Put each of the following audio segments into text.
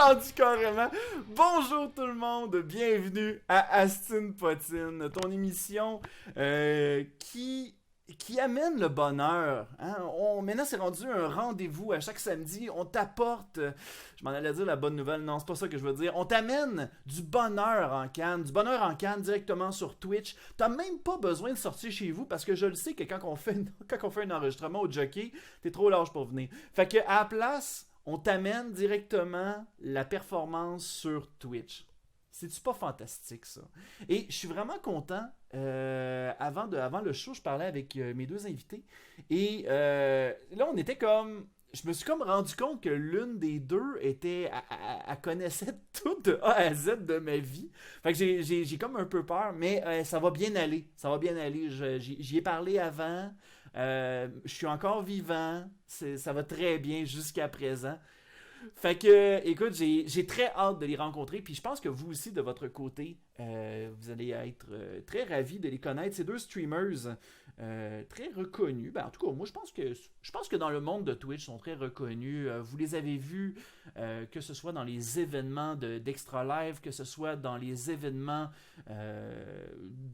rendu carrément. Bonjour tout le monde, bienvenue à Astin Potine, ton émission qui amène le bonheur. Hein? Maintenant, c'est rendu un rendez-vous à chaque samedi. On t'apporte, je m'en allais dire la bonne nouvelle, non, c'est pas ça que je veux dire. On t'amène du bonheur en canne, directement sur Twitch. T'as même pas besoin de sortir chez vous parce que je le sais que quand on fait un enregistrement au jockey, t'es trop large pour venir. Fait que à la place, on t'amène directement la performance sur Twitch. C'est-tu pas fantastique, ça? Et je suis vraiment content. Avant le show, je parlais avec mes deux invités. Et là, on était comme... Je me suis comme rendu compte que l'une des deux était... Elle connaissait tout de A à Z de ma vie. Fait que j'ai comme un peu peur, mais ça va bien aller. Ça va bien aller. J'y ai parlé avant. Je suis encore vivant. Ça va très bien jusqu'à présent. Fait que, écoute, j'ai très hâte de les rencontrer, puis je pense que vous aussi, de votre côté, vous allez être très ravis de les connaître. Ces deux streamers très reconnus. Ben, en tout cas, moi, je pense que dans le monde de Twitch, ils sont très reconnus. Vous les avez vus, que ce soit dans les événements d'Extra Live, que ce soit dans les événements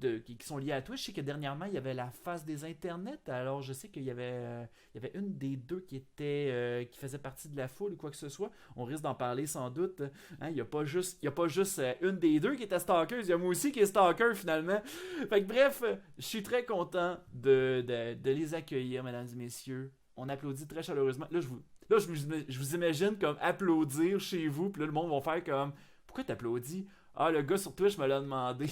qui sont liés à Twitch. Je sais que dernièrement, il y avait la phase des internets. Alors, je sais qu'il y avait une des deux qui faisait partie de la foule ou quoi que ce soit. On risque d'en parler sans doute. Hein, il n'y a pas juste une des deux qui était stalker. Il y a moi aussi qui est stalker finalement. Fait que bref, je suis très content de les accueillir, mesdames et messieurs. On applaudit très chaleureusement. Là, je vous imagine comme applaudir chez vous. Puis là, le monde va faire comme... Pourquoi t'applaudis? Ah, le gars sur Twitch me l'a demandé.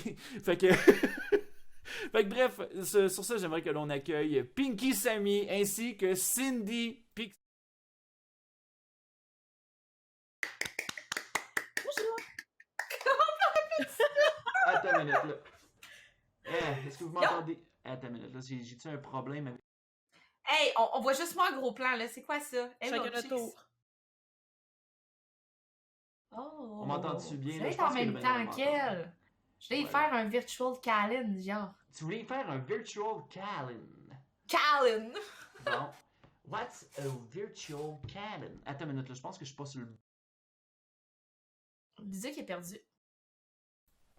Fait que... Fait que bref, sur ça, j'aimerais que l'on accueille Pinky Sammy ainsi que Cindy Pixel. Bonjour. Attends une minute, là. Est-ce que vous m'entendez? Attends une minute, là, j'ai-tu un problème avec... Hey, on voit juste moi en gros plan, là. C'est quoi ça? Chacun notre tour. Oh. On m'entend-tu bien? Ça Là, va je être pense en que le même meilleur temps m'entend. qu'elle. Je vais y faire un virtual calendar, genre. Tu voulais faire un virtual calendar. Calendar! Bon. What's a virtual calendar? Attends une minute, là, je pense que je suis pas sur le... Dis-lui qu'il est perdu.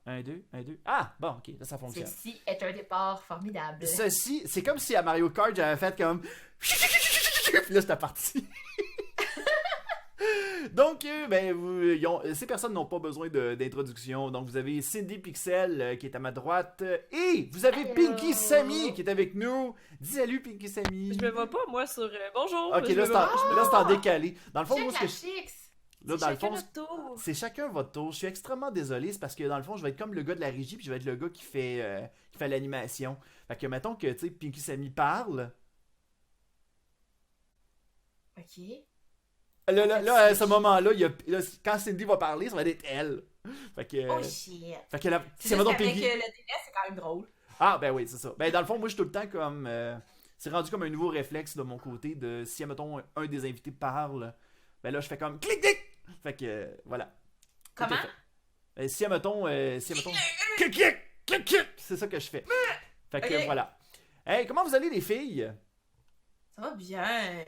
1, 2, 1, 2. Ah! Bon, ok, là, ça fonctionne. Ceci est un départ formidable. Ceci, c'est comme si à Mario Kart, j'avais fait comme... Puis là, c'était parti. Donc, ces personnes n'ont pas besoin d'introduction. Donc, vous avez Cindy Pixel qui est à ma droite. Et vous avez Hello. Pinky Sammy qui est avec nous. Dis salut, Pinky Sammy. Je me vois pas, moi, sur bonjour. Ok, je là, me vois- c'est en décalé. Dans le fond, Check moi, la chicks! là, C'est dans le chacun fond, notre tour. c'est chacun votre tour. Je suis extrêmement désolé. C'est parce que, dans le fond, je vais être comme le gars de la régie, puis je vais être le gars qui fait l'animation. Fait que, mettons que, tu sais, Pinky Sammy parle. Ok. Là, à ce moment-là, quand Cindy va parler, ça va être elle. Fait que... Oh shit! Fait que là, C'est c'est juste mettons qu'avec Piggy. le délai, c'est quand même drôle. Ah, ben oui, c'est ça. Ben, dans le fond, moi, je suis tout le temps comme... c'est rendu comme un nouveau réflexe de mon côté de si, mettons, un des invités parle, ben là, je fais comme clic, clic! Fait que, voilà. Tout Comment? est fait. Ben, si, mettons... clic, clic! Clic, clic! C'est ça que je fais. Fait que, Ok. voilà. Hey, comment vous allez, les filles? Ça va bien.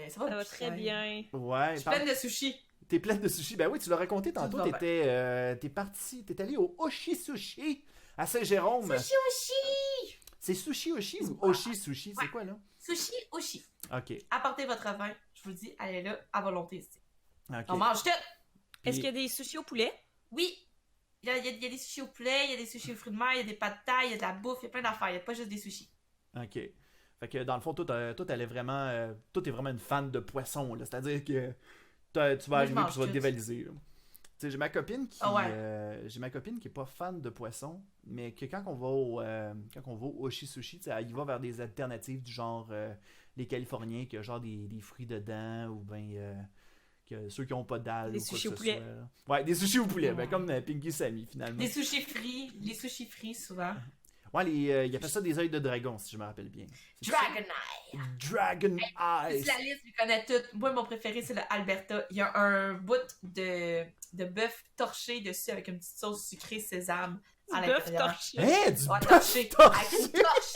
Ça va, Ça va très bien. Ouais. Je suis pleine de sushis. T'es pleine de sushis. Ben oui, tu l'as raconté tantôt. Ça va T'es allé au Oshi Sushi à Saint-Jérôme. Sushi Oshi! C'est Sushi Oshi ou Ouais. Oshi Sushi? C'est Ouais. quoi, là? Sushi Oshi. Ok. Apportez votre vin. Je vous dis, elle est là à volonté ici. Ok. On mange tout! Est-ce qu'il y a des sushis au poulet? Oui! Il y a des sushis au poulet, il y a des sushis aux fruits de mer, il y a des pâtes de taille, il y a de la bouffe, il y a plein d'affaires. Il n'y a pas juste des sushis. Ok. Fait que dans le fond, toi, elle est vraiment, toi, t'es vraiment une fan de poisson, là. C'est-à-dire que tu vas Moi, je arriver et mange tu vas te tout. dévaliser, là. Tu sais, j'ai ma copine qui, Ah ouais. j'ai ma copine qui est pas fan de poisson, mais que quand on va au Oshi Sushi, tu sais, elle y va vers des alternatives du genre les Californiens qui ont genre des fruits dedans ou ben que ceux qui ont pas d'algues Des ou quoi sushis que au ce poulet. soit, là. Ouais, des sushis au poulet, ben Ouais. comme Pinky Sammy finalement. Des sushis frits, les sushis frits souvent. Ouais, ils appellent ça des œils de dragon si je me rappelle bien. C'est ça? Dragon Eye! Dragon C'est Eyes. la liste, je les connais toutes. Moi, mon préféré, c'est le Alberta. Il y a un bout de bœuf torché dessus avec une petite sauce sucrée sésame à Du bœuf l'intérieur. torché. Hein, du Ouais, bœuf torché. torché. Avec une torche!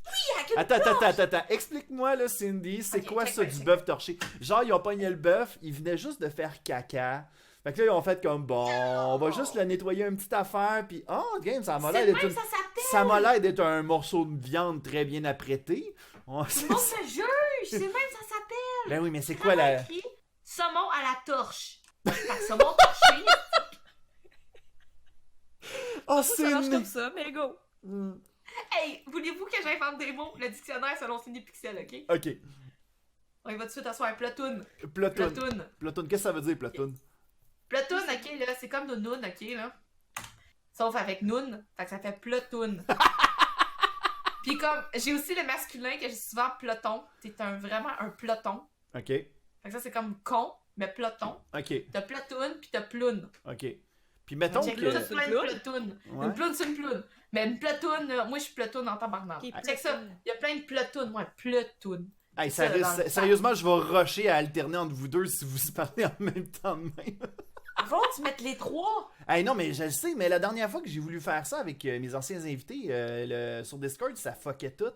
Oui, avec une Attends. Explique-moi, là, Cindy, c'est Ok, quoi check ça bien, du check bœuf torché? Genre, ils ont pogné le bœuf, ils venaient juste de faire caca, Fait que là, ils ont fait comme, bon, on va juste le nettoyer une petite affaire, puis game, ça m'a l'air C'est d'être même ça s'appelle! ça m'a l'air d'être un morceau de viande très bien apprêté. Tout le monde se juge! C'est même ça s'appelle! Ben oui, mais c'est quoi la... Écrit saumon à la torche. Fait que saumon torché. Oh, Ça marche comme ça, mais go! Hey, voulez-vous que j'invente des mots? Le dictionnaire selon Cindy Pixel, ok? Ok. On y va tout de suite asseoir platoon. Platoon. Platoon. Platoon, qu'est-ce que ça veut dire, platoon? Platoon, ok, là, c'est comme nounoun, ok, là. Sauf avec noun, fait que ça fait platoon. Puis comme, j'ai aussi le masculin que j'ai souvent peloton. T'es vraiment un peloton. Ok. Fait que ça, c'est comme con, mais peloton. Ok. T'as platoon, puis t'as ploune. Ok. Puis mettons Check que... là, t'as plein de platoon. Ouais. Une ploune, c'est une ploune. Mais une platoon, moi, je suis platoon en tabarnak. Ok, Check ça, il y a plein de platoon. Ouais, platoon. Hey, Ça, dans le sérieusement, je vais rusher à alterner entre vous deux si vous parlez en même temps de même. Avant, tu mettes les trois. Hey, non, mais je le sais, mais la dernière fois que j'ai voulu faire ça avec mes anciens invités sur Discord, ça fuckait tout.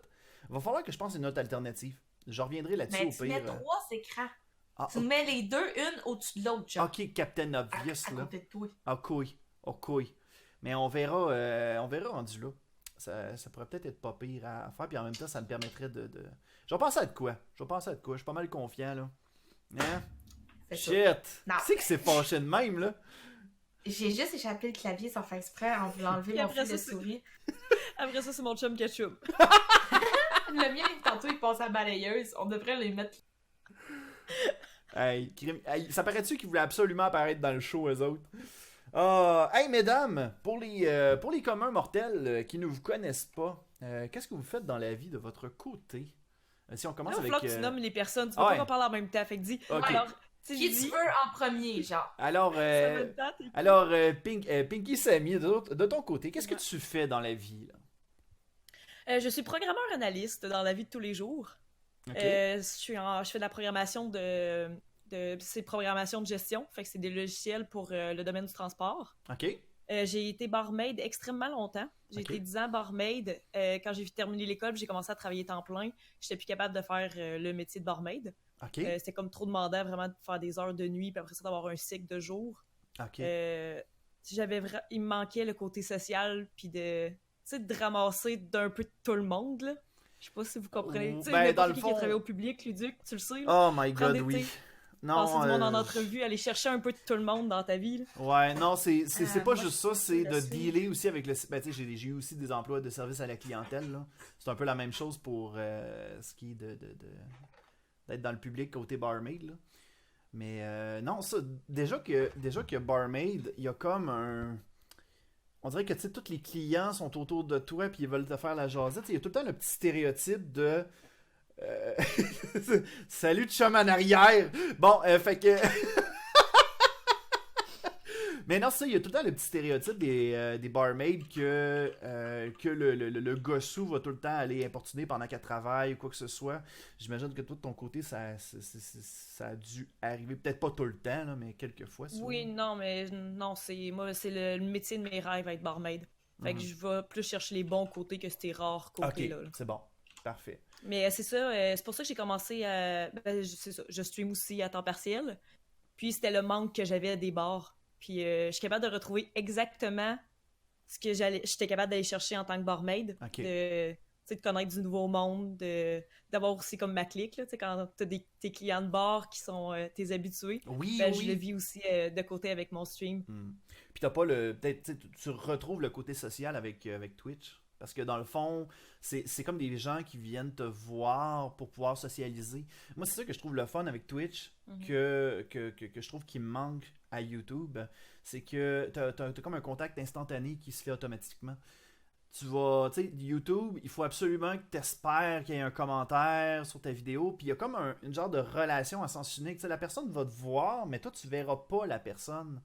Va falloir que je pense à une autre alternative. Je reviendrai là-dessus Mais au tu mets pire. trois écrans. Ah, Tu mets les deux, une au-dessus de l'autre, genre. ok, Captain À Obvious, là. côté de toi. Ok. Mais on verra rendu là. Ça pourrait peut-être être pas pire à faire, puis en même temps, ça me permettrait de... Je vais penser à de quoi. Je suis pas mal confiant, là. Hein? C'est ça. Shit! Non. Qui c'est qui s'est fâché de même, là? J'ai juste échappé le clavier sans faire exprès en voulant enlever Puis mon après fil de ça, souris. Après ça, c'est mon chum ketchup. Le mien, tantôt, il passe à la balayeuse. On devrait les mettre. Hey, ça paraît-tu qu'ils voulaient absolument apparaître dans le show, eux autres? Hey, mesdames, pour les communs mortels qui ne vous connaissent pas, qu'est-ce que vous faites dans la vie de votre côté? Si on commence Là, il va avec... falloir que tu nommes les personnes. Tu ah vas ouais. pas parler en même temps. Fait que dis. Ok. Alors, tu sais, Qui je tu dis, veux en premier, genre? Alors, ça va me tenter. alors Pinky Sammy, de ton côté, qu'est-ce que tu fais dans la vie, là? Je suis programmeur analyste dans la vie de tous les jours. Ok. Je fais de la programmation c'est programmation de gestion, fait que c'est des logiciels pour le domaine du transport. Ok. J'ai été barmaid extrêmement longtemps. J'ai Ok. été 10 ans barmaid. Quand j'ai terminé l'école, j'ai commencé à travailler temps plein. J'étais plus capable de faire le métier de barmaid. Ok. C'était comme trop demandant vraiment de faire des heures de nuit, puis après ça d'avoir un cycle de jour. Ok. Il me manquait le côté social, puis de ramasser d'un peu de tout le monde, là. Je sais pas si vous comprenez. Tu sais, Ben, dans n'importe le qui fond- qui a travaillé au public, Luduc, tu le sais. Là. Oh my Prendre god, des oui. thés, Non, passer du monde en entrevue, aller chercher un peu de tout le monde dans ta vie. Là. Ouais, non, c'est pas moi, juste ça, c'est je de suis. dealer aussi avec le... Ben, tu sais, j'ai eu aussi des emplois de service à la clientèle, là. C'est un peu la même chose pour ce qui est d'être dans le public côté barmaid, là. Mais non, ça, déjà que barmaid, il y a comme un... On dirait que, tu sais, tous les clients sont autour de toi puis ils veulent te faire la jasette. Il y a tout le temps le petit stéréotype de... Salut, chum en arrière! Bon, fait que... Mais non, ça, il y a tout le temps le petit stéréotype des barmaids que le gossou va tout le temps aller importuner pendant qu'elle travaille ou quoi que ce soit. J'imagine que toi, de ton côté, ça a dû arriver, peut-être pas tout le temps, là, mais quelques fois. Souvent. Oui, non, mais non, c'est le métier de mes rêves, être barmaid. Fait que je vais plus chercher les bons côtés que ces rares Ok, côtés-là. Là. c'est bon. Parfait. Mais c'est ça, c'est pour ça que j'ai commencé à... c'est ça, je stream aussi à temps partiel. Puis c'était le manque que j'avais des bars. Puis je suis capable de retrouver exactement ce que j'étais capable d'aller chercher en tant que barmaid. Ok. De connaître du nouveau monde, d'avoir aussi comme ma clique, là, quand t'as tes clients de bar qui sont tes habitués. Oui, Ben, oui. je le vis aussi de côté avec mon stream. Puis t'as pas le... Peut-être, tu retrouves le côté social avec Twitch. Parce que dans le fond, c'est comme des gens qui viennent te voir pour pouvoir socialiser. Moi, c'est ça que je trouve le fun avec Twitch, que je trouve qui me manque à YouTube. C'est que t'as comme un contact instantané qui se fait automatiquement. Tu sais, YouTube, il faut absolument que tu espères qu'il y ait un commentaire sur ta vidéo. Puis il y a comme une genre de relation à sens unique. Tu sais, la personne va te voir, mais toi, tu verras pas la personne.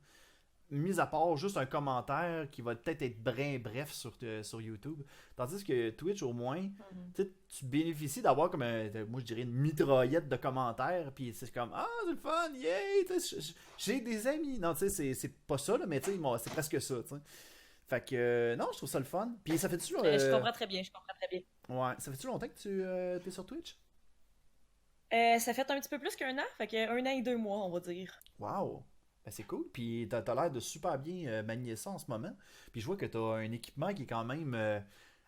Mis à part juste un commentaire qui va peut-être être bref sur YouTube. Tandis que Twitch, au moins, tu bénéficies d'avoir comme moi je dirais une mitraillette de commentaires. Puis c'est comme, ah, c'est le fun, yay! J'ai des amis. Non, tu sais, c'est pas ça, là, mais tu sais, c'est presque ça. T'sais. Fait que, non, je trouve ça le fun. Puis ça fait toujours. Je comprends très bien. Ouais, ça fait-tu longtemps que tu es sur Twitch? Ça fait un petit peu plus qu'un an, fait que 1 an et 2 mois, on va dire. Wow! Ben, c'est cool. Puis t'as l'air de super bien manier ça en ce moment. Puis je vois que t'as un équipement qui est quand même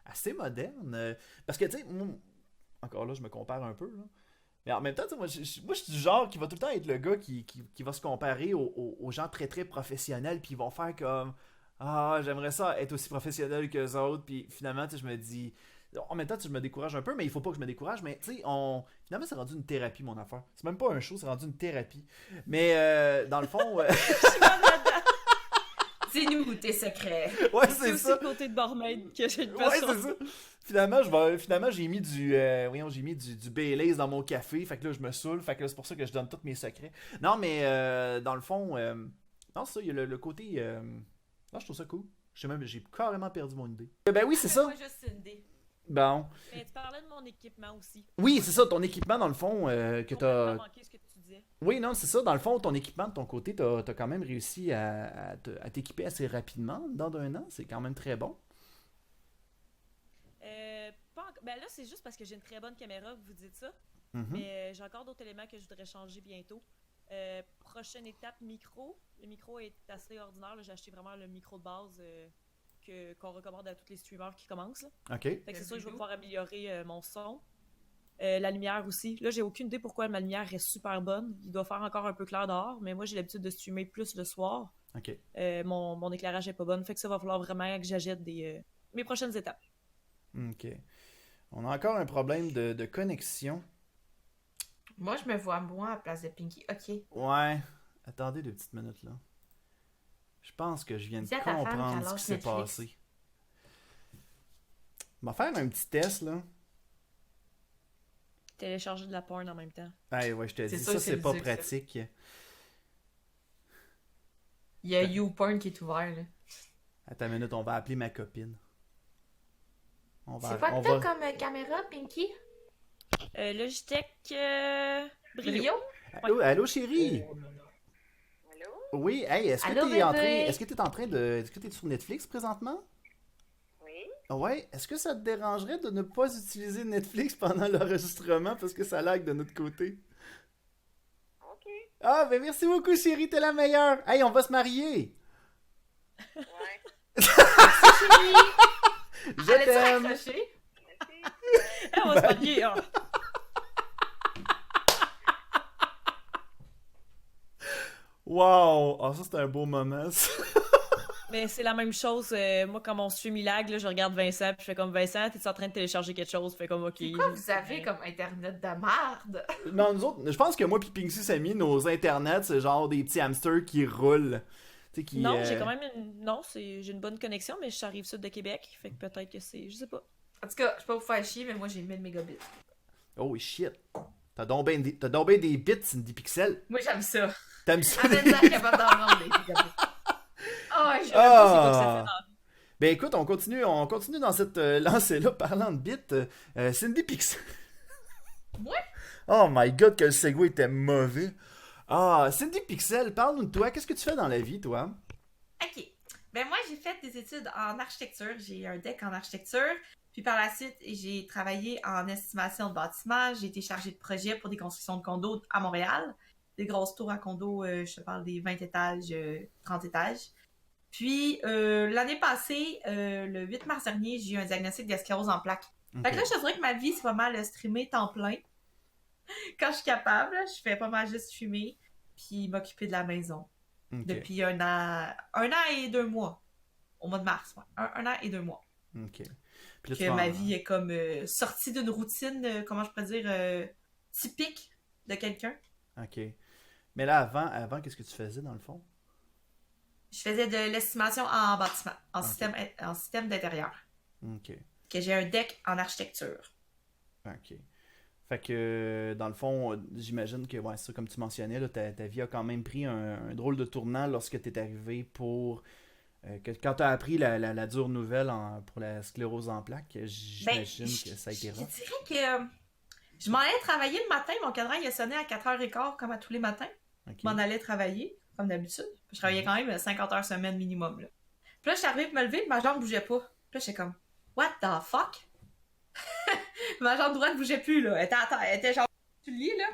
assez moderne. Parce que, tu sais, encore là, je me compare un peu, là. Mais en même temps, tu sais, moi, je suis du genre qui va tout le temps être le gars qui va se comparer aux gens très, très professionnels. Puis ils vont faire comme... Ah, j'aimerais ça être aussi professionnel qu'eux autres. Puis finalement, tu sais, je me dis... En même temps, tu sais, je me décourage un peu, mais il faut pas que je me décourage. Mais tu sais, finalement, c'est rendu une thérapie, mon affaire. C'est même pas un show, c'est rendu une thérapie. Mais dans le fond... Dis-nous tes secrets. Ouais, C'est c'est aussi ça. le côté de barmaid que j'ai de Ouais, passion. c'est ça. Finalement, j'ai mis j'ai mis du Baileys dans mon café. Fait que là, je me saoule. Fait que là, c'est pour ça que je donne tous mes secrets. Non, mais dans le fond, non, c'est ça, il y a le côté. Non, je trouve ça cool. J'ai carrément perdu mon idée. Ben oui, c'est ça. Moi, juste Cindy. Bon. Mais tu parlais de mon équipement aussi. Oui, c'est ça, ton équipement, dans le fond, que t'as. manqué ce que tu disais. Oui, non, c'est ça. Dans le fond, ton équipement de ton côté, t'as quand même réussi à t'équiper assez rapidement dans d'un an. C'est quand même très bon. Ben là, c'est juste parce que j'ai une très bonne caméra que vous dites ça. Mhm. Mais j'ai encore d'autres éléments que je voudrais changer bientôt. Prochaine étape, micro. Le micro est assez ordinaire. Là. J'ai acheté vraiment le micro de base qu'on recommande à tous les streamers qui commencent. Là. OK. Fait que c'est sûr que je vais pouvoir améliorer mon son. La lumière aussi. Là, j'ai aucune idée pourquoi ma lumière reste super bonne. Il doit faire encore un peu clair dehors, mais moi, j'ai l'habitude de streamer plus le soir. OK. Mon éclairage est pas bon. Fait que ça va falloir vraiment que j'achète mes prochaines étapes. OK. On a encore un problème de connexion. Moi, je me vois moi à la place de Pinky. OK. Ouais. Attendez 2 petites minutes, là. Je pense que je viens de Dis à ta femme comprendre qu'elle ce qui lâche s'est Netflix. passé. On va faire un petit test, là. Télécharger de la porn en même temps. Ouais, je te C'est dis, sûr ça, que c'est c'est pas ludique, ça. pratique. Il y a YouPorn qui est ouvert, là. Attends une minute, on va appeler ma copine. C'est quoi que t'as comme caméra, Pinky? Logitech Brio. Brio? Allô, chérie? Allô? Oui, hey, est-ce que Allô, t'es en train, bébé? est-ce que t'es en train de, est-ce que t'es sur Netflix présentement? Oui? Ouais, est-ce que ça te dérangerait de ne pas utiliser Netflix pendant l'enregistrement parce que ça lag de notre côté? OK. Ah, ben merci beaucoup, chérie, t'es la meilleure. Hey, on va se marier. Ouais. Chérie! Je Allais-tu t'aime. raccrocher? Merci. On va se marier, hein. Wow, ah ça c'est un beau moment. Ça. Mais c'est la même chose. Moi, quand mon stream il lag, là, je regarde Vincent, puis je fais comme Vincent, t'es en train de télécharger quelque chose? Je fais comme OK. Pourquoi vous avez comme Internet de merde? Non, nous autres, je pense que moi puis Pinksy Samy, nos internets, c'est genre des petits hamsters qui roulent. Tu sais, qui, Non, j'ai quand même j'ai une bonne connexion, mais j'arrive sud de Québec, fait que peut-être que c'est. Je sais pas. En tout cas, je peux pas vous faire chier, mais moi j'ai 1000 mégabits. Oh shit. T'as donc ben des bits, Cindy Pixel. Moi j'aime ça. T'aimes ça? À 20 ans, capable d'en vendre des mégabits. Ah, je Je sais pas c'est quoi que ça fait Ah. dans- Ben écoute, on continue dans cette lancée-là, parlant de bits. Cindy Pixel. Ouais. Oh my god, que le segway était mauvais. Ah, Cindy Pixel, parle-nous de toi. Qu'est-ce que tu fais dans la vie, toi? Ok. Ben moi, j'ai fait des études en architecture. J'ai un deck en architecture. Puis par la suite, j'ai travaillé en estimation de bâtiments. J'ai été chargée de projet pour des constructions de condos à Montréal. Des grosses tours à condos, je te parle des 20 étages, 30 étages. Puis l'année passée, le 8 mars dernier, j'ai eu un diagnostic de sclérose en plaques. Fait que là, je te dirais que ma vie, c'est pas mal streamer temps plein. Quand je suis capable, je fais pas mal juste fumer puis m'occuper de la maison. Ok. Depuis un an et 2 mois. Au mois de mars, ouais. Un an et 2 mois. Ok. Puis là, Que ma vie est comme sortie d'une routine, comment je pourrais dire, typique de quelqu'un. Ok. Mais là, avant qu'est-ce que tu faisais dans le fond? Je faisais de l'estimation en bâtiment, en Ok. système d'intérieur. Ok. Que j'ai un deck en architecture. Ok. Fait que, dans le fond, j'imagine que, ouais, ça, comme tu mentionnais, là, ta vie a quand même pris un drôle de tournant lorsque tu es arrivé pour. Quand tu as appris la dure nouvelle pour la sclérose en plaques, j'imagine que ça a été Je rough. dirais que je m'en allais travailler le matin. Mon cadran, il a sonné à 4h15, comme à tous les matins. Ok. Je m'en allais travailler, comme d'habitude. Je travaillais quand même 50 heures semaine minimum. Là. Puis là, je suis arrivée pour me lever, ma jambe bougeait pas. Puis là, j'étais comme, what the fuck? Ma jambe droite bougeait plus, là. Elle était genre sur le lit, là.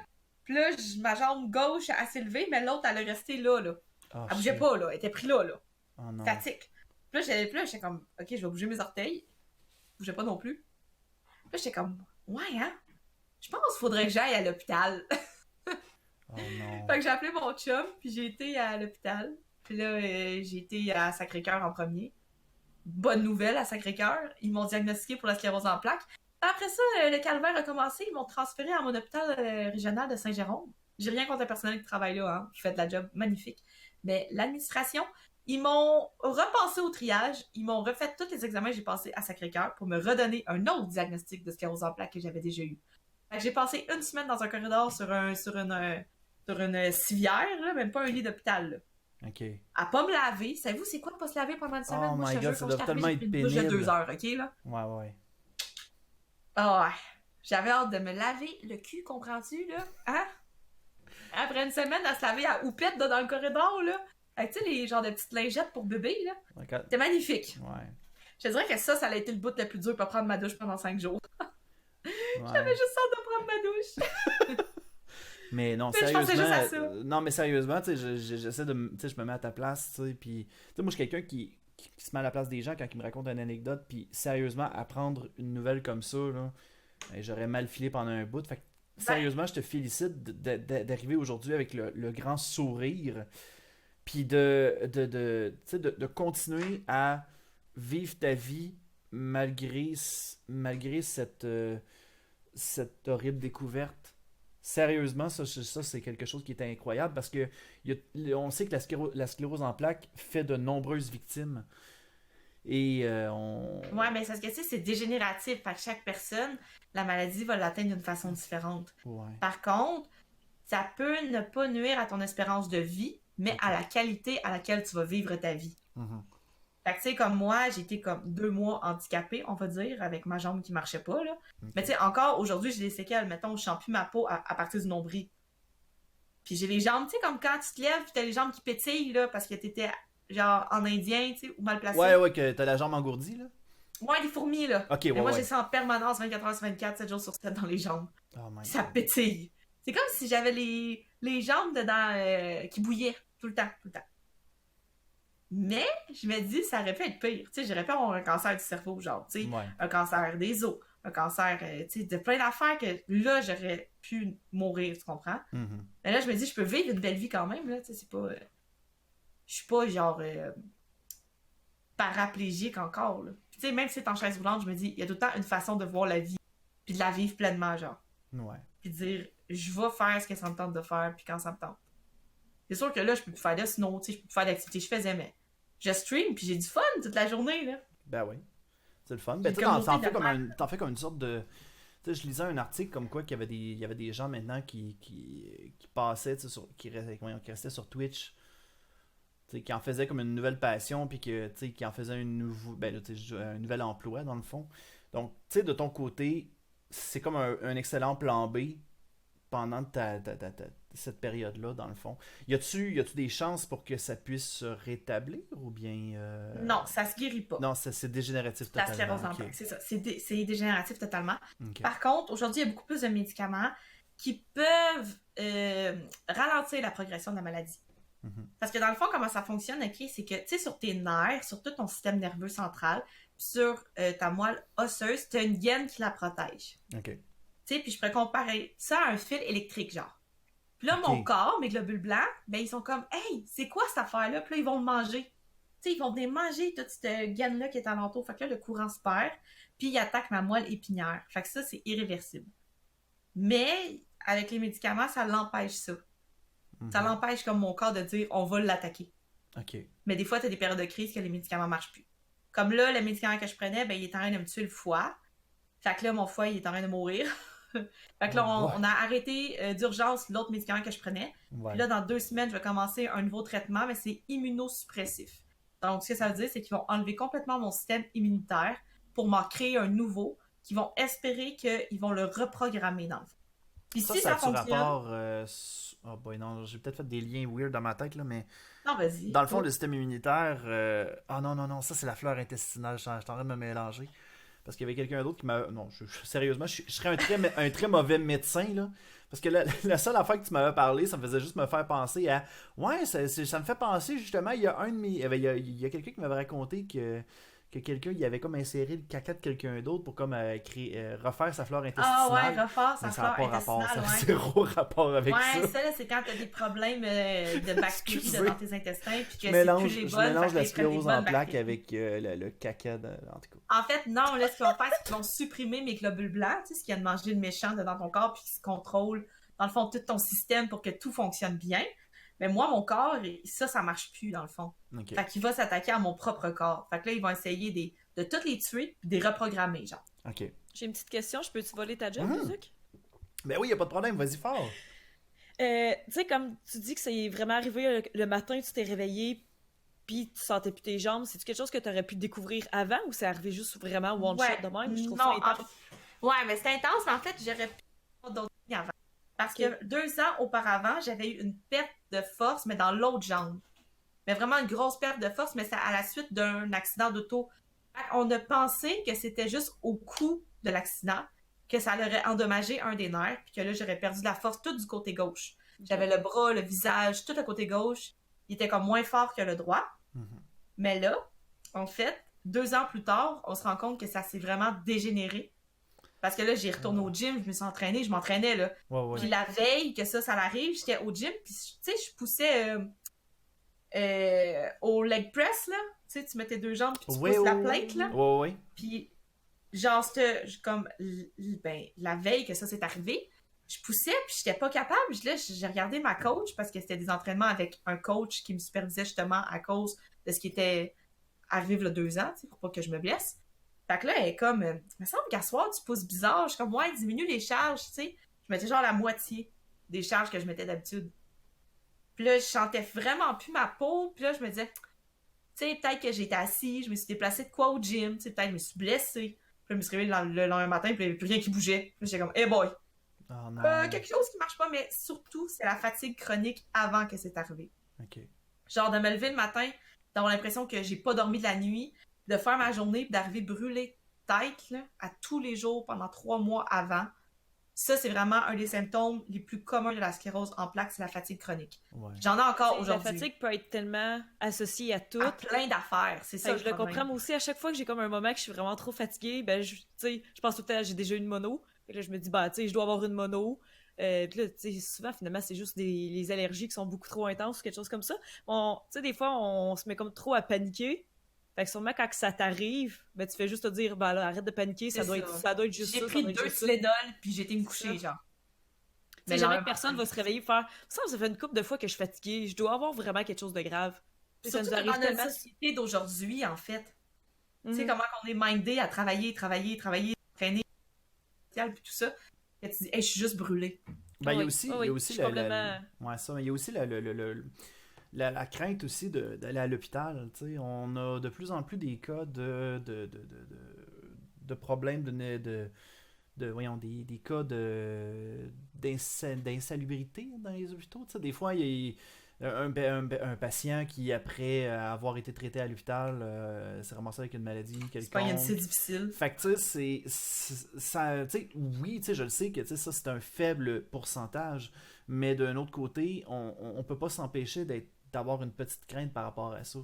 Puis là, ma jambe gauche, elle s'est levée, mais l'autre, elle est restée là, là. Oh, Elle bougeait shit. pas, là. Elle était prise là, là. Oh non. Statique. Puis là, j'étais comme, ok, je vais bouger mes orteils. Je bougeais pas non plus. Puis là, j'étais comme, ouais, hein? Je pense qu'il faudrait que j'aille à l'hôpital. Oh non. Fait que j'ai appelé mon chum, puis j'ai été à l'hôpital. Puis là, j'ai été à Sacré-Cœur en premier. Bonne nouvelle à Sacré-Cœur. Ils m'ont diagnostiqué pour la sclérose en plaques. Après ça, le calvaire a commencé. Ils m'ont transféré à mon hôpital régional de Saint-Jérôme. J'ai rien contre le personnel qui travaille là, hein, qui fait de la job magnifique. Mais l'administration, ils m'ont repensé au triage. Ils m'ont refait tous les examens que j'ai passés à Sacré-Cœur pour me redonner un autre diagnostic de sclérose en plaques que j'avais déjà eu. Fait que j'ai passé une semaine dans un corridor sur une civière, là, même pas un lit d'hôpital. Là. Ok. À pas me laver. Savez-vous, c'est quoi de pas se laver pendant une semaine? Oh Moi, my je te God, jure, ça quand doit je suis tellement arrivée, être j'ai pris une douche de pénible. 2 heures, ok, là? Ouais. Ah ouais. J'avais hâte de me laver le cul, comprends-tu, là? Hein? Après une semaine à se laver à houppette là, dans le corridor, là. Avec, tu sais, les genres de petites lingettes pour bébé, là. Ok. C'était magnifique. Ouais. Je te dirais que ça a été le bout le plus dur pour prendre ma douche pendant 5 jours. J'avais Ouais. juste hâte de prendre ma douche. Mais non, Mais je pensais sérieusement. juste à ça. Non, mais sérieusement, tu sais, j'essaie de. Tu sais, je me mets à ta place, tu sais. Puis, tu sais, moi, je suis quelqu'un qui se met à la place des gens quand ils me racontent une anecdote. Puis, sérieusement, apprendre une nouvelle comme ça, là, ben, j'aurais mal filé pendant un bout. Fait que, sérieusement, je te félicite d'arriver aujourd'hui avec le grand sourire. Puis tu sais, de continuer à vivre ta vie malgré cette horrible découverte. Sérieusement, ça c'est quelque chose qui est incroyable parce que on sait que la sclérose en plaques fait de nombreuses victimes. Et Ouais, mais c'est parce que, tu sais, c'est dégénératif. Fait que chaque personne, la maladie va l'atteindre d'une façon différente. Ouais. Par contre, ça peut ne pas nuire à ton espérance de vie, mais à la qualité à laquelle tu vas vivre ta vie. Mhm. Fait que, tu sais, comme moi, j'ai été comme 2 mois handicapée, on va dire, avec ma jambe qui marchait pas, là. Ok. Mais tu sais, encore, aujourd'hui, j'ai des séquelles. Mettons, je sens plus ma peau à partir du nombril. Puis j'ai les jambes, tu sais, comme quand tu te lèves, puis t'as les jambes qui pétillent, là, parce que t'étais, genre, en indien, tu sais, ou mal placé. Ouais, que t'as la jambe engourdie, là. Ouais, les fourmis, là. Ok, Mais ouais, moi, ouais. j'ai ça en permanence, 24 heures sur 24, 7 jours sur 7 dans les jambes. Oh my Ça God. pétille. C'est comme si j'avais les jambes dedans qui bouillaient tout le temps. Mais je me dis, ça aurait pu être pire. Tu sais, j'aurais pu avoir un cancer du cerveau, genre, tu sais, Ouais. un cancer des os, un cancer, tu sais, de plein d'affaires que là, j'aurais pu mourir, tu comprends? Mhm. Mais là, je me dis, je peux vivre une belle vie quand même, là, tu sais, c'est pas... je suis pas, genre, paraplégique encore, là. Puis, tu sais, même si c'est en chaise roulante, je me dis, il y a tout le temps une façon de voir la vie, puis de la vivre pleinement, genre. Ouais. Puis de dire, je vais faire ce que ça me tente de faire, puis quand ça me tente. C'est sûr que là, je peux plus faire de snow, tu sais, je peux plus faire d'activités que je faisais, mais je stream, puis j'ai du fun toute la journée, là. Ben oui. C'est le fun. Une Ben, tu sais, communauté t'en fais de comme femmes. t'en fais comme une sorte de. Tu sais, je lisais un article comme quoi qu'il y avait des gens maintenant qui passaient, tu sais, qui restaient sur Twitch. Tu sais, qui en faisaient comme une nouvelle passion, puis que, tu sais, qui en faisaient un nouvel emploi, dans le fond. Donc, tu sais, de ton côté, c'est comme un excellent plan B pendant cette période-là, dans le fond. Y a-tu des chances pour que ça puisse se rétablir, ou bien... Non, ça se guérit pas. Non, c'est dégénératif La totalement. sclérose en ok. plaques, c'est ça. C'est dégénératif totalement. Ok. Par contre, aujourd'hui, il y a beaucoup plus de médicaments qui peuvent ralentir la progression de la maladie. Mhm. Parce que dans le fond, comment ça fonctionne, ok, c'est que, tu sais, sur tes nerfs, sur tout ton système nerveux central, sur ta moelle osseuse, tu as une gaine qui la protège. Ok. Tu sais, puis je pourrais comparer ça à un fil électrique, genre. Puis là, Ok. mon corps, mes globules blancs, ben ils sont comme, hey, c'est quoi cette affaire-là? Puis là, ils vont le manger. Tu sais, ils vont venir manger toute cette gaine-là qui est alentour. Fait que là, le courant se perd, puis il attaque ma moelle épinière. Fait que ça, c'est irréversible. Mais, avec les médicaments, ça l'empêche ça. Ça Mhm. l'empêche comme mon corps de dire, on va l'attaquer. Ok. Mais des fois, tu as des périodes de crise que les médicaments marchent plus. Comme là, le médicament que je prenais, ben, il est en train de me tuer le foie. Fait que là, mon foie, il est en train de mourir. Fait que là, Ouais. on a arrêté d'urgence l'autre médicament que je prenais. Ouais. Puis là, dans 2 semaines, je vais commencer un nouveau traitement, mais c'est immunosuppressif. Donc, ce que ça veut dire, c'est qu'ils vont enlever complètement mon système immunitaire pour m'en créer un nouveau, qui vont espérer qu'ils vont le reprogrammer dans le fond. Puis si ça a-tu fonctionne... rapport... Oh boy, non, j'ai peut-être fait des liens weird dans ma tête, là, mais... Non, vas-y. Dans le fond, le système immunitaire... Ah non, ça c'est la fleur intestinale, je suis en train de me mélanger. Parce qu'il y avait quelqu'un d'autre qui m'a... Non, sérieusement, je serais un très mauvais médecin, là. Parce que la seule affaire que tu m'avais parlé, ça me faisait juste me faire penser à... Ouais, ça me fait penser, justement, il y a un de mes... Il y a quelqu'un qui m'avait raconté que quelqu'un, il avait comme inséré le caca de quelqu'un d'autre pour comme refaire sa flore intestinale. Ah ouais, refaire sa Mais ça n'a flore pas rapport, ça intestinale, a ouais. zéro rapport avec Ouais, ça. ça, là, c'est quand t'as des problèmes de bactéries Excusez. dans tes intestins, puis que Je c'est mélange, plus les je bonnes, mélange fait la que les prennent des sclérose bonnes en plaques bactéries. avec le caca, en tout cas. En fait, non, là, ce qu'ils vont faire, c'est qu'ils vont supprimer mes globules blancs, tu sais, ce qu'il y a de manger le méchant dans ton corps, puis qui se contrôle, dans le fond, tout ton système pour que tout fonctionne bien. Mais moi, mon corps, ça marche plus, dans le fond. Ok. Fait qu'il va s'attaquer à mon propre corps. Fait que là, ils vont essayer de toutes les tuer, puis de les reprogrammer, genre. Ok. J'ai une petite question, je peux-tu voler ta job, Mhm. Zuc? Ben oui, y a pas de problème, vas-y fort. Tu sais, comme tu dis que c'est vraiment arrivé le matin, tu t'es réveillé, puis tu sentais plus tes jambes, c'est-tu quelque chose que tu aurais pu découvrir avant ou c'est arrivé juste vraiment one shot de même? Je trouve ça intense. Ouais, mais c'est intense, mais en fait, j'aurais pu faire d'autres signes avant. Parce que 2 ans auparavant, j'avais eu une perte de force, mais dans l'autre jambe. Mais vraiment une grosse perte de force, mais c'est à la suite d'un accident d'auto. On a pensé que c'était juste au coup de l'accident, que ça aurait endommagé un des nerfs, puis que là, j'aurais perdu de la force tout du côté gauche. J'avais le bras, le visage, tout le côté gauche. Il était comme moins fort que le droit. Mhm. Mais là, en fait, 2 ans plus tard, on se rend compte que ça s'est vraiment dégénéré. Parce que là, j'ai retourné au gym, je me suis entraînée, je m'entraînais, là. Ouais. Puis la veille que ça arrive, j'étais au gym, puis tu sais, je poussais au leg press, là. Tu sais, tu mets tes 2 jambes, puis tu Ouais, pousses la ouais, plate, là. Ouais. Puis, genre, c'était comme, la veille que ça s'est arrivé, je poussais, puis j'étais pas capable. Là, j'ai regardé ma coach, parce que c'était des entraînements avec un coach qui me supervisait justement à cause de ce qui était arrivé il y a 2 ans, tu sais, pour pas que je me blesse. Fait que là, elle est comme, il me semble qu'à soir, tu pousses bizarre. Je suis comme, ouais, diminue les charges, tu sais. Je mettais genre la moitié des charges que je mettais d'habitude. Puis là, je sentais vraiment plus ma peau. Puis là, je me disais, tu sais, peut-être que j'étais assis, je me suis déplacée de quoi au gym, tu sais, peut-être que je me suis blessée. Puis là, je me suis réveillée le lendemain matin, puis il n'y avait plus rien qui bougeait. Puis j'étais comme, hey boy, Oh non. quelque chose qui marche pas, mais surtout, c'est la fatigue chronique avant que c'est arrivé. Ok. Genre, de me lever le matin, d'avoir l'impression que j'ai pas dormi de la nuit, de faire ma journée, puis d'arriver brûlée tête, là, à tous les jours pendant 3 mois avant. Ça, c'est vraiment un des symptômes les plus communs de la sclérose en plaques, c'est la fatigue chronique. Ouais. J'en ai encore La aujourd'hui. fatigue peut être tellement associée à tout. À plein d'affaires, c'est ça. Fait que je le comprends, moi aussi, à chaque fois que j'ai comme un moment que je suis vraiment trop fatiguée, ben, tu sais, je pense tout le temps, j'ai déjà eu une mono. Fait que là, je me dis, bah, tu sais, je dois avoir une mono. Puis là, tu sais, souvent, finalement, c'est juste les allergies qui sont beaucoup trop intenses ou quelque chose comme ça. Tu sais, des fois, on se met comme trop à paniquer. Fait que sûrement, quand ça t'arrive, ben, tu fais juste te dire, ben là, arrête de paniquer, ça C'est doit ça. être juste J'ai ça. pris ça doit être 2 juste ça. Tylenol, puis j'ai été me coucher, C'est genre. Tu sais, Mais jamais non, personne va se réveiller et faire, ça fait une couple de fois que je suis fatiguée, je dois avoir vraiment quelque chose de grave. Puis ça surtout nous arrive dans notre tellement. société d'aujourd'hui, en fait. Tu sais, Mhm. comment on est mindé à travailler, entraîner, puis tout ça. Et tu dis, hey, je suis juste brûlée. Ben, il y a Oui, aussi, oui, il y a je aussi suis complètement- ouais, ça, mais il y a aussi la crainte aussi d'aller à l'hôpital. Tu sais, on a de plus en plus des cas de problèmes voyons, des cas d'insalubrité dans les hôpitaux. Tu sais, des fois, il y a un patient qui, après avoir été traité à l'hôpital, s'est ramassé avec une maladie C'est pas quelconque. c'est difficile. Fait que, tu sais, ça, tu sais, oui, tu sais, je le sais que, tu sais, ça, c'est un faible pourcentage, mais d'un autre côté, on peut pas s'empêcher d'avoir une petite crainte par rapport à ça.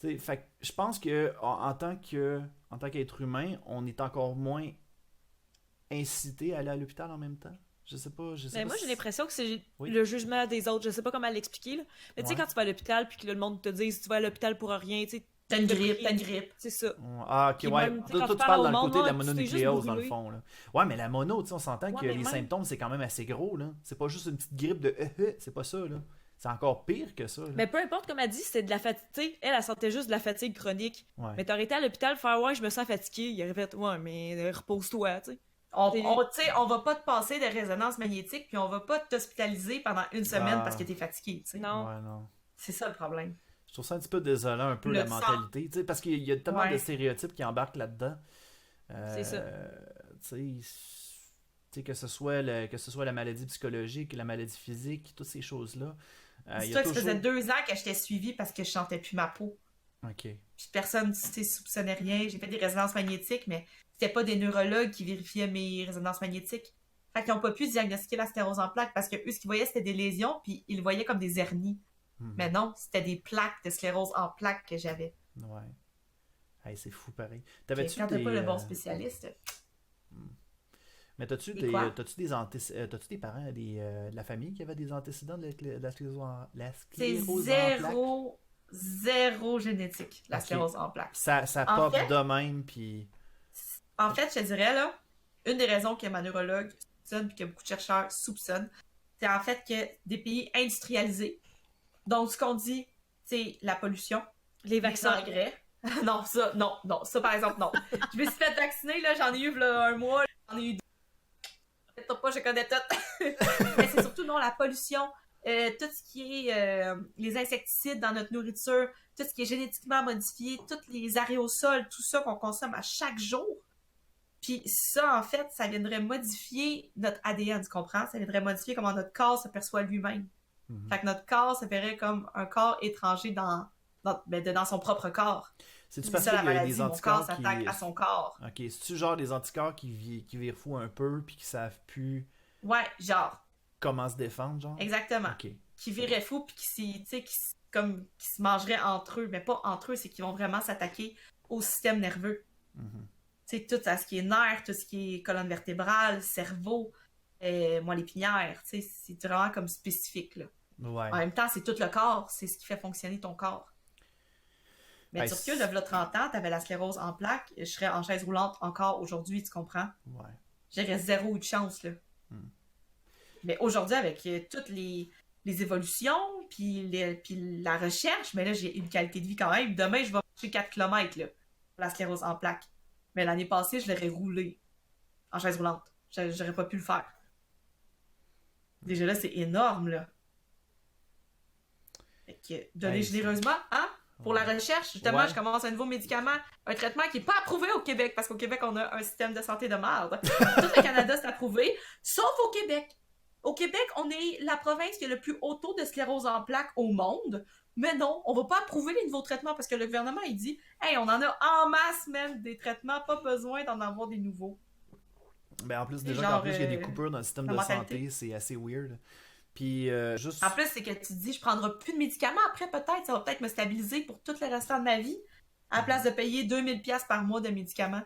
Tu sais, fait que je pense que, en tant qu'être humain, on est encore moins incité à aller à l'hôpital en même temps. Je sais pas Ben, moi, j'ai si- l'impression que c'est Oui. le jugement des autres. Je sais pas comment l'expliquer, là. Mais tu sais, Ouais. quand tu vas à l'hôpital puis que là, le monde te dit tu vas à l'hôpital pour rien, tu sais, T'as une grippe. c'est ça. Ah, ok, Puis ouais. même, tu sais, Toi, quand tu tu parles parles dans au le monde, côté de la ouais, tu t'es juste mononucléose, dans le brûlé. fond, là. Ouais, mais la mono, tu sais, on s'entend que mais les même- symptômes, c'est quand même assez gros, là. C'est pas juste une petite grippe de c'est pas ça, là. C'est encore pire que ça, là. Mais peu importe, comme elle dit, c'est de la fatigue. Tu sais, elle sentait juste de la fatigue chronique. Ouais. Mais t'aurais été à l'hôpital faire ouais, je me sens fatiguée. Il aurait fait ouais, mais repose-toi, tu sais. Tu sais, on va pas te passer de résonance magnétique, puis on va pas t'hospitaliser pendant une semaine Ah. parce que t'es fatigué, tu sais. Non. Ouais, non. C'est ça le problème. Je trouve ça un petit peu désolant, un peu, Le la sang. mentalité. Tu sais, parce qu'il y a tellement Ouais. de stéréotypes qui embarquent là-dedans. C'est ça. Tu sais, que ce soit la maladie psychologique, la maladie physique, toutes ces choses-là. Il C'est y toi a que ça toujours... faisait 2 ans que je t'ai suivi parce que je sentais plus ma peau. Ok. Puis personne, tu sais, soupçonnait rien. J'ai fait des résonances magnétiques, mais c'était pas des neurologues qui vérifiaient mes résonances magnétiques. Fait qu'ils n'ont pas pu diagnostiquer la sclérose en plaques parce que eux, ce qu'ils voyaient, c'était des lésions, puis ils le voyaient comme des hernies. Mais non, c'était des plaques de sclérose en plaques que j'avais. Ouais. Hey, c'est fou pareil. Quand T'avais-tu t'as des... pas le bon spécialiste. Mais t'as-tu Et des, quoi? t'as-tu des parents, de la famille qui avaient des antécédents de la sclérose la C'est sclérose en plaques? zéro génétique, la Ok. sclérose en plaques. Ça En pop fait- de même, puis... En fait, je te dirais, là, une des raisons que ma neurologue soupçonne, puis que beaucoup de chercheurs soupçonnent, c'est en fait que des pays industrialisés, donc ce qu'on dit, c'est la pollution, Les les vaccins. engrais. Non, ça par exemple, non. Je me suis fait vacciner, là, j'en ai eu là, un mois, j'en ai eu deux. Peut-être pas, je connais tout. Mais c'est surtout, non, la pollution, tout ce qui est les insecticides dans notre nourriture, tout ce qui est génétiquement modifié, tous les aérosols, tout ça qu'on consomme à chaque jour. Puis ça, en fait, ça viendrait modifier notre ADN, tu comprends? Ça viendrait modifier comment notre corps se perçoit lui-même. Mhm. Fait que notre corps se verrait comme un corps étranger dans son propre corps. C'est-tu C'est parce ça qu'il la y a maladie, des mon corps anticorps s'attaque à son corps. Ok, c'est-tu genre des anticorps qui virent fou un peu, puis qui savent plus Ouais, genre, comment se défendre, genre? exactement. Ok. Qui viraient fou puis qui se mangeraient entre eux. Mais pas entre eux, c'est qu'ils vont vraiment s'attaquer au système nerveux. Mhm. Tu sais, tout ce qui est nerfs, tout ce qui est colonne vertébrale, cerveau, moelle épinière, tu sais, c'est vraiment comme spécifique, là. Ouais. En même temps, c'est tout le corps, c'est ce qui fait fonctionner ton corps. Mais Ben, tu recules, là, 30 ans, t'avais la sclérose en plaques, je serais en chaise roulante encore aujourd'hui, tu comprends? Ouais. J'aurais zéro eu de chance, là. Mais aujourd'hui, avec toutes les évolutions, puis la recherche, mais là, j'ai une qualité de vie quand même. Demain, je vais marcher 4 km, là, pour la sclérose en plaques. Mais l'année passée, je l'aurais roulé en chaise roulante. J'aurais pas pu le faire. Déjà là, c'est énorme, là. Fait que, donner Hey, généreusement, hein? Pour la recherche, justement, Ouais. je commence un nouveau médicament, un traitement qui n'est pas approuvé au Québec, parce qu'au Québec, on a un système de santé de merde. Tout le Canada, c'est approuvé, sauf au Québec. Au Québec, on est la province qui a le plus haut taux de sclérose en plaques au monde, mais non, on va pas approuver les nouveaux traitements, parce que le gouvernement, il dit « Hey, on en a en masse, même, des traitements, pas besoin d'en avoir des nouveaux. » Ben en plus, Et déjà genre, qu'en plus, il y a des coupures dans le système la de mentalité. santé, c'est assez weird. Puis, juste... En plus, c'est que tu te dis, je prendrai plus de médicaments après, peut-être. Ça va peut-être me stabiliser pour tout le restant de ma vie, à la place de payer 2000$ par mois de médicaments.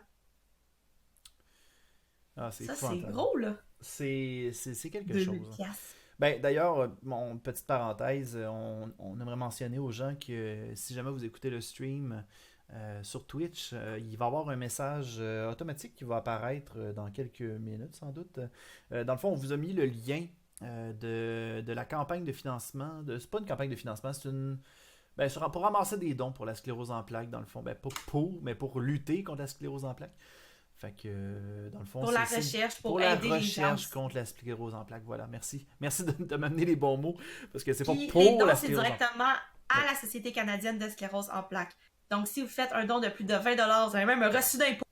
Ah, c'est Ça, c'est épouvantable. gros, là. C'est quelque chose. 2000$. Ben, d'ailleurs, mon petite parenthèse, on aimerait mentionner aux gens que si jamais vous écoutez le stream sur Twitch, il va y avoir un message automatique qui va apparaître dans quelques minutes, sans doute. Dans le fond, on vous a mis le lien de la campagne de financement. C'est pas une campagne de financement, c'est une... Ben, pour ramasser des dons pour la sclérose en plaques, dans le fond. Ben, pas mais pour lutter contre la sclérose en plaques. Fait que, dans le fond, Pour la recherche, pour la aider les gens. recherche contre la sclérose en plaques. Voilà, merci. Merci de m'amener les bons mots, parce que c'est pas Puis pour les dons, la c'est sclérose en plaques. directement à la Société canadienne de sclérose en plaques. Donc, si vous faites un don de plus de 20$, vous avez même un reçu d'impôt.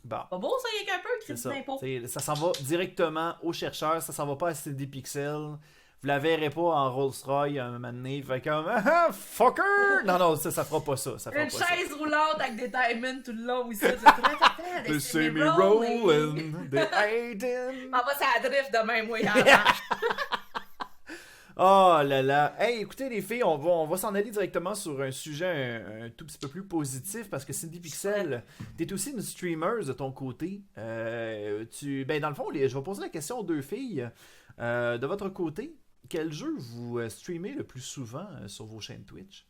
Bon, Pas beau, ça, il y a qu'un peu, le c'est crédit ça. d'impôt. Ça s'en va directement aux chercheurs, ça s'en va pas à CD Pixel. Vous la verrez pas en Rolls-Royce un moment donné. Fait comme, fucker! Non, ça fera pas ça. Ça fera Une pas ça. chaise roulante avec des diamonds tout le long ici. The semi-rolling, the Aiden. On va ça drift demain, moi, en marche. Oh là là. Hey, écoutez les filles, on va s'en aller directement sur un sujet un tout petit peu plus positif parce que Cindy Pixel, t'es aussi une streamer de ton côté. Ben dans le fond, je vais poser la question aux deux filles. De votre côté, quel jeu vous streamez le plus souvent sur vos chaînes Twitch?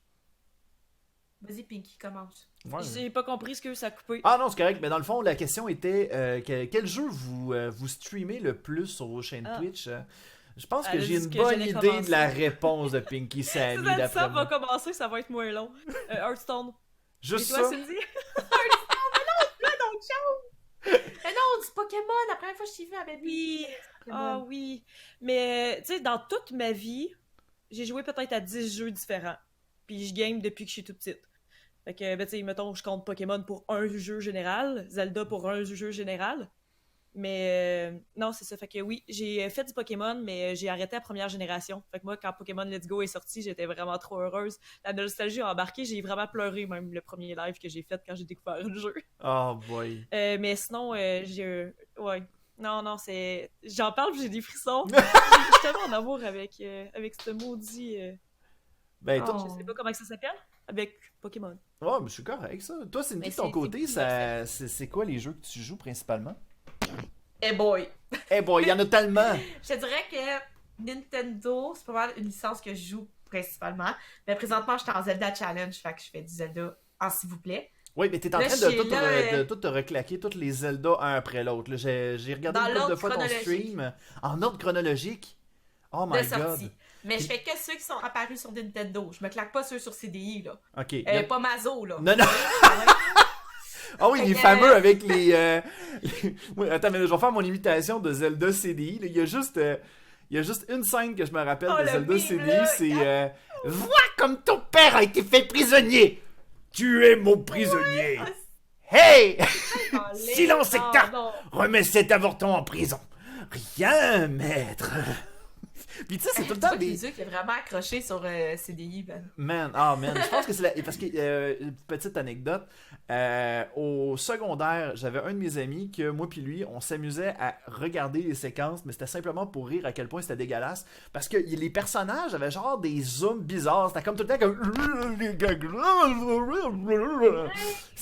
Vas-y, Pinky, commence. Ouais. J'ai pas compris ce que ça a coupé. Ah non, c'est correct. Mais dans le fond, la question était quel jeu vous streamez le plus sur vos chaînes Twitch? Je pense que Elle a j'ai dit une que bonne j'allais idée commencer. de la réponse de Pinky Sammy Suzanne d'après Sam va moi. commencer, ça va être moins long. Hearthstone. Et Juste toi, ça. Cindy? Mais non, du Pokémon, la première fois que je t'ai vu avec Oui. Pokémon. Ah oui. Mais, tu sais, dans toute ma vie, j'ai joué peut-être à 10 jeux différents. Puis je game depuis que je suis toute petite. Fait que, ben, tu sais, mettons, je compte Pokémon pour un jeu général, Zelda pour un jeu général. Mais, non, c'est ça. Fait que oui, j'ai fait du Pokémon, mais j'ai arrêté la première génération. Fait que moi, quand Pokémon Let's Go est sorti, j'étais vraiment trop heureuse. La nostalgie a embarqué, j'ai vraiment pleuré, même le premier live que j'ai fait quand j'ai découvert le jeu. Oh boy. Mais sinon, ouais, Non, c'est... J'en parle puis j'ai des frissons. Je suis tellement en amour avec ce maudit... Ben, toi, Oh. Je sais pas comment ça s'appelle. Avec Pokémon. ouais, mais je suis correct, ça. Toi, Cindy, Mais de ton c'est côté, plus c'est quoi les jeux que tu joues principalement? Eh boy! Eh bon, il y en a tellement! Je te dirais que Nintendo, c'est pas mal une licence que je joue principalement. Mais présentement, je suis en Zelda Challenge, fait que je fais du Zelda en s'il vous plaît. Oui, mais t'es en Là, train je suis de là, tout te reclaquer, toutes les Zelda un après l'autre. là. J'ai regardé Dans une couple de l'ordre fois ton chronologique. stream en ordre chronologique. Oh my De god. sortie. Mais je fais que ceux qui sont apparus sur Nintendo. Je me claque pas ceux sur CDI, là. Ok. Pas Mazo, là. Non, non. Ah oui, Fait les que- fameux avec Oui, attends, mais je vais faire mon imitation de Zelda CDI. là. Il y a juste une scène que je me rappelle Oh, de le Zelda meme, CDI, là. c'est vois comme ton père a été fait prisonnier! Tu es mon prisonnier! Hey! Silence, secteur! Non. Remets cet avorton en prison! Rien, maître! Puis tu sais, c'est tout le Tu temps vois des... les yeux qui est vraiment accroché sur CDI, ben. Man, je pense que c'est parce que, une petite anecdote, au secondaire, j'avais un de mes amis que moi puis lui, on s'amusait à regarder les séquences, mais c'était simplement pour rire à quel point c'était dégueulasse, parce que les personnages avaient genre des zooms bizarres, c'était comme tout le temps comme...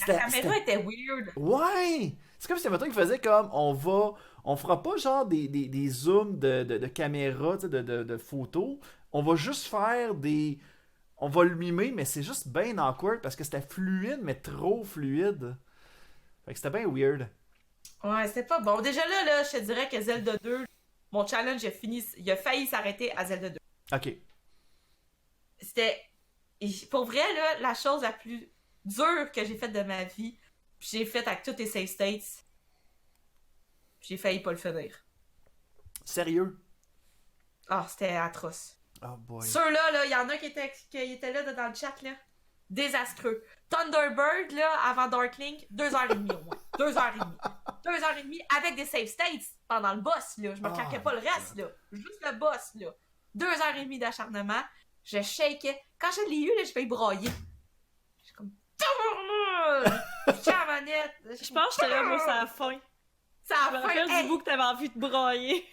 La caméra était weird. Ouais! C'est comme si, mettons, il faisait comme, on fera pas genre des zooms de caméra, tu sais, de photos, on va juste faire des... On va le mimer, mais c'est juste bien awkward parce que c'était fluide, mais trop fluide. Fait que c'était bien weird. Ouais, c'était pas bon. Déjà là, je te dirais que Zelda 2, mon challenge il a failli s'arrêter à Zelda 2. Ok. C'était. Pour vrai, là, la chose la plus dure que j'ai faite de ma vie, puis j'ai faite avec tous les save states, puis j'ai failli pas le finir. Sérieux? Ah, c'était atroce. Oh boy. Ceux-là, il y en a qui étaient là dans le chat, là. Désastreux. Thunderbird, là, avant Darklink, 2h30 au moins. 2h30. 2h30 avec des save states pendant le boss, là. Je me claquais pas le reste, là. Juste le boss, là. 2h30 d'acharnement. Je shakeais. Quand je l'ai eu, là, je vais brailler. Je suis comme... Chamanette! Je pense que j'étais là, moi, c'est à la fin. Ça Je me a rappelle fait... du bout que t'avais envie de brailler.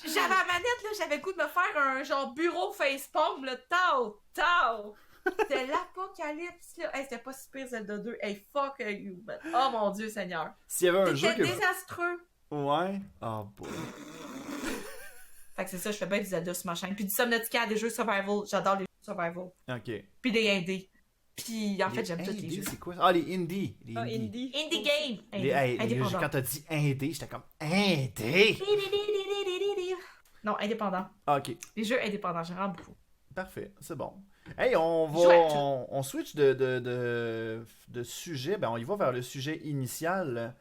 J'avais la manette, là, j'avais le goût de me faire un genre bureau facepalm, là, tao! C'était l'apocalypse, là. Hey, c'était pas si pire Zelda 2. Hey, fuck you, man. Oh mon Dieu Seigneur. S'il y avait un jeu C'était que... désastreux. Ouais. Oh boy. Fait que c'est ça, je fais bien du Zelda sur ma chaîne. Puis du Subnautica, des jeux survival. J'adore les jeux survival. Ok. Puis des indés. Puis en fait, j'aime tous les indés, jeux. c'est quoi? Ah, les indies. Les Ah, indies. Indie. Indie game. Les, hey, Indépendant. quand t'as dit indé, j'étais comme indé. Non, indépendant. Ah, ok. Les jeux indépendants, j'en rends beaucoup. Parfait, c'est bon. Hey, on va, Chouette. on switch de sujet. Ben, on y va vers le sujet initial.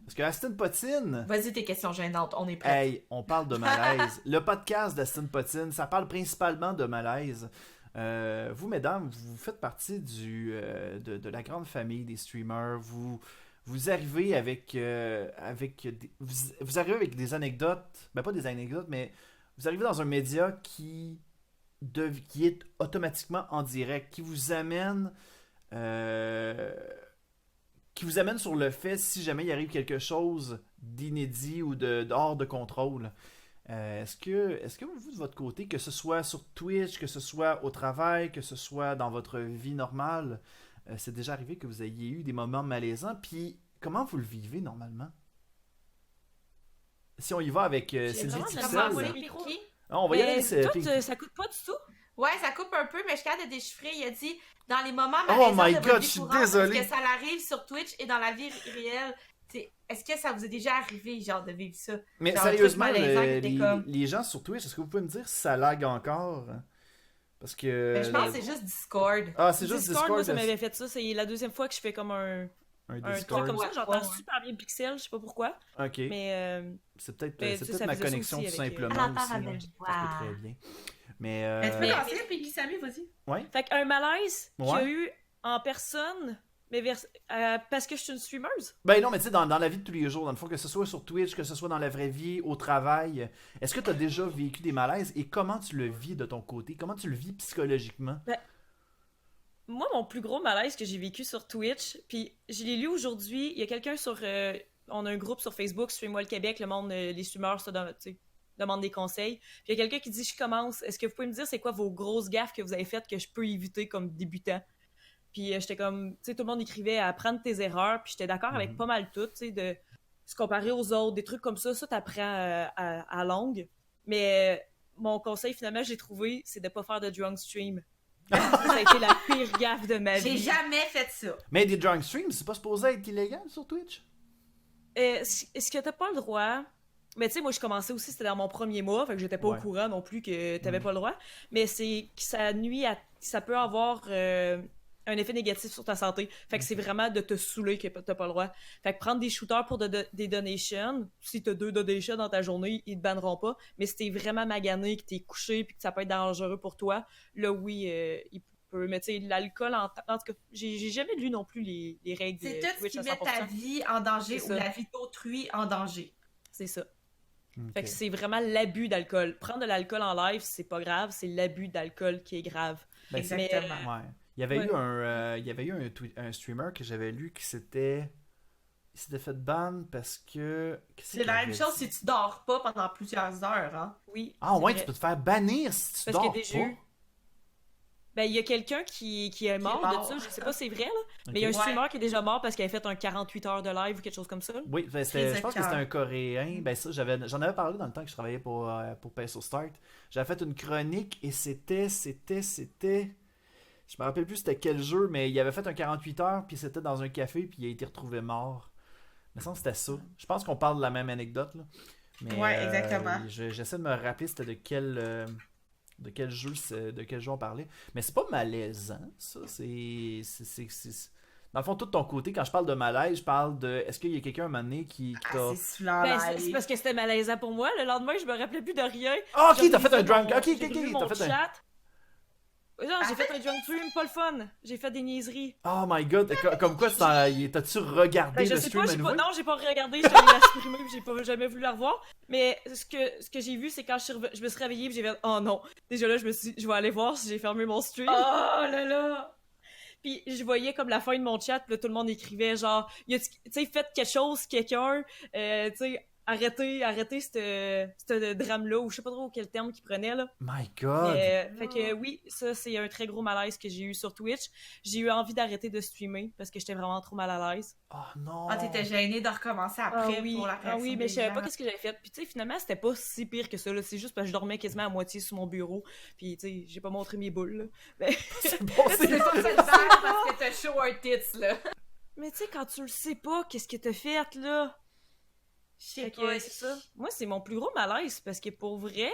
Parce que Aston Potine, Vas-y, tes questions gênantes, on est prêts. hey, on parle de malaise. Le podcast d'Aston Potine, ça parle principalement de malaise. Vous, mesdames, vous faites partie de la grande famille des streamers. Vous arrivez avec vous arrivez avec des anecdotes. Ben, pas des anecdotes, mais vous arrivez dans un média qui est automatiquement en direct, qui vous amène sur le fait si jamais il arrive quelque chose d'inédit ou hors de contrôle. Est-ce que vous, de votre côté, que ce soit sur Twitch, que ce soit au travail, que ce soit dans votre vie normale, c'est déjà arrivé que vous ayez eu des moments malaisants, puis comment vous le vivez normalement? Si on y va avec Sylvie vraiment de la Ticel, misère, le oui. micro. ah, on va y aller Mais avec toi, ça coûte pas du tout. Ouais, ça coupe un peu, mais je suis capable de déchiffrer. Il a dit, dans les moments Oh malaisants my de God, votre je vie suis courante, désolé. est-ce que ça l'arrive sur Twitch et dans la vie réelle? Est-ce que ça vous est déjà arrivé, genre, de vivre ça? Mais Genre, un truc sérieusement, malaisant qui était comme- les gens sur Twitch, est-ce que vous pouvez me dire si ça lag encore? Parce que... Ben, je pense que c'est juste Discord. Ah, c'est juste Discord, moi, ça Discord, m'avait fait ça. C'est la deuxième fois que je fais comme un un truc Discord. comme ça. Ouais, J'entends ouais. super bien Pixel, je sais pas pourquoi. Ok. Mais C'est peut-être Mais c'est tu peut-être sais, ça ma faisait ça connexion tout aussi avec, simplement Elle entend aussi. la là. même Ça se voix. peut très bien. Mais Mais tu peux lancer, puis Samy, vas-y. fait qu'un malaise qu'il y a Ouais. eu en personne, mais parce que je suis une streameuse. ben non, mais tu sais, dans la vie de tous les jours, dans le fond, que ce soit sur Twitch, que ce soit dans la vraie vie, au travail, est-ce que tu as déjà vécu des malaises et comment tu le vis de ton côté? Comment tu le vis psychologiquement? Moi, mon plus gros malaise que j'ai vécu sur Twitch, puis je l'ai lu aujourd'hui, il y a quelqu'un sur on a un groupe sur Facebook, Stream-moi le Québec, le monde, les streamers demandent des conseils. Puis il y a quelqu'un qui dit, je commence, est-ce que vous pouvez me dire c'est quoi vos grosses gaffes que vous avez faites que je peux éviter comme débutant? Puis j'étais comme, tu sais, tout le monde écrivait à apprendre tes erreurs, puis j'étais d'accord avec pas mal tout, tu sais, de se comparer aux autres, des trucs comme ça t'apprends à longue. Mais mon conseil, finalement, j'ai trouvé, c'est de pas faire de drunk stream. Ça a été la pire gaffe de ma J'ai vie. jamais fait ça. Mais des drunk streams, c'est pas supposé être illégal sur Twitch? Est-ce que t'as pas le droit? Mais tu sais, moi, je commençais aussi, c'était dans mon premier mois, fait que j'étais pas Ouais. au courant non plus que t'avais pas le droit. Mais c'est que ça nuit à... Ça peut avoir un effet négatif sur ta santé. Fait que c'est vraiment de te saouler que t'as pas le droit. Fait que prendre des shooters pour des donations, si t'as 2 donations dans ta journée, ils te banneront pas. Mais si t'es vraiment magané, que t'es couché, puis que ça peut être dangereux pour toi, là, oui, il peut... Mais tu sais, l'alcool, en tout cas, j'ai jamais lu non plus les règles C'est de tout ce Twitch qui à met ta 100%. vie en danger C'est ou ça. la vie d'autrui en danger. C'est ça. Ok. Fait que c'est vraiment l'abus d'alcool. Prendre de l'alcool en live, c'est pas grave, c'est l'abus d'alcool qui est grave. Ben, Exactement. Ouais. Il y avait Ouais. eu un streamer que j'avais lu qui s'était fait ban parce que... qu'est-ce C'est qu'il la avait même chose dit? si tu dors pas pendant plusieurs heures, hein. Oui. Ah c'est ouais, vrai. tu peux te faire bannir si tu Parce qu'il y a dors des pas. jeux. Ben, il y a quelqu'un qui est mort mort. de ça, je sais pas si c'est vrai, là. Ok. Mais il y a un Ouais. streamer qui est déjà mort parce qu'il avait fait un 48 heures de live ou quelque chose comme ça. Oui, ben, Très je pense que c'était écœurant. un Coréen. Ben ça, j'en avais parlé dans le temps que je travaillais pour Peso Start. J'avais fait une chronique et c'était... Je me rappelle plus c'était quel jeu, mais il avait fait un 48 heures, puis c'était dans un café, puis il a été retrouvé mort. Mais ça, c'était ça. Je pense qu'on parle de la même anecdote, là. Mais, Ouais, exactement. J'essaie de me rappeler c'était de quel jeu on parlait. Mais c'est pas malaisant, ça. Dans le fond, tout de ton côté, quand je parle de malaise, je parle de... Est-ce qu'il y a quelqu'un à un moment donné qui Ah, t'a... c'est saoulant, Ben, là. c'est parce que c'était malaisant pour moi. Le lendemain, je me rappelais plus de rien. Ah, ok, J'ai t'as fait un revu drunk. mon- Ok, j'ai revu mon t'as fait un... chat. Non, j'ai Ah, fait un drunk stream, pas le fun. J'ai fait des niaiseries. Oh my god, comme quoi, t'as-tu regardé Ben, je le sais stream pas, à nouveau? non, j'ai pas regardé, je l'ai supprimé puis j'ai pas jamais voulu la revoir. Mais ce que j'ai vu, c'est quand je me suis réveillée puis j'ai fait oh non. Déjà là, je vais aller voir si j'ai fermé mon stream. Oh là là! Puis je voyais comme la fin de mon chat, puis là, tout le monde écrivait genre, tu sais, faites quelque chose, quelqu'un, tu sais, arrêtez ce drame-là, ou je sais pas trop quel terme qu'il prenait, là. My god. Fait que oui, ça, c'est un très gros malaise que j'ai eu sur Twitch. J'ai eu envie d'arrêter de streamer, parce que j'étais vraiment trop mal à l'aise. Oh non. Ah, t'étais gênée de recommencer après oui, pour la réaction oui, mais des je savais gens. pas qu'est-ce que j'avais fait. Puis tu sais, finalement, c'était pas si pire que ça, là. C'est juste parce que je dormais quasiment à moitié sur mon bureau. Puis tu sais, j'ai pas montré mes boules, là. Mais, C'est bon, C'est c'est pas ça le faire parce que t'as chaud un tits, là. mais tu sais, quand tu le sais pas, qu'est-ce que t'as fait, là? Je sais Fait pas. que c'est ça. Moi, c'est mon plus gros malaise parce que pour vrai.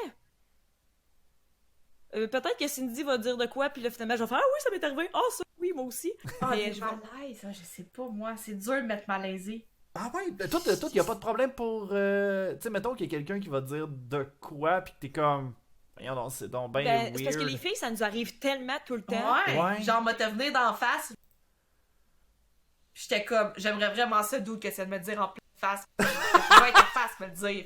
Peut-être que Cindy va dire de quoi, puis là, finalement, je vais faire ah oui, ça m'est arrivé. Ah, ça, oui, moi aussi. Ah, Mais des je vais- malaises, ça, je sais pas, moi. C'est dur de mettre malaisé. Ah ouais, toi, y a pas de problème pour... tu sais, mettons qu'il y a quelqu'un qui va te dire de quoi, pis que t'es comme... Voyons donc, c'est donc ben Ben, weird. c'est parce que les filles, ça nous arrive tellement tout le temps. Ouais. Genre, m'a te venir d'en face. J'étais comme, j'aimerais vraiment ça, d'où que ça de me dire en pleine face. Je vais être en face me le dire.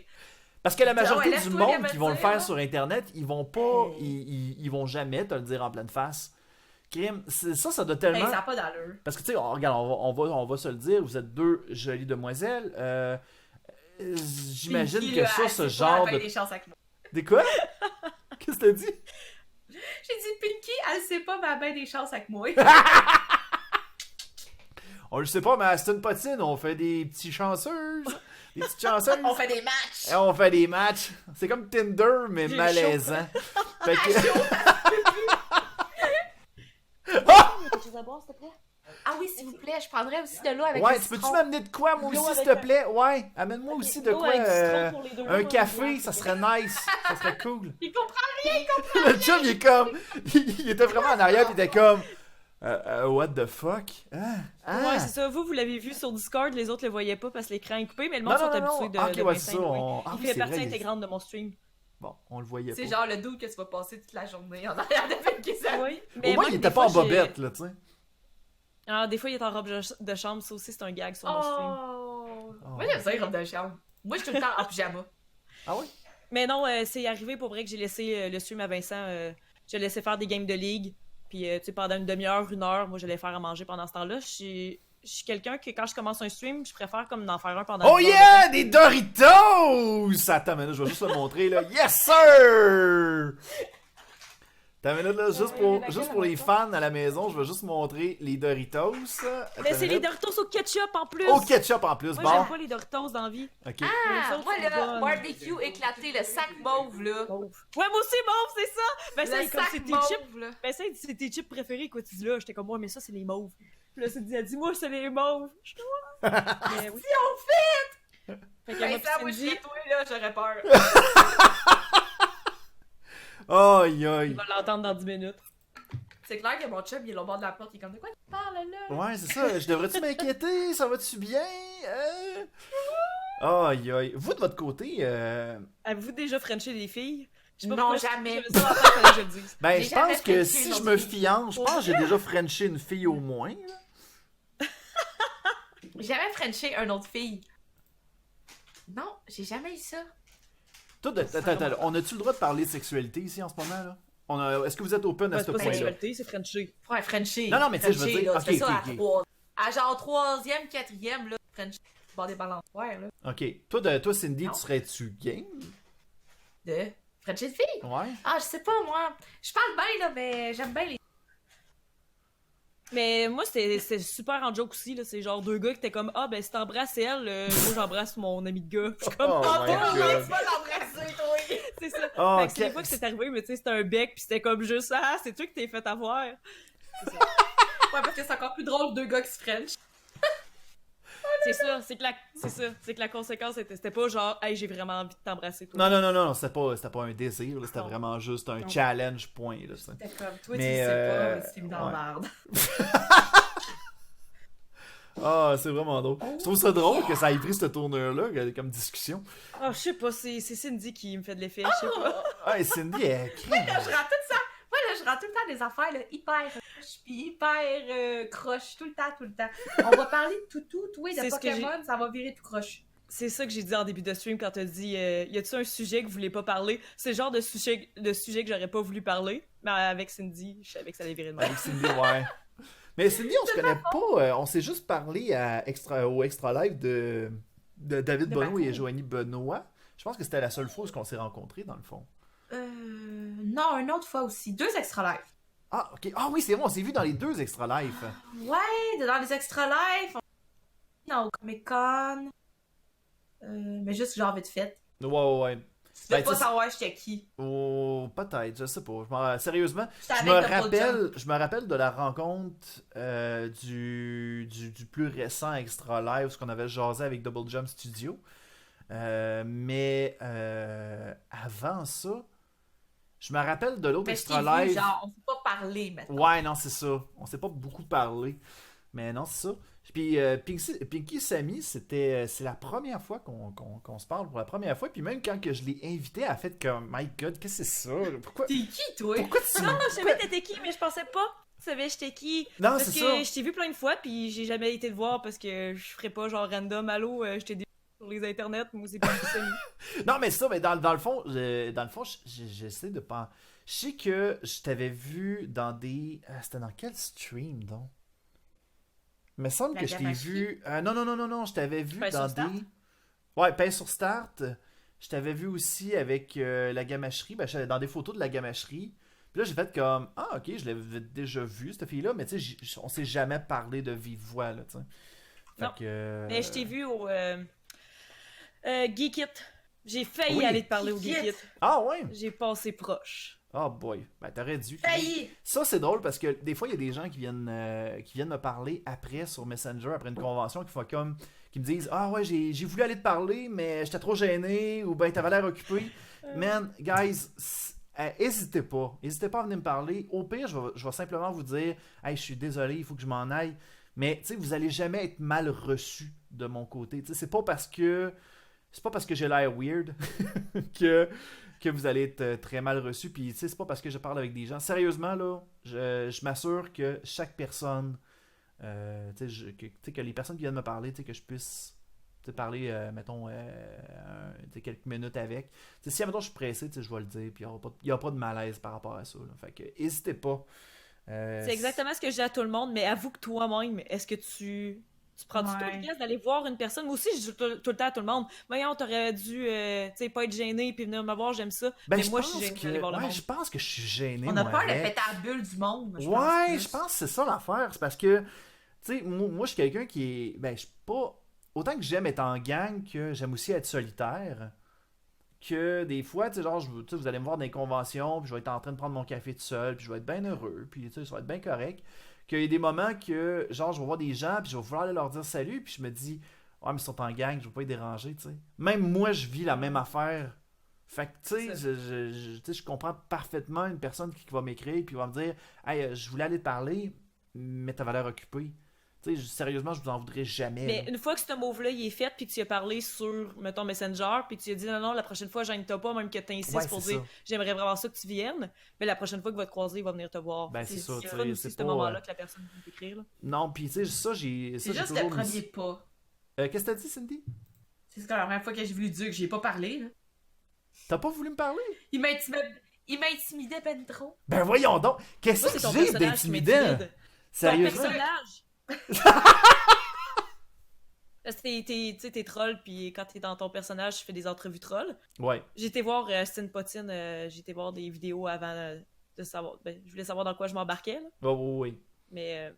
Parce que la majorité Ouais, du laisse-toi monde me qui vont le dire, faire là. sur Internet, ils vont pas... Ils vont jamais te le dire en pleine face. Crime, ça doit Hey, tellement... ça n'a pas d'allure. Parce que, tu sais, regarde, on va se le dire, vous êtes deux jolies demoiselles. J'imagine Pinky, que là, ça, elle ce sait pas, genre elle paye de... des chances avec moi. Des quoi? Qu'est-ce que t'as dit? J'ai dit, Pinky, elle sait pas, mais elle a bien des chances avec moi. On le sait pas, mais à Aston Potine, on fait des petits chanceuses. Des petites chanceuses. On fait des matchs. Et on fait des matchs. C'est comme Tinder, mais J'ai malaisant. Fait que... Quelque chose à boire, s'il te plaît? Ah oui, s'il vous plaît, je prendrais aussi de l'eau avec Ouais, le tu peux-tu citron. m'amener de quoi, moi L'eau aussi, s'il avec te plaît? Ouais, amène-moi aussi de l'eau quoi. avec du citron pour les deux, Un ouais, café, ouais. ça serait nice. Ça serait cool. Il comprend. Le chum, il est comme... Il était vraiment en arrière, puis il était comme... what the fuck? Ouais, c'est ça. Vous l'avez vu sur Discord, les autres le voyaient pas parce que l'écran est coupé, mais le Non, monde non, sont non, habitués non. de, Ah, ok, de ouais, mes c'est scènes, ça, oui. Ah Il oui, fait c'est partie vrai, intégrante de mon stream. Bon, on le voyait pas. C'est genre le doux que tu vas passer toute la journée en arrière de Pinky ça. Oui. Au moins, il était pas en bobette, là, tu sais. Alors, des fois, il est en robe de chambre, ça aussi, c'est un gag sur mon stream. Oh. Oh. Moi, j'aime ça, les robes de chambre. Moi, je suis tout le temps en pyjama. Ah oui? Mais non, c'est arrivé pour vrai que j'ai laissé le stream à Vincent. Je l'ai laissé faire des games de ligue. Puis, tu sais, pendant une demi-heure, une heure, moi, j'allais faire à manger pendant ce temps-là. Je je suis quelqu'un que quand je commence un stream, je préfère comme d'en faire un pendant Oh 10 heures de yeah! temps. Des Doritos! Attends, mais là, je vais juste le montrer, là. Yes, sir! Attends, mais là, juste pour les fans à la maison, je vais juste montrer les Doritos. Mais c'est les Doritos au ketchup en plus! Au ketchup en plus, Moi, bon. j'aime pas les Doritos dans la vie. Ok. Les Ah, autres, moi, c'est le bon. barbecue éclaté, le sac mauve, là. Ouais, moi aussi, mauve, c'est ça! Ben, ça, Le comme sac c'est tes chips. mauve, là. Ben, ça, c'est tes chips préférés, quoi, tu dis là. J'étais comme, moi, mais ça, c'est les mauves. Puis là, Cindy a dit, moi, c'est les mauves. Je suis comme, mais oui. Si on fait! Fait que Ben, moi, ça, moi, puis je Cindy, serais toi, là, j'aurais peur. Aïe, il aïe. va l'entendre dans 10 minutes. C'est clair que mon chum, il est au bord de la porte, il est comme de quoi tu parles, là? Ouais, c'est ça. Je devrais-tu m'inquiéter? Ça va-tu bien? Aïe, aïe. Vous, de votre côté, Avez-vous déjà frenché des filles? Je sais pas Non, pourquoi jamais. Je ça, fallait que je le dise. ben, J'ai je jamais pense que frenché si une je autre me fille. fiance, je pense que j'ai déjà frenché une fille au moins. Là. J'ai jamais frenché une autre fille. Non, j'ai jamais eu ça. Toi, attends, on a-tu le droit de parler de sexualité ici en ce moment, là? Est-ce que vous êtes open à Ouais, ce c'est pas point-là? sexualité, c'est frenché. Ouais, frenché. Non, non, mais tu sais, je veux Frenché, dire, là, ok, tu fais ça ok, à ok. 3. À genre 3e, 4e, là, frenché. Bord des balançoires, là. Ok. Toi, Cindy, Non. tu serais-tu game? De frenché de fille? Ouais. Ah, je sais pas, moi. Je parle bien, là, mais j'aime bien les... Mais moi, c'était super en joke aussi, là. C'est genre deux gars qui étaient comme, ah, ben, si t'embrasses elle, moi, j'embrasse mon ami de gars. Je suis comme, Oh ah, my toi, God. Tu vas l'embrasser, toi! c'est ça. Oh, Fait que c'est des fois que c'est arrivé, mais tu sais, c'était un bec, pis c'était comme juste, ah, c'est toi qui t'es fait avoir. Ouais, parce que c'est encore plus drôle, deux gars qui se french. C'est ça, c'est que la conséquence c'était pas genre, hey, j'ai vraiment envie de t'embrasser, toi. Non, c'était pas un désir, là, c'était Non. vraiment juste un Non. challenge point, là, ça. T'es comme, toi, Mais, tu le sais pas, mais tu t'es mis dans ouais. la merde. Ah, c'est vraiment drôle. Je trouve ça drôle que ça ait pris cette tournure-là comme discussion. Ah, je sais pas, c'est Cindy qui me fait de l'effet, je sais pas. Ah, Cindy, elle crème. Là, je rate tout ça. Moi, là, je rate tout le temps des affaires là, hyper rush, pis hyper croche, tout le temps. On va parler de tout, oui, de C'est ce que Pokémon, ça va virer tout croche. C'est ça que j'ai dit en début de stream quand t'as dit y a-tu un sujet que vous voulez pas parler? C'est le genre de sujet que j'aurais pas voulu parler, mais avec Cindy, je savais que ça allait virer de mal. Avec Cindy, ouais. Mais Cindy, on se connaît pas. On s'est juste parlé au Extra Live de David De Benoît Bakou. et Joanie Benoît. Je pense que c'était la seule fois où on s'est rencontrés, dans le fond. Non, une autre fois aussi. 2 extra live. Ah, ok. Ah oui, c'est vrai, on s'est vu dans les 2 Extra Live. Ouais, dans les extra live, on... au Comic Con. Mais juste genre vite fait. Ouais. Tu veux Ben, pas tu sais, savoir j'étais qui. Oh, peut-être, je sais pas. Sérieusement, J'étais je avec Double Jump. je me rappelle de la rencontre du plus récent Extra Live, ce qu'on avait jasé avec Double Jump Studio. Mais avant ça, je me rappelle de l'autre Mais je Extra t'ai vu, Live. genre, on s'est pas parlé maintenant. Ouais, non, c'est ça. On s'est pas beaucoup parlé. Mais non, c'est ça. Puis Pinky Sammy, c'est la première fois qu'on se parle pour la première fois. Puis même quand que je l'ai invité, elle a fait comme, My God, qu'est-ce que c'est ça? Pourquoi T'es qui, toi? tu... Non, je savais t'étais qui, mais je pensais pas. Tu savais j'étais qui. Non, Parce c'est que ça. je t'ai vu plein de fois, puis j'ai jamais été te voir parce que je ferais pas genre random, allô, je t'ai dit sur les internets, moi c'est pas Sammy. Non, mais ça, mais dans le fond, j'essaie de pas. Je sais que je t'avais vu dans des. C'était dans quel stream, donc? Il me semble La que je t'ai gamacherie? vu. Non, je t'avais vu Pain dans sur Start? des. Ouais, Pain sur Start. Je t'avais vu aussi avec la gamacherie. Ben, j'étais dans des photos de la gamacherie. Puis là, j'ai fait comme. Ah, ok, je l'avais déjà vu, cette fille-là. Mais tu sais, on s'est jamais parlé de vive voix, là, tu sais. Fait Non. que. Mais je t'ai vu au Geek It. J'ai failli Oui. aller te parler au Geek Geek It. It. Ah, ouais! J'ai passé proche. Oh boy. Ben, t'aurais dû. Failli! Ça, c'est drôle parce que des fois, il y a des gens qui viennent me parler après sur Messenger, après une convention, qui me disent Ah ouais, j'ai voulu aller te parler, mais j'étais trop gêné, ou ben t'avais l'air occupé. Man, guys, hésitez pas. N'hésitez pas à venir me parler. Au pire, je vais simplement vous dire Hey, je suis désolé, il faut que je m'en aille. Mais tu sais, vous allez jamais être mal reçu de mon côté. Tu sais, c'est pas parce que j'ai l'air weird que vous allez être très mal reçu. Puis, tu sais, c'est pas parce que je parle avec des gens. Sérieusement, là, je m'assure que chaque personne, tu sais, que les personnes qui viennent me parler, tu sais, que je puisse tu sais, parler, mettons, tu sais, quelques minutes avec. Tu sais, si, mettons, je suis pressé, tu sais, je vais le dire. Puis, il n'y aura pas de malaise par rapport à ça. Là. Fait que, n'hésitez pas. C'est exactement ce que je dis à tout le monde, mais avoue que toi-même, est-ce que tu Tu prends du Ouais. temps le risque d'aller voir une personne. Moi aussi, je dis tout le temps à tout le monde. Voyons, t'aurais dû tu sais, pas être gêné puis venir me voir, j'aime ça. Ben, mais je moi, je pense suis gênée que... d'aller voir le ouais, monde. je pense que je suis gêné, On a moi, peur de avec. péter la bulle du monde. Je Ouais, pense, je pense que c'est ça l'affaire. C'est parce que, tu sais, moi, je suis quelqu'un qui est... Ben, je suis pas... Autant que j'aime être en gang, que j'aime aussi être solitaire. Que des fois, tu sais, genre, tu sais, vous allez me voir dans des conventions, puis je vais être en train de prendre mon café tout seul, puis je vais être bien heureux, puis tu sais, ça va être bien correct. Qu'il y a des moments que, genre, je vais voir des gens, puis je vais vouloir aller leur dire salut, puis je me dis, ouais, mais ils sont en gang, je vais pas les déranger, tu sais. Même moi, je vis la même affaire. Fait que, tu sais, tu sais, je comprends parfaitement une personne qui va m'écrire, puis va me dire, hey, je voulais aller te parler, mais t'avais l'air occupé. Tu sais, sérieusement, je vous en voudrais jamais. Mais là. une fois que ce move-là il est fait, puis que tu y as parlé sur, mettons, Messenger, puis que tu lui as dit non, la prochaine fois, gêne-toi pas, même que tu insistes Ouais, pour c'est dire ça. j'aimerais vraiment ça que tu viennes, mais la prochaine fois qu'il va te croiser, il va venir te voir. Ben, c'est ça, tu sais, fun aussi, c'est ce pas, moment-là que la personne peut t'écrire. Là. Non, puis tu sais, ça, j'ai C'est juste toujours le mis- premier pas. Qu'est-ce que t'as dit, Cindy? C'est la première fois que j'ai voulu dire que j'ai pas parlé. Là. T'as pas voulu me parler? Il m'intimidait ben trop. Ben voyons donc! Qu'est-ce Moi, que c'est ton j'ai personnage qui d'intimidant? m'intimide. Ton Sérieusement? personnage! Parce que tu sais, t'es troll, puis quand t'es dans ton personnage, tu fais des entrevues troll. Ouais. J'ai été voir Stine Potine, j'ai été voir des vidéos avant de savoir. Ben, je voulais savoir dans quoi je m'embarquais, là. Oh, oui, oui. Mais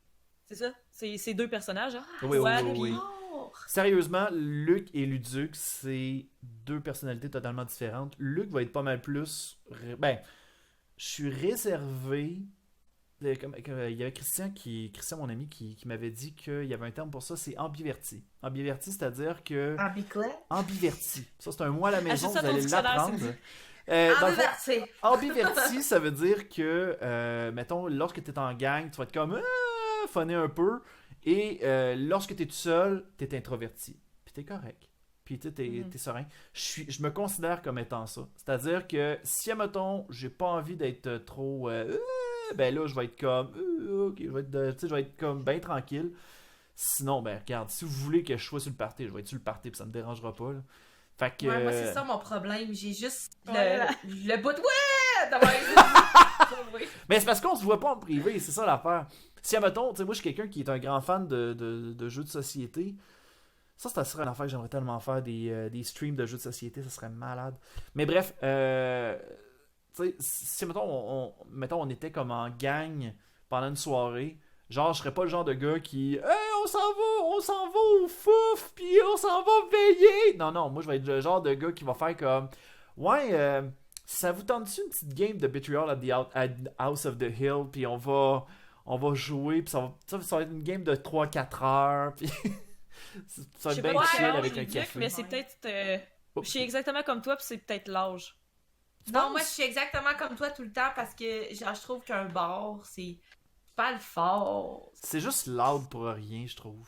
c'est ça, c'est deux personnages. Hein? Oui, Ouais, oui, puis- oui. Sérieusement, Luc et Luduc, c'est deux personnalités totalement différentes. Luc va être pas mal plus... Ben, je suis réservé... Il y avait Christian, mon ami, qui m'avait dit qu'il y avait un terme pour ça, c'est ambiverti. Ambiverti, c'est-à-dire que... Ambiverti. Ça, c'est un mot à la maison, Ajoute ça vous à ton allez dictionnaire, l'apprendre. Cindy. Dans le fond, ambiverti, ça veut dire que, mettons, lorsque tu es en gang, tu vas être comme funner un peu, et lorsque tu es tout seul, tu es introverti. Puis tu es correct. Puis tu es serein. Je me considère comme étant ça. C'est-à-dire que si, mettons, j'ai pas envie d'être trop. Ben là, je vais être comme. Ok, je vais être comme bien tranquille. Sinon, ben regarde, si vous voulez que je sois sur le party, je vais être sur le party, puis ça me dérangera pas. Là. Fait que. Ouais, moi, c'est ça mon problème. J'ai juste Voilà. le bout de. Ouais! D'avoir été- Mais c'est parce qu'on se voit pas en privé, c'est ça l'affaire. Si, admettons, tu sais, moi je suis quelqu'un qui est un grand fan de jeux de société. Ça serait une affaire que j'aimerais tellement faire, des streams de jeux de société, ça serait malade. Mais bref, tu sais, si, mettons, on était comme en gang pendant une soirée, genre, je serais pas le genre de gars qui « Hey, on s'en va au fouf, puis on s'en va veiller! » Non, moi je vais être le genre de gars qui va faire comme « Ouais, ça vous tente-tu une petite game de Betrayal at House of the Hill, puis on va jouer, puis ça va être une game de 3-4 heures, puis ça va Je sais être bien pas chill quel âge avec j'ai un dit, café. mais c'est peut-être. Oups. Je suis exactement comme toi, puis c'est peut-être l'âge. Non, moi, je suis exactement comme toi tout le temps parce que genre, je trouve qu'un bar, c'est pas le fort. C'est juste loud pour rien, je trouve.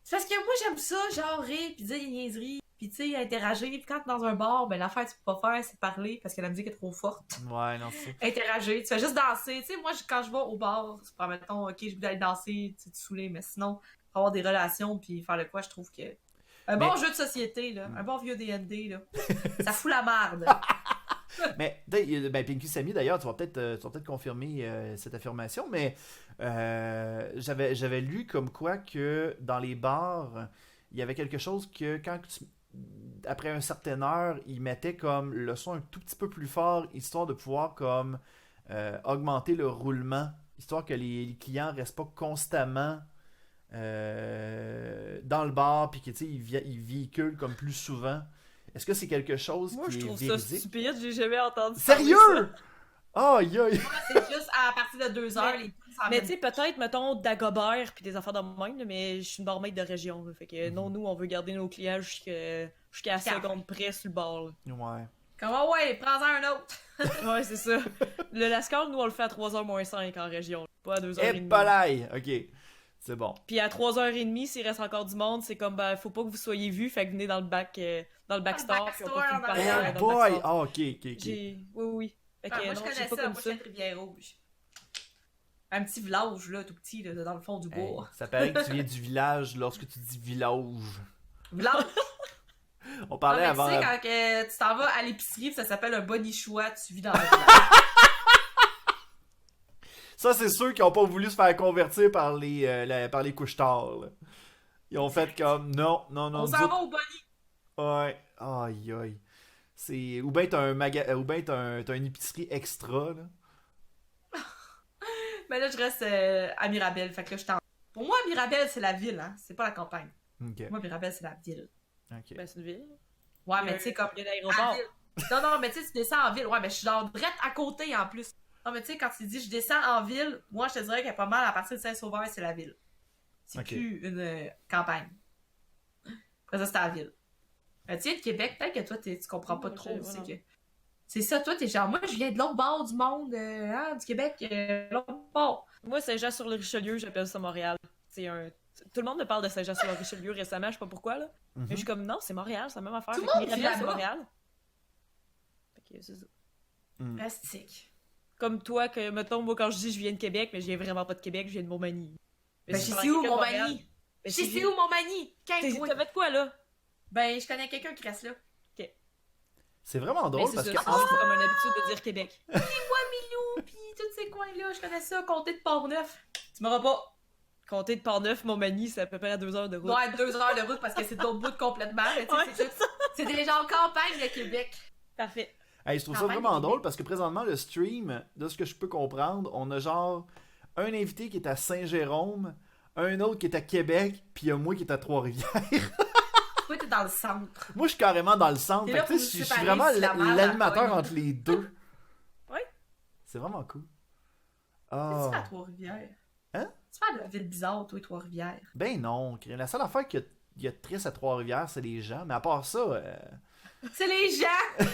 C'est parce que moi, j'aime ça, genre, rire, pis dire des niaiseries, pis tu sais, interagir. Pis quand t'es dans un bar, ben l'affaire que tu peux pas faire, c'est parler parce que la musique est trop forte. Ouais, non, c'est... Interagir, tu fais juste danser. Tu sais, moi, quand je vais au bar, c'est pas, mettons, ok, je veux aller danser, tu sais, te saouler, mais sinon, pour avoir des relations, puis faire le quoi, je trouve que. Un bon jeu de société, là, un bon vieux D&D, là, ça fout la marde. Mais, Pinky Sammy, d'ailleurs, tu vas peut-être confirmer cette affirmation, mais j'avais lu comme quoi que dans les bars, il y avait quelque chose que après une certaine heure, ils mettaient comme le son un tout petit peu plus fort, histoire de pouvoir comme augmenter le roulement, histoire que les clients restent pas constamment dans le bar, puis qu'ils véhiculent comme plus souvent. Est-ce que c'est quelque chose Moi, qui je est trouve ça véridique? stupide, j'ai jamais entendu parler Sérieux? ça. Aïe, aïe! C'est juste à partir de 2 heures, les tunes s'en Mais viennent. tu sais, peut-être, mettons, Dagobert puis des affaires de même, là, mais je suis une barmaid de région. Là, fait que non, nous, on veut garder nos clients jusqu'à la seconde près sur le bar. Là. Ouais. Comment, ouais, prends-en un autre. Ouais, c'est ça. Le Lascar, nous, on le fait à 3h moins 5 en région. Pas à 2h30. Et palaille! Ok. C'est bon. Puis à 3h30, s'il reste encore du monde, c'est comme, ben, faut pas que vous soyez vus, fait que venez dans le backstore, puis on peut backstore, tout parler Ouais, Oh dans le boy! backstore. Ah, ok. Oui. Fait que Ah, moi, je non, connais j'ai pas ça. comme Moi, je ça. suis à Rivière-Rouge. Un petit village, là, tout petit, là, dans le fond du Hey, bois. ça paraît que tu viens du village lorsque tu dis village. Village! On parlait avant. Tu sais, quand tu t'en vas à l'épicerie, ça s'appelle un bonichois, tu vis dans le village. Ça, c'est ceux qui n'ont pas voulu se faire convertir par les couches-tard. là. Ils ont fait comme, non, non, non. On nous s'en autres- va au Bonnie. Ouais. Aïe, aïe. C'est... Ou bien ou bien t'as une épicerie extra, là. Mais là, je reste à Mirabel. Fait que là, Pour moi, Mirabel, c'est la ville, hein. C'est pas la campagne. Ok. Pour moi, Mirabel, c'est la ville. Ok. Ben, c'est une ville. Ouais, mais tu sais, comme. Il y a à l'aéroport. ville. Non, non, mais tu sais, tu descends en ville. Ouais, mais je suis genre drette à côté en plus. Non, mais tu sais, quand tu dis je descends en ville, moi, je te dirais qu'il y a pas mal à partir de Saint-Sauveur, c'est la ville. C'est Ok. plus une campagne. Après ça, c'est la ville. Tu viens de Québec, peut-être que toi, tu comprends pas Ouais, trop. voilà. C'est ça, toi, t'es genre, moi, je viens de l'autre bord du monde, du Québec, l'autre bord. Moi, Saint-Jean-sur-le-Richelieu, j'appelle ça Montréal. C'est un... Tout le monde me parle de Saint-Jean-sur-le-Richelieu récemment, je sais pas pourquoi, là. Mhm. Mais je suis comme, non, c'est Montréal, c'est la même affaire. Tout le Fait que monde dit Mirabel, c'est là-bas. Montréal. Fait que c'est ça. Plastique. Comme toi, que, mettons, moi, quand je dis je viens de Québec, mais je viens vraiment pas de Québec, je viens de Montmagny. Ben, si je je sais parle à où, quelqu'un de Montréal, Montmagny? ben, Je sais où, Montmagny? Quinte-toi. T'as fait quoi, là? Ben, je connais quelqu'un qui reste là. C'est vraiment Ben, drôle c'est parce ça, que... c'est comme une habitude de dire Québec. Milou, pis tous ces coins-là, je connais ça, comté de Port-Neuf. Tu m'auras pas. Compter de Port-Neuf, Montmagny, c'est à peu près à 2 heures de route. Ouais, 2 heures de route parce que c'est de l'autre bout complètement. Mais tu sais, Ouais, c'est des gens en campagne de Québec. Parfait. Hey, je trouve ça Campagne vraiment de drôle Québec. parce que présentement, le stream, de ce que je peux comprendre, on a genre un invité qui est à Saint-Jérôme, un autre qui est à Québec, puis il y a moi qui est à Trois-Rivières. Toi, t'es dans le centre. Moi, je suis carrément dans le centre. T'es Fait là que, tu pour sais, nous je suis séparer vraiment si la merde, l'animateur elle pogne. entre les deux. Ouais. C'est vraiment cool. C'est Ah. à Trois-Rivières. Hein? Tu parles de la ville bizarre, toi, Trois-Rivières. Ben non, la seule affaire qu'il y a de triste à Trois-Rivières, c'est les gens. Mais à part ça, C'est les gens!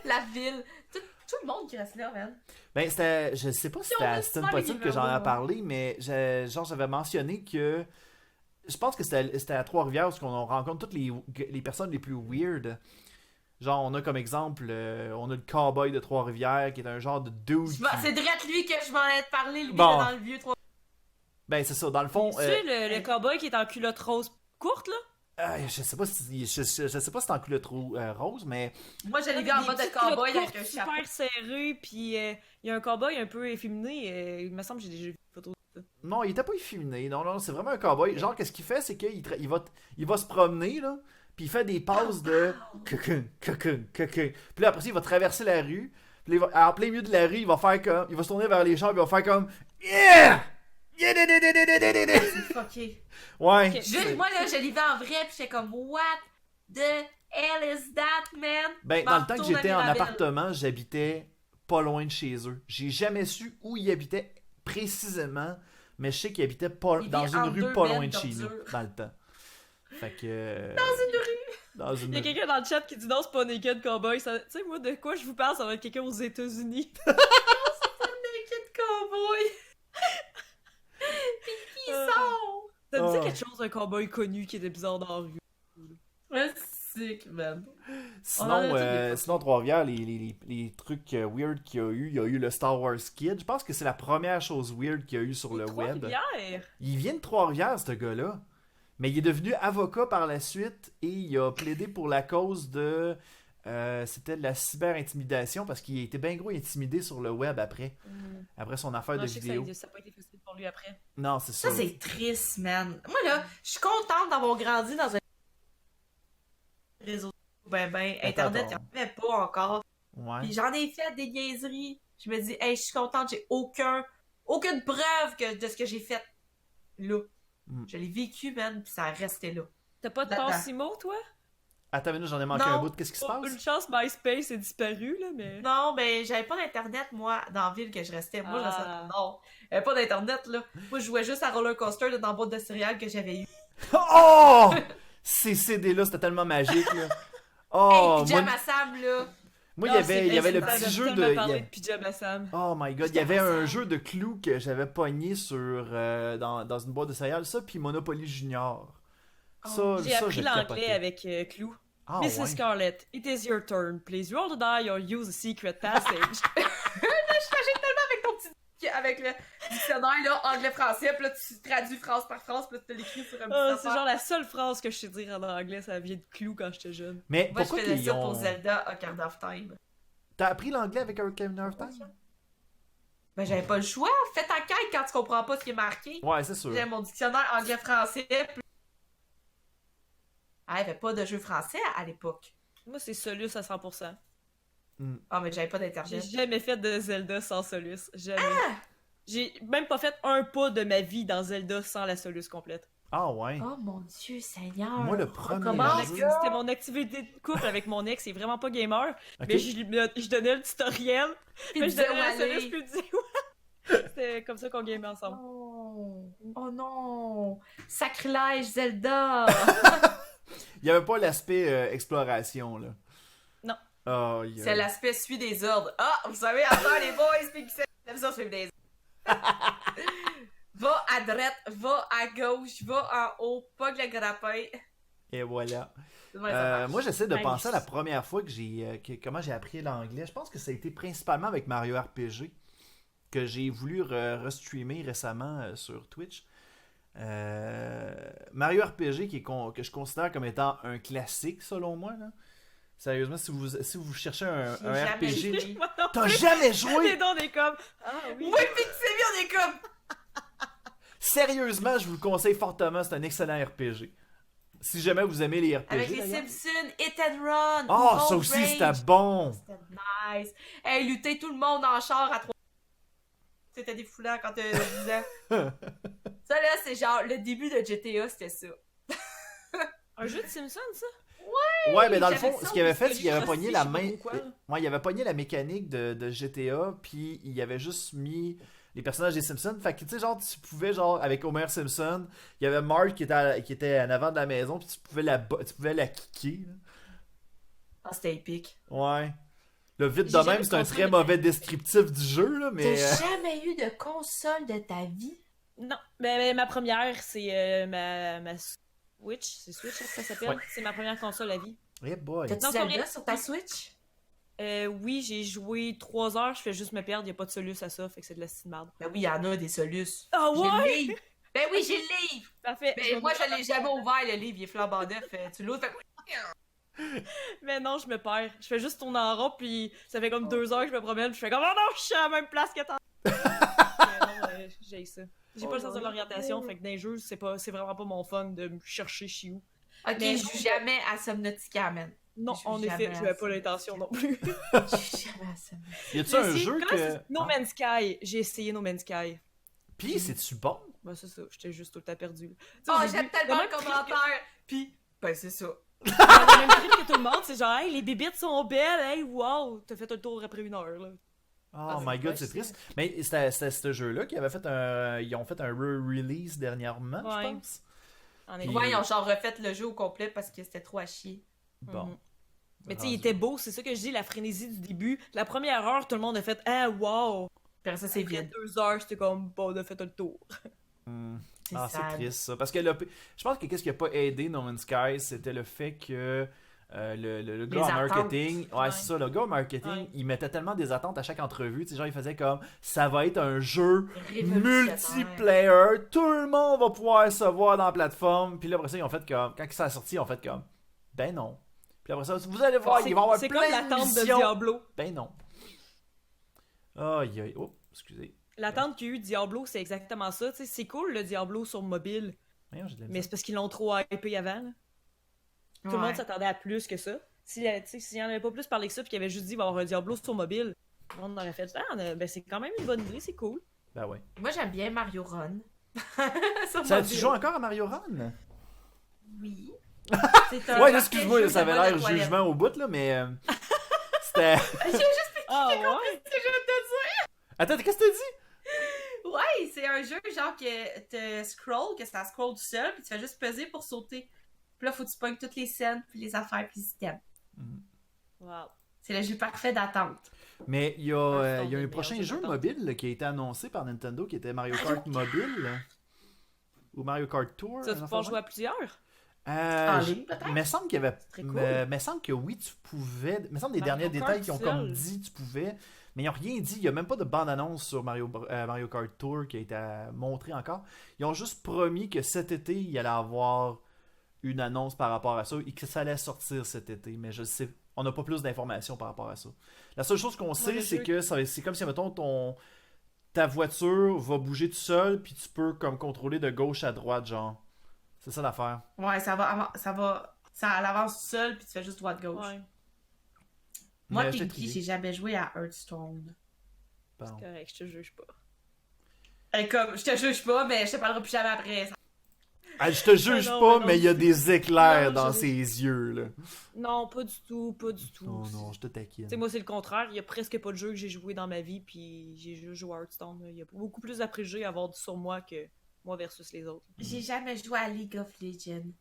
La ville. Tout le monde qui reste là, man. ben c'était, je sais pas si on c'était va à se Aston faire Potine les que j'en ai numéros. parlé, mais j'avais mentionné que je pense que c'était à Trois-Rivières où on rencontre toutes les personnes les plus weird. Genre, on a comme exemple, on a le cowboy de Trois-Rivières qui est un genre de dude. C'est direct lui que je m'en ai parlé, lui, Bon. dans le vieux Trois. Ben, c'est ça. Dans le fond, Tu sais, le cowboy qui est en culotte rose courte, là? je sais pas si je sais pas si c'est en culotte rose, mais Moi, je l'ai vu en Des mode de petites cowboy culottes avec un courtes, chapeau. super serré, puis il y a un cowboy un peu efféminé. Il me semble que j'ai déjà vu une photo de ça. non, il était pas efféminé. Non, non, c'est vraiment un cowboy. Genre, qu'est-ce qu'il fait, c'est il va se promener, là, puis il fait des passes de cocoon, cocoon, cocoon. Puis là, après ça, il va traverser la rue. Puis là, en plein milieu de la rue, il va faire comme, il va se tourner vers les chars, puis il va faire comme, yeah! Yeah, yeah, yeah, yeah, yeah, yeah, yeah. C'est fucké. Ouais. Ok. Juste, moi, là, je l'ai vu en vrai, pis j'étais comme, what the hell is that, man? Ben, Je dans m'en le temps que retourne à j'étais en Mirabel. appartement, j'habitais pas loin de chez eux. J'ai jamais su où ils habitaient précisément, mais je sais qu'ils habitaient pas, Il dans vit une en rue deux pas belles loin de chez nous, d'ordures. dans le temps. Fait que... Dans une rue. Dans une Il y a rue. quelqu'un dans le chat qui dit non, c'est pas Naked Cowboy. Tu sais, moi, de quoi je vous parle, ça va être quelqu'un aux États-Unis. Naked cowboy. Pis qui sont? Ça me dit Oh. quelque chose d'un cowboy connu qui était bizarre dans la rue. Ouais, sick, man. On en a Sinon, dit des fois. sinon Trois-Rivières, les trucs weird qu'il y a eu le Star Wars Kid. Je pense que c'est la première chose weird qu'il y a eu sur le web. Trois-Rivières. Il vient de Trois-Rivières, ce gars-là. Mais il est devenu avocat par la suite et il a plaidé pour la cause de... c'était de la cyber-intimidation parce qu'il a été bien gros intimidé sur le web après son affaire Non, de je sais que vidéo. ça n'a pas été facile pour lui après. Non, c'est ça. Ça, c'est triste, man. Moi, là, je suis contente d'avoir grandi dans un réseau. Ben, Internet, il n'y en avait pas encore. Ouais. Puis j'en ai fait des niaiseries. Je me dis, hey, je suis contente, j'ai aucune preuve de ce que j'ai fait là. Mm. Je l'ai vécu, man, puis ça a resté là. T'as pas de Là-dedans. passe IMO, toi? Attends une minute, j'en ai manqué Non. un bout. Qu'est-ce qui se Oh, passe? une chance, MySpace est disparu, là, mais... Non, ben, j'avais pas d'internet, moi, dans la ville que je restais. Moi, je restais. Ah. Non, j'avais pas d'internet, là. Moi, je jouais juste à Roller Coaster dans la boîte de céréales que j'avais eu. Oh! Ces CD-là, c'était tellement magique, là. Oh, Hey, Pyjama Sam, là. moi, Ah, il y avait le ça petit m'a jeu tellement de... parlé de Pyjama Sam. Oh my god, il y avait un jeu de clous que j'avais pogné dans une boîte de céréales, ça, puis Monopoly Junior. Ça, J'ai ça, appris je l'anglais capotais. avec Clou. Ah, Mrs. ouais. Scarlett, it is your turn. Please roll the die or use a secret passage. Avec ton petit. Avec le dictionnaire, là, anglais-français, puis là, tu traduis phrase par phrase, puis là, tu te l'écris sur un petit Ah, c'est affaire. genre la seule phrase que je sais dire en anglais, ça vient de Clou quand j'étais jeune. Mais Moi, je pourquoi faisais qu'ils ça pour ont... Zelda Ocarina of Time. T'as appris l'anglais avec Ocarina of Time? Ben, j'avais pas le choix. Fais ta quête quand tu comprends pas ce qui est marqué. Ouais, c'est sûr. J'ai mon dictionnaire anglais-français, puis il n'y avait pas de jeux français à l'époque. Moi, c'est Solus à 100%. Ah, mais j'avais pas J'ai d'internet. jamais fait de Zelda sans Solus. Jamais. J'ai même pas fait un pas de ma vie dans Zelda sans la Solus complète. Ah ouais. Oh mon Dieu, Seigneur! Moi, le premier Comment jeu- ça? C'était mon activité de couple avec mon ex, il est vraiment pas gamer. Ok. Mais je donnais le tutoriel. Puis Mais il je disait donnais où la Solus, aller. puis il disait ouais. C'était comme ça qu'on gamait ensemble. Oh, oh non! Sacrilège, Zelda! Il n'y avait pas l'aspect exploration, là. Non. Oh, C'est l'aspect suit des ordres. Ah, vous savez, attends les boys, puis qui c'est ça suivre des ordres. Va à droite, va à gauche, va en haut, pas le grappin. Et voilà. C'est vrai, ça marche. Moi, j'essaie de Nice. penser à la première fois comment j'ai appris l'anglais. Je pense que ça a été principalement avec Mario RPG, que j'ai voulu restreamer récemment sur Twitch. Mario RPG que je considère comme étant un classique, selon moi, là. Sérieusement, si vous cherchez un J'ai jamais RPG... joué. Moi non T'as plus. jamais Les joué? dons des comme. Ah oui. Oui, puis que c'est bien, on est comme. Sérieusement, je vous le conseille fortement. C'est un excellent RPG. Si jamais vous aimez les RPG, Avec les d'ailleurs. Simpsons, Hit and Run. Oh, Road ça aussi, Rage. c'était bon! C'était nice. Hey, lutter tout le monde en char à 3. C'était défoulant quand t'as 10 ans. Ça, là, c'est genre le début de GTA, c'était ça. Un jeu de Simpsons, ça? Ouais, mais dans le j'avais fond, ça ce qu'il avait parce fait, que c'est qu'il avait je pogné sais, la je sais pas main. trop quoi, là. Ouais, il avait pogné la mécanique de GTA, puis il avait juste mis les personnages des Simpsons. Fait que, tu sais, genre, tu pouvais, genre, avec Homer Simpson, il y avait Mark qui était en avant de la maison, puis tu pouvais la kicker. Là. Ah, c'était épique. Ouais. Le vite J'ai de même, jamais c'est un compris très le- mauvais descriptif du jeu, là, mais. T'as jamais eu de console de ta vie? Non. Mais ma première, c'est ma Switch. C'est Switch, ça s'appelle? Ouais. C'est ma première console à vie. Eh boy. T'as-tu Non, Zelda pas vrai. sur ta Switch? Oui, j'ai joué 3 heures, je fais juste me perdre, y a pas de solus à ça, fait que c'est de la style merde. Ben oui, il y en a des solus. Ah J'ai le ouais? livre. Ben oui, j'ai le livre. Parfait. Ben moi, je l'ai jamais ouvert, le livre. Il est flambant neuf. Tu l'ouvres, fait... Mais non, je me perds. Je fais juste tourner en rond, puis ça fait comme 2 heures que je me promène, puis je fais comme oh non, je suis à la même place que j'ai ça. J'ai pas le sens de l'orientation, fait que dans les jeux, c'est vraiment pas mon fun de me chercher chez où. Ok, Mais- je joue jamais à Subnautica, man. Non, Je joue en effet, jamais je n'avais à pas ça. l'intention non plus. Je joue jamais à Subnautica. Y a-tu un J'ai- jeu comment que. c'est- No Man's Sky. J'ai essayé No Man's Sky. Pis, c'est-tu bon? Ben, c'est ça, j'étais juste tout le temps perdu. Oh, j'aime tellement le même trip commentaire. Puis, ben c'est ça. que- le même trip que tout le monde, c'est genre, hey, les bébites sont belles, hey, wow, t'as fait un tour après 1 heure, là. Oh Ah, my c'est god, poche, c'est ça. triste. Mais c'était ce jeu-là qui avait fait un. Ils ont fait un re-release dernièrement, je Ouais. pense. En effet. Puis- Ouais, ils ont genre refait le jeu au complet parce que c'était trop à chier. Bon. Mhm. Mais tu sais, Rendu. il était beau, c'est ça que je dis, la frénésie du début. La première heure, tout le monde a fait, ah, wow. Puis après ça, c'est Après vide. 2 heures, c'était comme, bon, on a fait le tour. Hmm. C'est Ah, c'est sad. triste ça. Parce que je pense que qu'est-ce qui a pas aidé No Man's Sky, c'était le fait que le gars en attentes. marketing, ouais, Ouais. c'est ça, le gars en marketing, Ouais. il mettait tellement des attentes à chaque entrevue, tu sais, genre il faisait comme ça va être un jeu Révolutionnaire. multiplayer, tout le monde va pouvoir se voir dans la plateforme, puis là après ça ils ont fait comme quand ça a sorti, ils ont fait comme ben non. Puis après ça vous allez voir, il va y avoir C'est plein comme de l'attente de missions. Diablo. Ben non. Aïe aïe, oh, excusez. L'attente qu'il y a eu Diablo, c'est exactement ça. Tu sais, c'est cool le Diablo sur mobile, Voyons, j'ai de la mais misère. c'est parce qu'ils l'ont trop hypé avant. Là. Tout le monde s'attendait à plus que ça. S'il n'y en avait pas plus parlé que ça, puis qu'il avait juste dit qu'il va y avoir un Diablo sur mobile, tout le monde aurait fait ben c'est quand même une bonne idée, c'est cool. Ben ouais. Moi, j'aime bien Mario Run. Sur Ça, tu mobile. joues encore à Mario Run? Oui. Ouais, là, excuse-moi, ça avait l'air jugement au bout, là, mais c'était... Ah ouais? Attends, qu'est-ce que t'as dit? Ouais, c'est un jeu genre que tu scroll, que ça scroll tout seul, puis tu fais juste peser pour sauter. Puis là, faut que tu pognes toutes les scènes, puis les affaires, puis les items. Wow. C'est le jeu parfait d'attente. Mais il y a Hearthstone, un mais prochain on jeu s'attend. mobile là, qui a été annoncé par Nintendo, qui était Mario Kart mobile. Là. Ou Mario Kart Tour. Ça, un tu peux affaire en jouer à plusieurs? En je- ligne, peut-être? me semble qu'il y avait. très cool. Me semble que oui, tu pouvais. Me semble des Mario derniers Kart détails qui ont comme seul. dit tu pouvais. Mais ils n'ont rien dit. Il n'y a même pas de bande-annonce sur Mario Kart Tour qui a été montré encore. Ils ont juste promis que cet été, il allait avoir une annonce par rapport à ça et que ça allait sortir cet été. Mais je sais. On n'a pas plus d'informations par rapport à ça. La seule chose qu'on sait, le c'est jeu- que c'est comme si, mettons, ta voiture va bouger tout seul, puis tu peux comme contrôler de gauche à droite, genre. C'est ça l'affaire. Ouais, ça va Ça avance seul, puis tu fais juste droite-gauche. Ouais, Moi, Mais j'étais Pinky, intrigué. j'ai jamais joué à Hearthstone. Bon. c'est correct, je te juge pas. Et comme, je te juge pas, mais je te parlerai plus jamais après. Ah, je te juge non, pas, mais non, mais il y a des éclairs Non, dans je- ses yeux, là. Non, pas du tout, pas du tout. Non, non, je te taquine. Tu sais, moi, c'est le contraire. Il y a presque pas de jeu que j'ai joué dans ma vie, puis j'ai juste joué à Hearthstone. Il y a beaucoup plus à préjugés à avoir sur moi que moi versus les autres. J'ai jamais joué à League of Legends.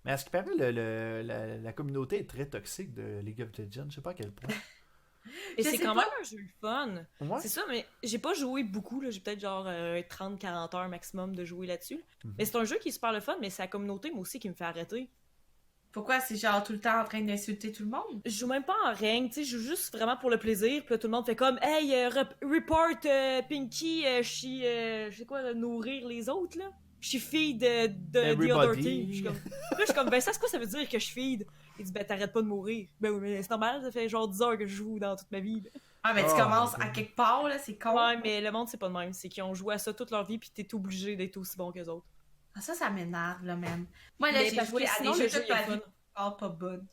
Mais à ce qui paraît, la communauté est très toxique de League of Legends. Je sais pas à quel point. Et Je c'est sais quand pas. même un jeu le fun. Ouais. C'est ça, mais j'ai pas joué beaucoup. Là. J'ai peut-être genre 30-40 heures maximum de jouer là-dessus. Mhm. Mais c'est un jeu qui est super le fun, mais c'est la communauté, moi aussi, qui me fait arrêter. Pourquoi c'est genre tout le temps en train d'insulter tout le monde? Je joue même pas en règne, tu sais, je joue juste vraiment pour le plaisir. Puis là, tout le monde fait comme, hey, report Pinky, je sais quoi, nourrir les autres, là. Je feed the other Everybody. team. Puis là, je suis comme, ben, ça, c'est quoi ça veut dire que je feed? Il dit, ben, t'arrêtes pas de mourir. Ben oui, mais c'est normal, ça fait genre 10 heures que je joue dans toute ma vie. Là. Ah, mais tu Oh, commences my à God. quelque part, là, c'est con. Ouais, mais le monde, c'est pas de même. C'est qu'ils ont joué à ça toute leur vie, puis t'es obligé d'être aussi bon qu'eux autres. Ah, ça m'énerve, là, même. Moi, là, Mais j'ai parce joué que à sinon, des le jeux jeu toute est ma fun. vie. Oh, pas bonne.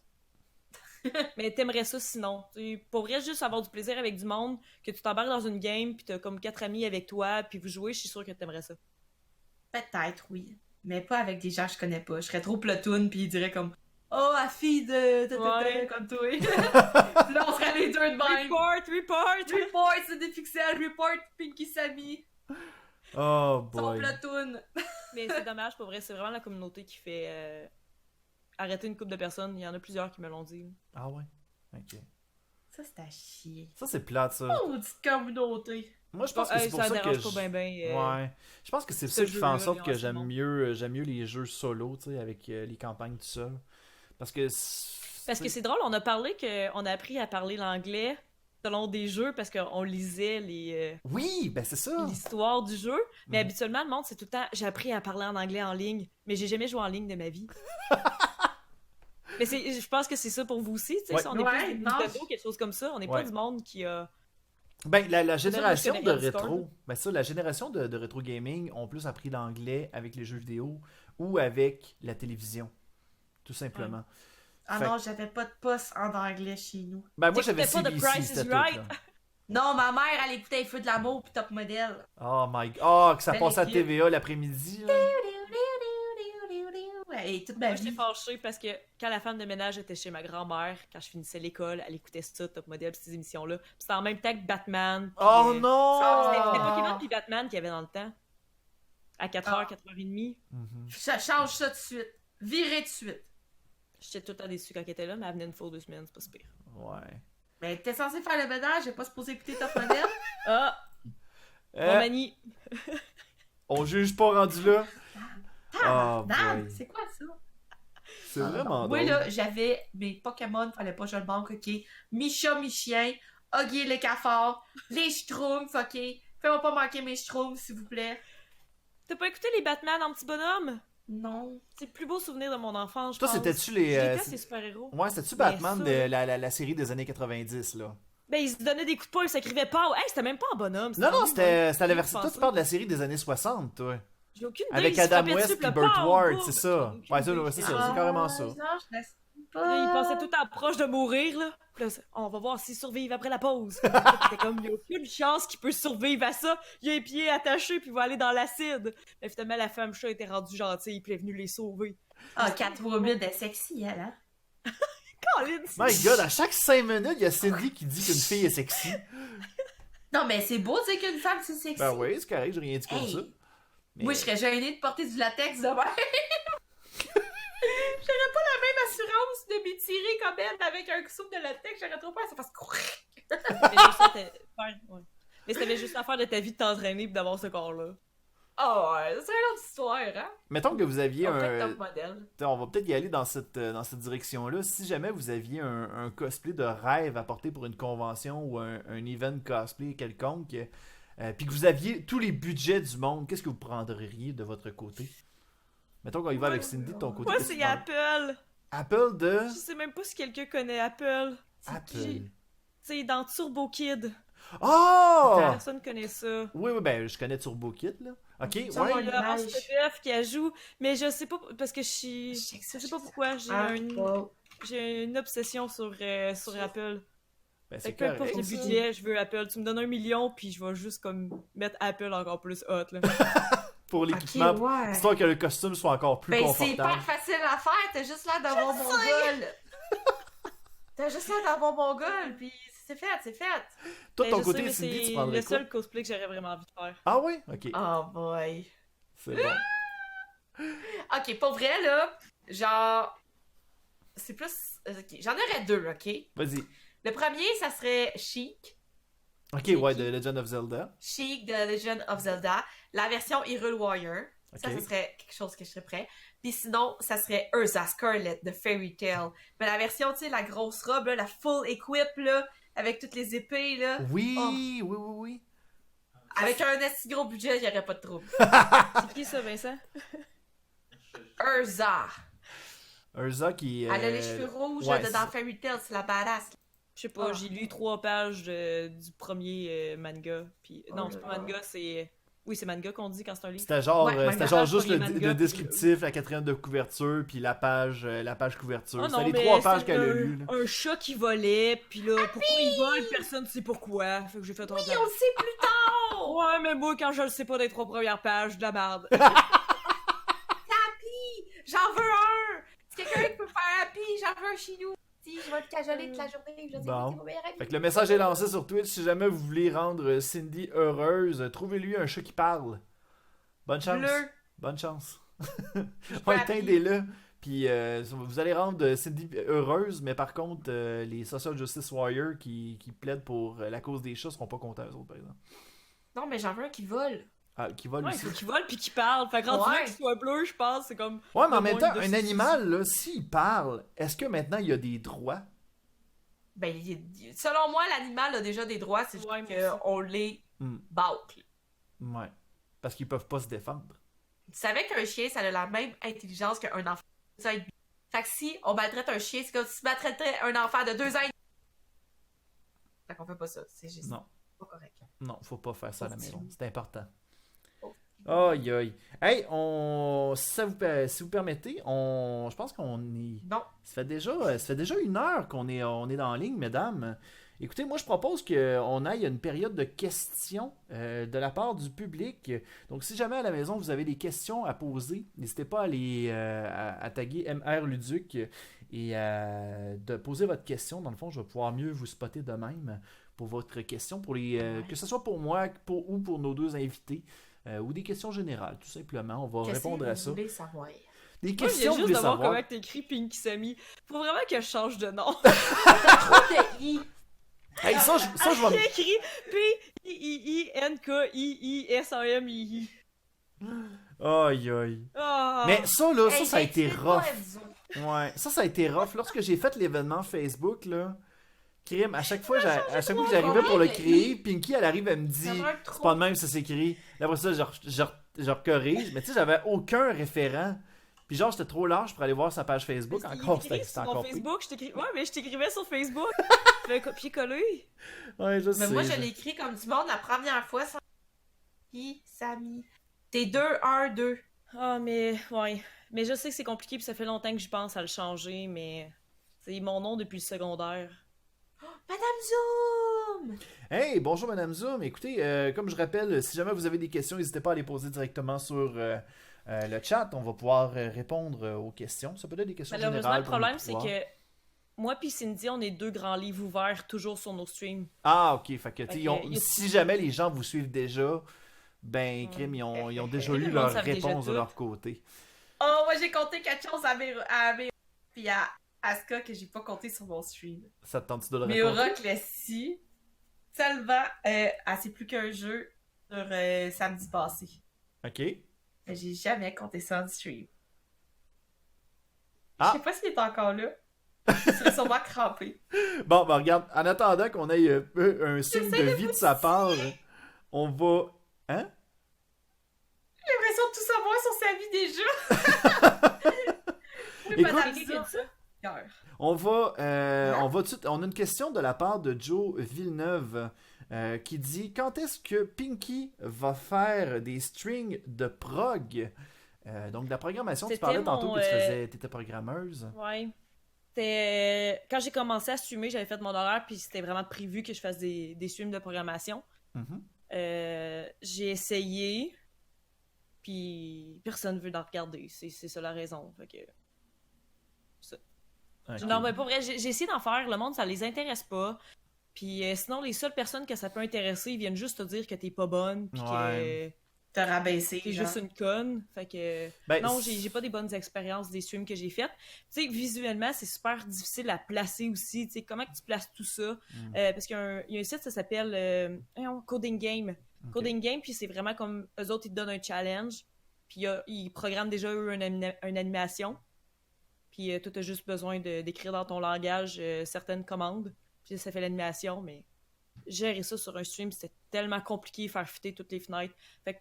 Mais t'aimerais ça sinon. Tu pourrais juste avoir du plaisir avec du monde, que tu t'embarques dans une game, puis t'as comme 4 amis avec toi, puis vous jouez, je suis sûre que t'aimerais ça. Peut-être, oui. Mais pas avec des gens que je connais pas. Je serais trop platoon, puis ils diraient comme oh, à fille de Ouais. comme toi. Puis là, on serait les deux de même. Report! Report, c'est des pixels. Report, Pinky Sammy. Oh Son boy. platoon. Mais c'est dommage, pour vrai, c'est vraiment la communauté qui fait arrêter une couple de personnes. Il y en a plusieurs qui me l'ont dit. Ah ouais. Ok. Ça, c'est à chier. Ça, c'est plate, ça. Oh, petite communauté. Moi, je pense que Hey, c'est pour ça ça dérange que pas bien, bien. Ouais. Je pense que c'est ce ça qui fait en jeu-là, sorte il que rend ça bon. j'aime mieux les jeux solo, tu sais, avec les campagnes tout seul. Parce que... Parce que c'est drôle, on a appris à parler l'anglais selon des jeux parce qu'on lisait Oui, ben c'est ça. l'histoire du jeu. Mais Mhm. habituellement, le monde, c'est tout le temps j'ai appris à parler en anglais en ligne, mais j'ai jamais joué en ligne de ma vie. Mais je pense que c'est ça pour vous aussi, tu sais. Ouais. Si on est Ouais, plus des non, Nintendo, quelque chose comme ça. On n'est pas Ouais. du monde qui a. Ben, la génération je de connais rien du rétro, Discord. ben ça, la génération de rétro gaming ont plus appris l'anglais avec les jeux vidéo ou avec la télévision, tout simplement. Ah Fait- non, j'avais pas de poste en anglais chez nous. Ben moi j'avais T'écoutais pas CBC, The Price is c'était tout, Right? là. Non, ma mère, elle écoutait les Feux de l'amour puis Top Model. Oh my god, oh, que ça Belle passait à équipe. TVA l'après-midi, là. Et toute ma Moi, j'étais vie. fâchée parce que quand la femme de ménage était chez ma grand-mère, quand je finissais l'école, elle écoutait ça, Top Model, ces émissions-là. Puis c'était en même temps que Batman. puis, Oh C'était non! Pokémon puis Batman qu'il y avait dans le temps. À 4h, Ah. 4h30. Mhm. Change ça tout de suite. Virez tout de suite. J'étais tout le temps déçue quand elle était là, mais elle venait une fois ou 2 semaines, c'est pas si pire. Ouais. Mais t'es censé faire le ménage, j'ai pas supposé écouter Top Model. Ah! Euh, Mon manie! on juge pas rendu là. Oh Dan, boy. c'est quoi ça? C'est vraiment Moi, drôle. là, j'avais mes Pokémon, fallait pas que je le manque, ok? Mi-chat, mi-chien, Huggy les cafards, les Schtroumpfs, ok? Fais-moi pas manquer mes Schtroumpfs, s'il vous plaît. T'as pas écouté les Batman en petit bonhomme? Non. C'est le plus beau souvenir de mon enfance, je Toi, pense. c'était-tu les. J'étais ces super-héros. Ouais, c'était-tu Mais Batman ça, de là. la série des années 90, là? Ben, ils se donnaient des coups de poing, ils s'écrivaient pas. Hey, c'était même pas en bonhomme. Non, non, en c'était la J'ai version. Toi, pensé. tu parles de la série des années 60, toi. J'ai aucune idée. Avec ils se Adam frappaient West dessus, et puis Burt le Ward, pow, c'est pow. ça. J'ai Ouais, ça, aucune ouais, idée. c'est ça, c'est carrément ça. Non, je laisse pas. Là, ils passaient tout le temps proche de mourir, là. Puis là, on va voir s'ils survivent après la pause. C'était comme, il n'y a aucune chance qu'il peut survivre à ça. Il a les pieds attachés, puis il va aller dans l'acide. Mais finalement, la femme chat était rendue gentille, puis elle est venue les sauver. Ah, Catwoman est sexy, elle, hein? Colin, c'est- My god, à chaque 5 minutes, il y a Cindy qui dit qu'une fille est sexy. Non, mais c'est beau de dire qu'une femme, c'est sexy. Ben oui, c'est correct, j'ai rien dit comme Hey. ça. Mais- Moi, je serais gênée de porter du latex demain. J'aurais pas la même assurance de m'étirer comme elle avec un soupe de latex. J'aurais trop peur, ça fasse courir. Mais juste à faire- ouais. Mais si t'avais juste à faire de ta vie de t'entraîner et d'avoir ce corps-là. Oh, ouais, c'est une autre histoire, hein? Mettons que vous aviez On fait un. top modèle. On va peut-être y aller dans cette direction-là. Si jamais vous aviez un cosplay de rêve à porter pour une convention ou un event cosplay quelconque, puis que vous aviez tous les budgets du monde, qu'est-ce que vous prendriez de votre côté? Mettons qu'on y va avec Cindy de ton côté. Moi, qu'est-ce que c'est tu prendrais? Apple. Apple de. Je sais même pas si quelqu'un connaît Apple. C'est Apple. qui? Tu sais, dans Turbo Kid. Oh! Personne connaît ça. Oui, ben, je connais Turbo Kid, là. Ok, Ça, ouais. on Il y a l'image. Anse-Pedef qui joue, mais je sais pas, parce que je Je sais que ça, sais je pas sais pourquoi, j'ai Ah, wow. j'ai une obsession sur Apple. Ben, Fait c'est que peu importe correct, le ça. budget, je veux Apple. Tu me donnes 1 million, puis je vais juste comme mettre Apple encore plus hot, là. Pour l'équipement, Ok, ouais. histoire que le costume soit encore plus Ben, c'est confortable. pas facile à faire, t'as juste l'air d'un bon mongol. T'as juste l'air d'un bon mongol, puis c'est fait, c'est fait. Toi, de ton Ben, je côté, sais, mais Cindy, tu c'est prendrais le quoi? seul cosplay que j'aurais vraiment envie de faire. Ah oui? Ok, Oh boy. c'est bon. Ok, pour vrai, là, genre. C'est plus. Ok, j'en aurais deux, ok? Vas-y. Le premier, ça serait Chic. Ok, C'est ouais, qui? The Legend of Zelda. Chic de Legend of Zelda. La version Hyrule Warrior. Ça, Ok. ça serait quelque chose que je serais prêt. Puis sinon, ça serait Urza Scarlet de Fairy Tail. Mais la version, tu sais, la grosse robe, là, la full equip, là, avec toutes les épées, là. Oui, Oh. oui, oui, oui. Avec un assez gros budget, il n'y aurait pas de trouble. C'est qui ça, Vincent? Urza. Urza qui. Elle a les cheveux rouges ouais, de dans Fairy Tail, c'est la badass. Je sais pas, Ah. j'ai lu 3 pages du premier manga. Puis, non, Oh c'est là pas là. manga, c'est. Oui, c'est manga qu'on dit quand c'est un livre. C'était genre, Ouais, c'était ouais, genre ouais, juste premier le manga, descriptif, la quatrième de couverture, puis la page couverture. Oh C'était non, les mais 3 pages c'est qu'elle a lues. là. un chat qui volait, puis là, pourquoi il vole, personne ne sait pourquoi. Fait que j'ai fait Oui, on le sait plus tard! Ouais, mais moi, quand je le sais pas des 3 premières pages, de la merde. Happy! J'en veux un! C'est quelqu'un qui peut faire Happy, j'en veux un chez nous. Si, je vais le cajoler toute la journée, je vais dire, Bon. c'est mon meilleur ami. Fait que le message est lancé sur Twitch. Si jamais vous voulez rendre Cindy heureuse, trouvez-lui un chat qui parle. Bonne chance. Bleu. Bonne chance. pas Ouais, happy. teindez-le. Puis vous allez rendre Cindy heureuse, mais par contre, les Social Justice Warriors qui plaident pour la cause des chats seront pas contents, eux autres, par exemple. Non, mais j'en veux un qui vole. Ah, qui volent Ouais, il aussi. faut qu'il vole puis qu'il parle. Fait que rendu là Ouais. qu'il soit bleu, je pense, c'est comme. Ouais, mais en le même monde temps, de un soucis. animal, là, s'il parle, est-ce que maintenant il y a des droits? Ben, selon moi, l'animal a déjà des droits, c'est Ouais, juste mais ça- qu'on les Hmm. bâcle. Ouais. Parce qu'ils peuvent pas se défendre. Tu savais qu'un chien, ça a la même intelligence qu'un enfant de 2 ans et demi. Fait que si on maltraite un chien, c'est comme si tu maltraitais un enfant de 2 ans et demi. Fait qu'on fait pas ça. C'est juste Non. pas correct. Non, faut pas faire ça à la maison. C'est important. Oh. Aïe aïe. Hey, si vous permettez, je pense qu'on est. Non. Ça fait déjà 1 heure qu'on est dans la ligne, mesdames. Écoutez, moi je propose qu'on aille à une période de questions de la part du public. Donc si jamais à la maison vous avez des questions à poser, n'hésitez pas à les à taguer MR Luduc et de poser votre question. Dans le fond, je vais pouvoir mieux vous spotter de même pour votre question, pour que ce soit pour moi ou pour nos 2 invités. Ou des questions générales, tout simplement. On va Qu'est-ce répondre que à vous ça. voulez savoir? Des Moi, je questions, viens vous juste voulez de voir savoir. comment t'écris Pinky Sammy. Faut vraiment que je change de nom. T'as trop de i. Hey, ça, je vais J'ai écrit P-I-I-N-K-I-I-S-A-M-I. Aïe, aïe. Ah. Mais ça, là, Hey, ça a été t'expliques pas, rough. Enzo. Ouais, ça a été rough. Lorsque j'ai fait l'événement Facebook, là, crime, à chaque fois que j'arrivais pour le créer, Pinky, elle arrive, elle me dit, Ça va être c'est trop. pas de même, ça s'écrit. Là, après ça, je corrige. Mais tu sais, j'avais aucun référent. Puis genre, j'étais trop large pour aller voir sa page Facebook. Parce qu'il Encore, écrit c'était sur mon encore pire. Facebook, ouais, mais je t'écrivais sur Facebook. Je fais copier-coller. Ouais, je Mais sais. moi, je l'ai écrit comme du monde la première fois sans i, Samy. T'es 2-1-2. Ah, mais, ouais. Mais je sais que c'est compliqué, puis ça fait longtemps que je pense à le changer, mais c'est mon nom depuis le secondaire. Madame Zoom! Hey, bonjour Madame Zoom. Écoutez, comme je rappelle, si jamais vous avez des questions, n'hésitez pas à les poser directement sur le chat. On va pouvoir répondre aux questions. Ça peut être des questions Malheureusement, générales. le pour nous problème, c'est pouvoir. que moi puis Cindy, on est 2 grands livres ouverts toujours sur nos streams. Ah, ok. Fait que, tu sais, Fait que, si jamais les gens vous suivent déjà, ben, crime, ils ont déjà Le eu monde leur savent déjà réponse de tout. leur côté. Oh, moi, j'ai compté quelque chose à mes puis à Asuka que j'ai pas compté sur mon stream. Ça te tente de le Mais répondre? Aura Classie, seulement, elle c'est plus qu'un jeu sur samedi passé. Ok. Mais j'ai jamais compté ça en stream. Ah. Je sais pas s'il est encore là. Il serait sûrement crampé. Bon, ben regarde, en attendant qu'on ait un signe de vie de sa part, on va... Hein? J'ai l'impression de tout savoir sur sa vie déjà. Oui, Écoute- madame Qui Zoom. dit ça? Cœur. On va tout de suite... On a une question de la part de Joe Villeneuve. qui dit « Quand est-ce que Pinky va faire des strings de prog? » Donc, de la programmation, tu C'était parlais tantôt mon, que t'étais programmeuse. Ouais. Quand j'ai commencé à streamer, j'avais fait mon horaire, puis c'était vraiment prévu que je fasse des streams de programmation. Mhm. J'ai essayé, puis personne ne veut en regarder. C'est ça la raison. Fait que... Ok. Non, mais pour vrai, j'ai essayé d'en faire. Le monde, ça les intéresse pas. Puis sinon, les seules personnes que ça peut intéresser, ils viennent juste te dire que t'es pas bonne, puis Ouais. que Te rabaisser, t'es genre. juste une conne. Fait que... Ben, Non, j'ai pas des bonnes expériences des streams que j'ai faites. Tu sais, visuellement, c'est super difficile à placer aussi. Tu sais, comment que tu places tout ça? Parce qu'il y a un site, ça s'appelle Coding Game. Ok. Coding Game, puis c'est vraiment comme eux autres, ils te donnent un challenge. Puis ils programment déjà, eux, une animation. Puis toi, t'as juste besoin d'écrire dans ton langage certaines commandes. Puis ça fait l'animation, mais gérer ça sur un stream, c'était tellement compliqué, faire fitter toutes les fenêtres. Fait que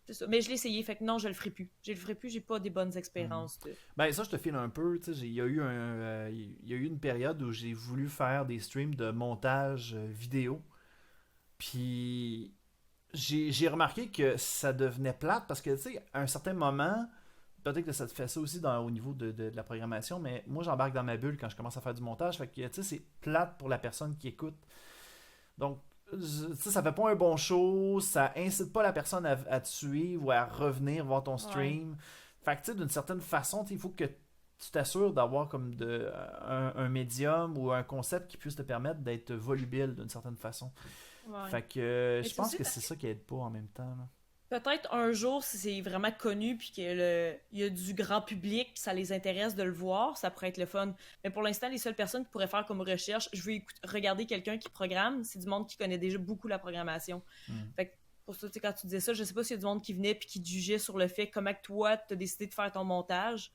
c'est ça. Mais je l'ai essayé, fait que non, je le ferai plus. Je le ferai plus, j'ai pas des bonnes expériences. Ben ça, je te file un peu. Tu sais, il y a eu une période où j'ai voulu faire des streams de montage vidéo. Puis j'ai remarqué que ça devenait plate parce que, tu sais, à un certain moment, peut-être que ça te fait ça aussi au niveau de la programmation, mais moi, j'embarque dans ma bulle quand je commence à faire du montage. Fait que, tu sais, c'est plate pour la personne qui écoute. Donc, tu sais, ça fait pas un bon show, ça incite pas la personne à te suivre ou à revenir voir ton stream. Fait que, tu sais, d'une certaine façon, il faut que tu t'assures d'avoir comme un médium ou un concept qui puisse te permettre d'être volubile d'une certaine façon. Ouais. Fait que je c'est pense aussi que parce c'est ça qui aide pas en même temps. Là. Peut-être un jour, si c'est vraiment connu, puis qu'il y a du grand public, puis ça les intéresse de le voir, ça pourrait être le fun. Mais pour l'instant, les seules personnes qui pourraient faire comme recherche, je veux regarder quelqu'un qui programme, c'est du monde qui connaît déjà beaucoup la programmation. Fait que pour ça, tu sais, quand tu disais ça, je sais pas s'il y a du monde qui venait puis qui jugeait sur le fait comment que toi, t'as décidé de faire ton montage.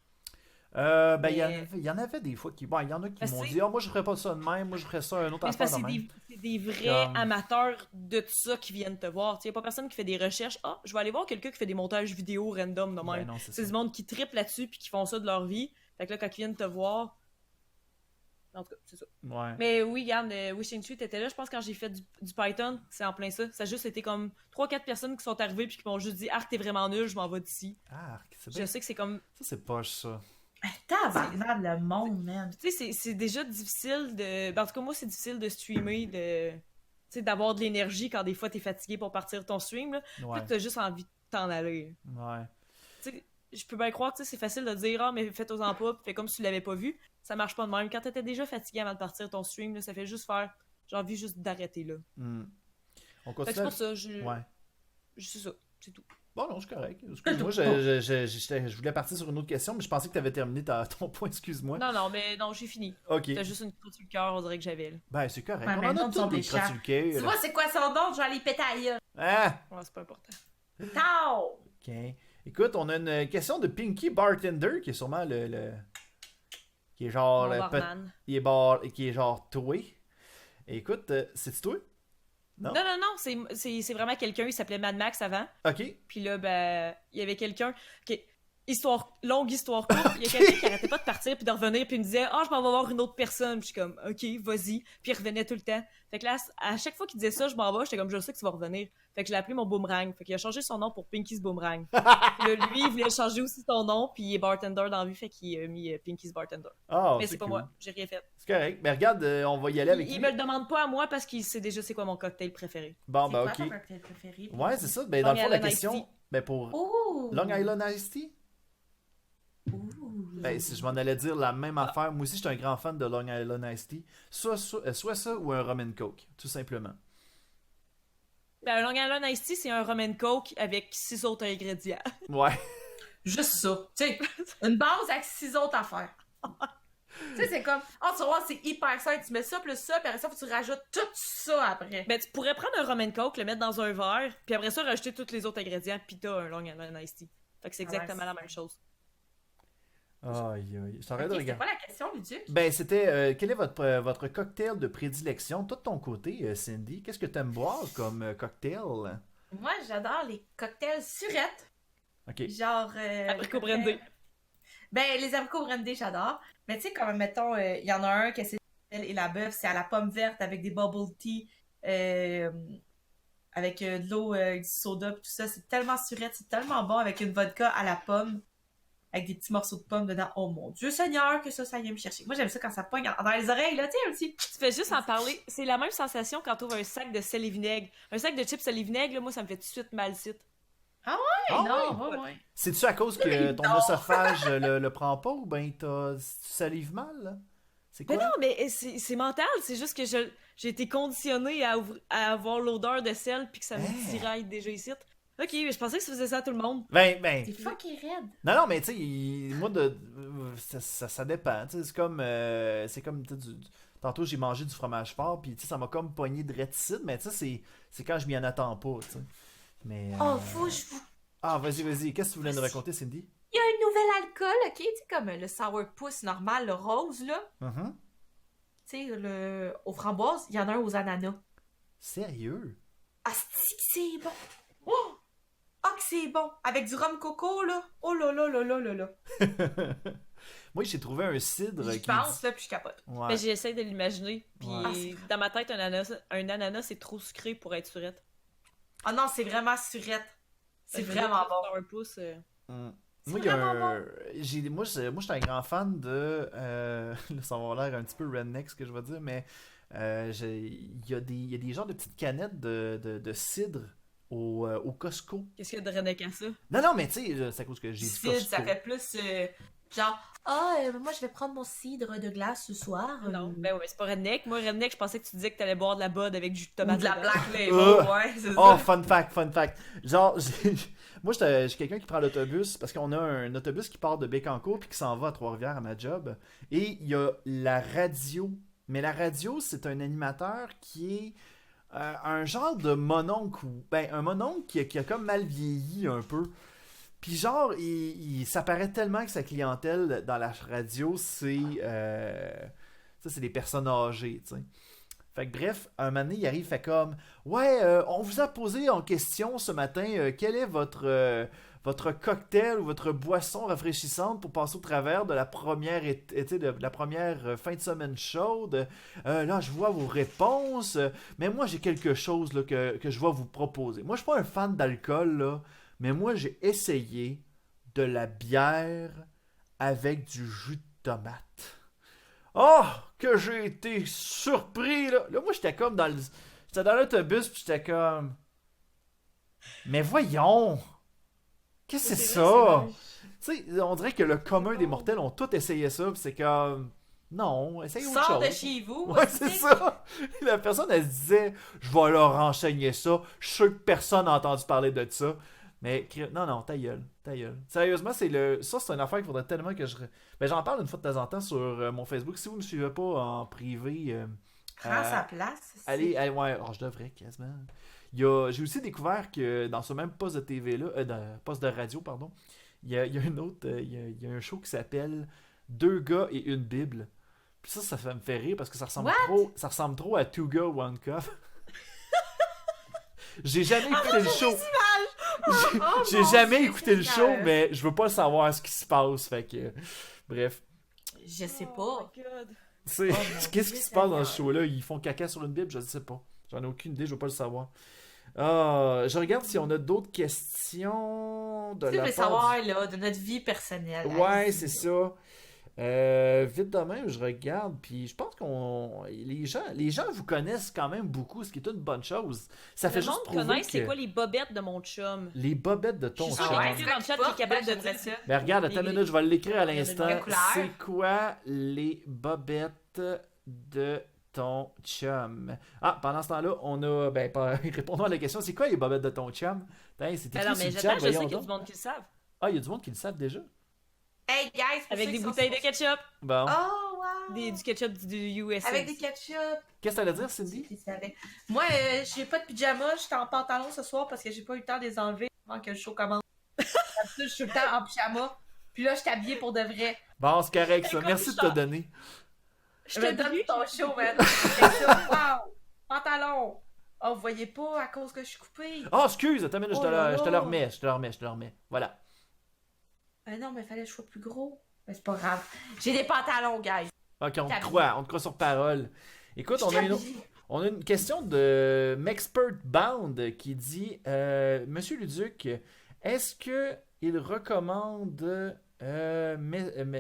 Ben, il Mais- y en avait des fois qui. Bon, il y en a qui Parce m'ont que dit, moi je ferais pas ça de même, moi je ferais ça un autre Mais c'est affaire parce de que même. c'est des vrais Comme- amateurs de tout ça qui viennent te voir. Il n'y a pas personne qui fait des recherches. Ah, je vais aller voir quelqu'un qui fait des montages vidéo random de même. Ben non, c'est C'est ça. du monde qui triple là-dessus puis qui font ça de leur vie. Fait que là, quand ils viennent te voir. En tout cas, c'est ça. Ouais. Mais oui, regarde, Wishing Tree, t'étais là. Je pense que quand j'ai fait du Python, c'est en plein ça. Ça a juste été comme 3-4 personnes qui sont arrivées puis qui m'ont juste dit Arc, t'es vraiment nul, je m'en vais d'ici. C'est Je bien. sais que c'est comme. Ça, c'est poche, ça. Tabarnak, le monde, man. Tu sais, c'est déjà difficile de. Ben, en tout cas, moi, c'est difficile de streamer, tu sais, d'avoir de l'énergie quand des fois t'es fatigué pour partir ton stream. Là. Ouais. Puis t'as juste envie de t'en aller. Ouais. Tu sais, je peux bien croire que c'est facile de dire ah, mais faites-en pas, puis fais comme si tu l'avais pas vu. Ça marche pas de même. Quand t'étais déjà fatigué avant de partir ton stream, là, ça fait juste faire. J'ai envie juste d'arrêter là. Hmm. On Fait que continue. c'est pour ça, je. Ouais. C'est ça, c'est tout. Bon, non, c'est correct. Excuse-moi, je voulais partir sur une autre question, mais je pensais que tu avais terminé ton point, excuse-moi. Non, mais non, j'ai fini. Ok. T'as juste une crotte sur le cœur, on dirait que j'avais là. Ben, c'est correct. Ouais, On mais en le a monde tous sont des méchants. crottes sur le quai, Tu là. vois, c'est quoi son nom? Je vais aller péter à gueule. Ah! Ouais, c'est pas important. Tao! Ok. Écoute, on a une question de Pinky Bartender, qui est sûrement qui est genre... Mon barman. Qui est genre toi. Et écoute, c'est-tu toi? Non? Non, c'est vraiment quelqu'un, il s'appelait Mad Max avant. Ok. Puis là, ben, il y avait quelqu'un qui. Longue histoire courte, il y a quelqu'un qui arrêtait pas de partir puis de revenir puis il me disait ah je m'en vais voir une autre personne puis je suis comme ok vas-y puis il revenait tout le temps fait que là à chaque fois qu'il disait ça je m'en vais j'étais comme je sais que tu vas revenir fait que je l'ai appelé mon boomerang fait qu'il a changé son nom pour Pinky's Boomerang puis là, lui il voulait changer aussi son nom puis il est bartender dans la vie fait qu'il a mis Pinky's Bartender Ah, mais c'est pas cool. moi j'ai rien fait C'est correct. Mais regarde, on va y aller avec il lui. me le demande pas à moi parce qu'il sait déjà c'est quoi mon cocktail préféré Bon, C'est ben quoi ok. ton cocktail préféré? Ouais, c'est ça. Ben, dans le Long fond, la Island Iced question... Tea. Ben, pour Ouh! Long Island Iced Tea? Ouh. Ben, si je m'en allais dire la même affaire, moi aussi, je suis un grand fan de Long Island Iced Tea. Soit ça ou un rum and coke, tout simplement. ben, un Long Island Iced Tea c'est un rum and coke avec 6 autres ingrédients Ouais. Juste ça. Tu sais, une base avec 6 autres affaires. Tu sais, c'est comme, tu vas voir, c'est hyper simple. Tu mets ça plus ça, puis après ça, faut que tu rajoutes tout ça après. Ben, tu pourrais prendre un rum and coke, le mettre dans un verre, puis après ça, rajouter tous les autres ingrédients, puis t'as un Long Island Iced Tea. Fait que c'est exactement Ouais, la même chose. Aïe, aïe. Je t'arrête Ok, de c'était regarder. quoi la question, Luduc? Ben, c'était quel est votre cocktail de prédilection? Toi de ton côté, Cindy, qu'est-ce que t'aimes boire comme cocktail? Moi, j'adore les cocktails surettes. Ok. Genre. Abricot cocktails- brandy. Ben, les abricots brandés, j'adore. Mais tu sais, comme, mettons, il y en a un que c'est et la bœuf, c'est à la pomme verte avec des bubble tea, euh, avec de l'eau, du soda, pis tout ça. C'est tellement surette, c'est tellement bon avec une vodka à la pomme, avec des petits morceaux de pommes dedans. Oh mon Dieu Seigneur, que ça vient me chercher. Moi, j'aime ça quand ça pogne dans les oreilles, là, tu sais, un petit... Tu fais juste en parler. C'est la même sensation quand t'ouvres un sac de sel et vinaigre. Un sac de chips sel et vinaigre, là, moi, ça me fait tout de suite mal site. Ah non, oui? ouais. C'est-tu à cause que ton Non. œsophage le prend pas ou ben tu salives mal, là? C'est quoi? Mais non, mais c'est mental. C'est juste que j'ai été conditionnée à avoir l'odeur de sel puis que ça me Hein? tiraille déjà ici. Ok, mais je pensais que ça faisait ça à tout le monde. Ben, T'es fucking raide. non, mais tu sais, moi, ça dépend. Tu sais, c'est comme tantôt, j'ai mangé du fromage fort, puis tu sais, ça m'a comme pogné de réticide, mais tu sais, c'est quand je m'y en attends pas, tu sais. Mais, Oh, faut je vous... Ah, vas-y, qu'est-ce que tu voulais nous raconter, Cindy? Il y a un nouvel alcool, ok? Tu sais, comme le sourpuss normal, le rose, là. Mhm. Tu sais, aux framboises, il y en a un aux ananas. Sérieux? Ah, c'est que c'est bon! Oh! Ah, que c'est bon! Avec du rhum coco, là! Oh là là là là là là! Moi, j'ai trouvé un cidre J'y qui... pense, là, puis je capote. Ouais. Mais j'essaie de l'imaginer. Puis Ouais. dans ma tête, un ananas, c'est trop sucré pour être surette. Ah non, c'est vraiment surette. C'est Fait que vraiment là, bon. Un pouce. Mm. C'est Moi, il y a vraiment un... moi, j'étais un grand fan de... Là, ça va avoir l'air un petit peu redneck, ce que je vais dire, mais il y a des genres de petites canettes de cidre au Costco. Qu'est-ce qu'il y a de redneck à ça? Non, mais tu sais, c'est à cause que j'ai dit Cidre, Costco. ça fait plus genre, moi je vais prendre mon cidre de glace ce soir. Non, ben ouais, c'est pas redneck. Moi, redneck, je pensais que tu disais que t'allais boire de la bud avec du jus de Ou tomate. de la dedans. black label, ouais, c'est Oh, ça. fun fact. Genre, moi, j'ai quelqu'un qui prend l'autobus parce qu'on a un autobus qui part de Bécancour puis qui s'en va à Trois-Rivières à ma job. Et il y a la radio. Mais la radio, c'est un animateur qui est un genre de mononcle. Ben, un mononcle qui a comme mal vieilli un peu. Puis genre, ça paraît tellement que sa clientèle dans la radio, c'est des personnes âgées, tu sais. Fait que bref, un moment donné, il arrive, fait comme ouais, on vous a posé en question ce matin, quel est votre cocktail ou votre boisson rafraîchissante pour passer au travers de la première, de la première fin de semaine chaude. Là, je vois vos réponses, mais moi, j'ai quelque chose là, que je vais vous proposer. Moi, je suis pas un fan d'alcool, là, mais moi, j'ai essayé de la bière avec du jus de tomate. Oh, que j'ai été surpris, là. Là, moi, j'étais comme j'étais dans l'autobus, puis j'étais comme... Mais voyons! Qu'est-ce que c'est ça? Tu sais, on dirait que le commun des mortels ont tous essayé ça, puis c'est comme... Non, essaye autre Sors chose. de chez vous. Ouais, c'est ça. La personne, elle se disait, je vais leur renseigner ça. Je suis sûr que personne n'a entendu parler de ça. Mais non, ta gueule. Sérieusement, ça, c'est une affaire qu'il faudrait tellement que je... Ben, j'en parle une fois de temps en temps sur mon Facebook. Si vous ne me suivez pas en privé... Prends sa place. allez, ouais, je devrais quasiment. J'ai aussi découvert que dans ce même poste de TV-là, poste de radio, pardon, il y a une autre... Il y a un show qui s'appelle Deux gars et une Bible. Puis ça me fait rire parce que ça ressemble trop à Two Girls, One Cup. J'ai jamais écouté le show. J'ai jamais écouté le show, mais je veux pas savoir ce qui se passe. Fait que, bref. Je sais Oh pas. my God. Qu'est-ce qui se passe dans ce show-là? Ils font caca sur une Bible? Je ne sais pas. J'en ai aucune idée, je veux pas le savoir. Je regarde si on a d'autres questions de Tu la veux part savoir, là, de notre vie personnelle. Ouais, Allez-y. c'est ça. Vite de même, je regarde, puis je pense les gens vous connaissent quand même beaucoup, ce qui est une bonne chose. Ça fait Le juste monde prouver connaît que c'est quoi les bobettes de mon chum. les bobettes de ton Je suis chum. sûre Ouais, qu'il y a quelqu'un dans le chat qui est capable de j'aimerais dire. ça. Ben regarde, attends une minute, je vais l'écrire à l'instant. Les couleurs. C'est quoi les bobettes de ton chum? Ah, pendant ce temps-là, on a... Ben, répondons à la question, c'est quoi les bobettes de ton chum? Putain, c'est écrit Alors, sur mais le j'attends, chat, je sais voyons qu'il y a donc. du monde qui le savent. Ah, il y a du monde qui le savent déjà? Hey, guys, pour Avec ceux des qui sont bouteilles de sur- ketchup. Bon. Oh, wow! Du ketchup du USA. Avec des ketchup. Qu'est-ce que t'allais dire, Cindy? Je savais. Moi, j'ai pas de pyjama, j'étais en pantalon ce soir parce que j'ai pas eu le temps de les enlever avant que le show commence. D'habitude, je suis tout le temps en pyjama. Puis là, je suis habillée pour de vrai. Bon, c'est correct, ça. Écoute, Merci de je te t'en- donner. Je te donne ton show, man. Ketchup, wow! Pantalon. Oh, vous voyez pas à cause que je suis coupée. Oh, excuse, attends une minute, Oh là là. je te le remets. Voilà. Non, mais fallait que je sois plus gros. Mais c'est pas grave. J'ai des pantalons, guys. Ok, on te T'habilles. croit sur parole. Écoute, Je on suis a une, habillée. On a une question de Mexpert Bound qui dit Monsieur Luduc, est-ce que il recommande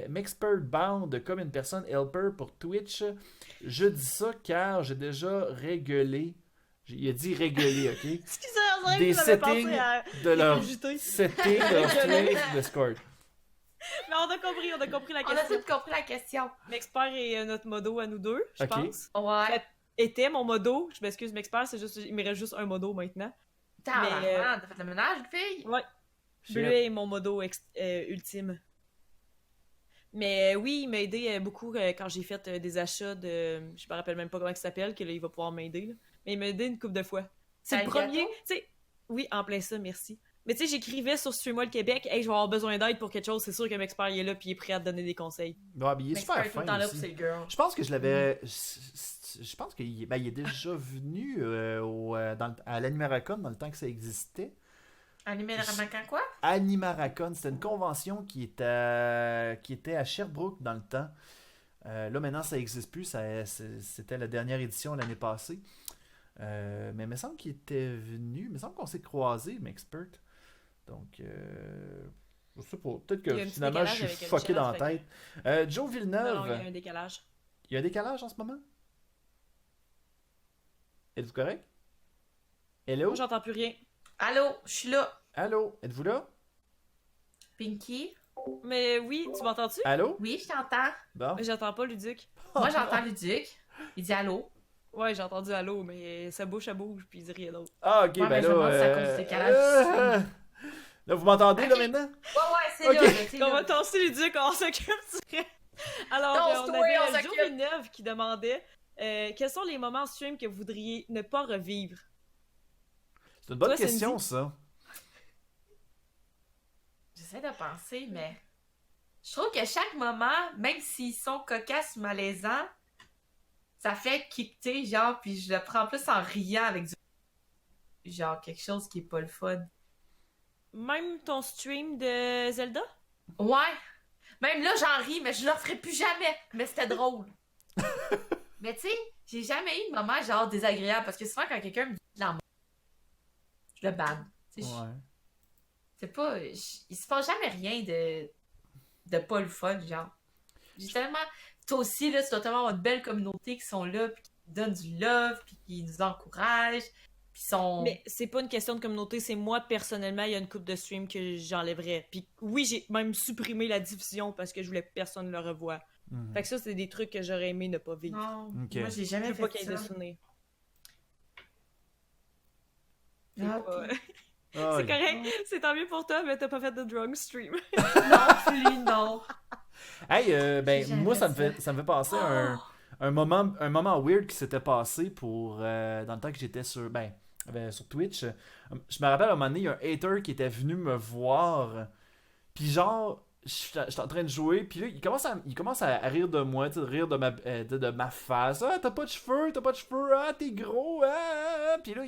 Mexpert Bound comme une personne helper pour Twitch? Je dis ça car j'ai déjà réglé. Il a dit réglé, ok? Excusez-moi, Des vous avez settings pensé à de leur ajouter. setting de leur stream Discord. Mais on a compris la On a question. tout compris la question. M'expert est notre modo à nous deux, je Ok. pense. Ouais. Était mon modo. Je m'excuse, M'expert, c'est juste, il me reste juste un modo maintenant. T'as fait le ménage, fille? Ouais. Bleu est mon modo ultime. Mais oui, il m'a aidé beaucoup quand j'ai fait des achats de. Je me rappelle même pas comment il s'appelle, que là, il va pouvoir m'aider. Là. Mais il m'a aidé une couple de fois. C'est le Arigato. premier. Tu sais, oui, en plein ça, merci. Mais tu sais, j'écrivais sur Streamoil Québec, hey, je vais avoir besoin d'aide pour quelque chose. C'est sûr que M'Expert il est là puis il est prêt à te donner des conseils. Ouais, mais il est Mais super c'est pas tout le temps fin là pour aussi. ses girls. Je pense que je l'avais. Je pense qu'il il est déjà venu à l'Animaracon dans le temps que ça existait. Animé le ramacan quoi? Animaracon, c'était une convention qui était à Sherbrooke dans le temps. Là, maintenant, ça n'existe plus. C'était la dernière édition l'année passée. Mais il me semble qu'il était venu. Il me semble qu'on s'est croisés, M'Expert. Donc, je sais pas. Peut-être Il y a un que petit finalement, je décalage suis avec fucké dans la Michel, tête. Joe Villeneuve. Non, il y a un décalage. Il y a un décalage en ce moment? Êtes-vous correct? Hello? Moi, j'entends plus rien. Allô, je suis là. Allô? Êtes-vous là? Pinky? Mais oui, tu m'entends-tu? Allô? Oui, je t'entends. Bon. Mais j'entends pas Luduc. Moi, j'entends Luduc. Il dit allô. Ouais, j'ai entendu allô, mais sa bouche à bouge puis il dit rien d'autre. Ah, ok, Ouais, ben mais je me demande si c'est à là. cause du décalage. Là, vous m'entendez, là, Ok. maintenant? Ouais, c'est Ok. là. C'est On là. va tasser Luduc, on s'occupe du reste. Alors, Ton on story, on avait Joe s'occupe. Villeneuve qui demandait quels sont les moments en stream que vous voudriez ne pas revivre? C'est une bonne Toi, question, Cindy? ça. J'essaie de penser, mais je trouve que chaque moment, même s'ils sont cocasses ou malaisants, ça fait kicker, genre, puis je le prends plus en riant avec du. Genre, quelque chose qui est pas le fun. Même ton stream de Zelda? Ouais! Même là, j'en ris, mais je le referai plus jamais. Mais c'était drôle. Mais tu sais, j'ai jamais eu de moment genre désagréable parce que souvent quand quelqu'un me dit de la merde, je le banne. Tu sais, Ouais. c'est pas. Il se passe jamais rien de pas le fun, genre. J'ai tellement. Toi aussi, là, tu dois tellement avoir de belles communautés qui sont là, puis qui donnent du love, puis qui nous encouragent, puis sont. Mais c'est pas une question de communauté, c'est moi personnellement, il y a une couple de streams que j'enlèverais. Puis oui, j'ai même supprimé la diffusion parce que je voulais que personne le revoie. Mhm. Fait que ça, c'est des trucs que j'aurais aimé ne pas vivre. Non, Ok. moi j'ai Je jamais veux pas fait qu'il y ait de ça. souvenirs. Ah, C'est pas- puis- Ah, c'est correct, c'est tant mieux pour toi, mais t'as pas fait de drunk stream. Non plus, non. Hey, ben, J'ai moi, jamais fait ça me fait penser à un moment weird qui s'était passé pour dans le temps que j'étais sur sur Twitch. Je me rappelle à un moment donné, il y a un hater qui était venu me voir. Puis genre, j'étais en train de jouer, puis là, il commence à rire de moi, tu sais, rire de ma face. Ah, t'as pas de cheveux, ah, t'es gros, ah. Puis là,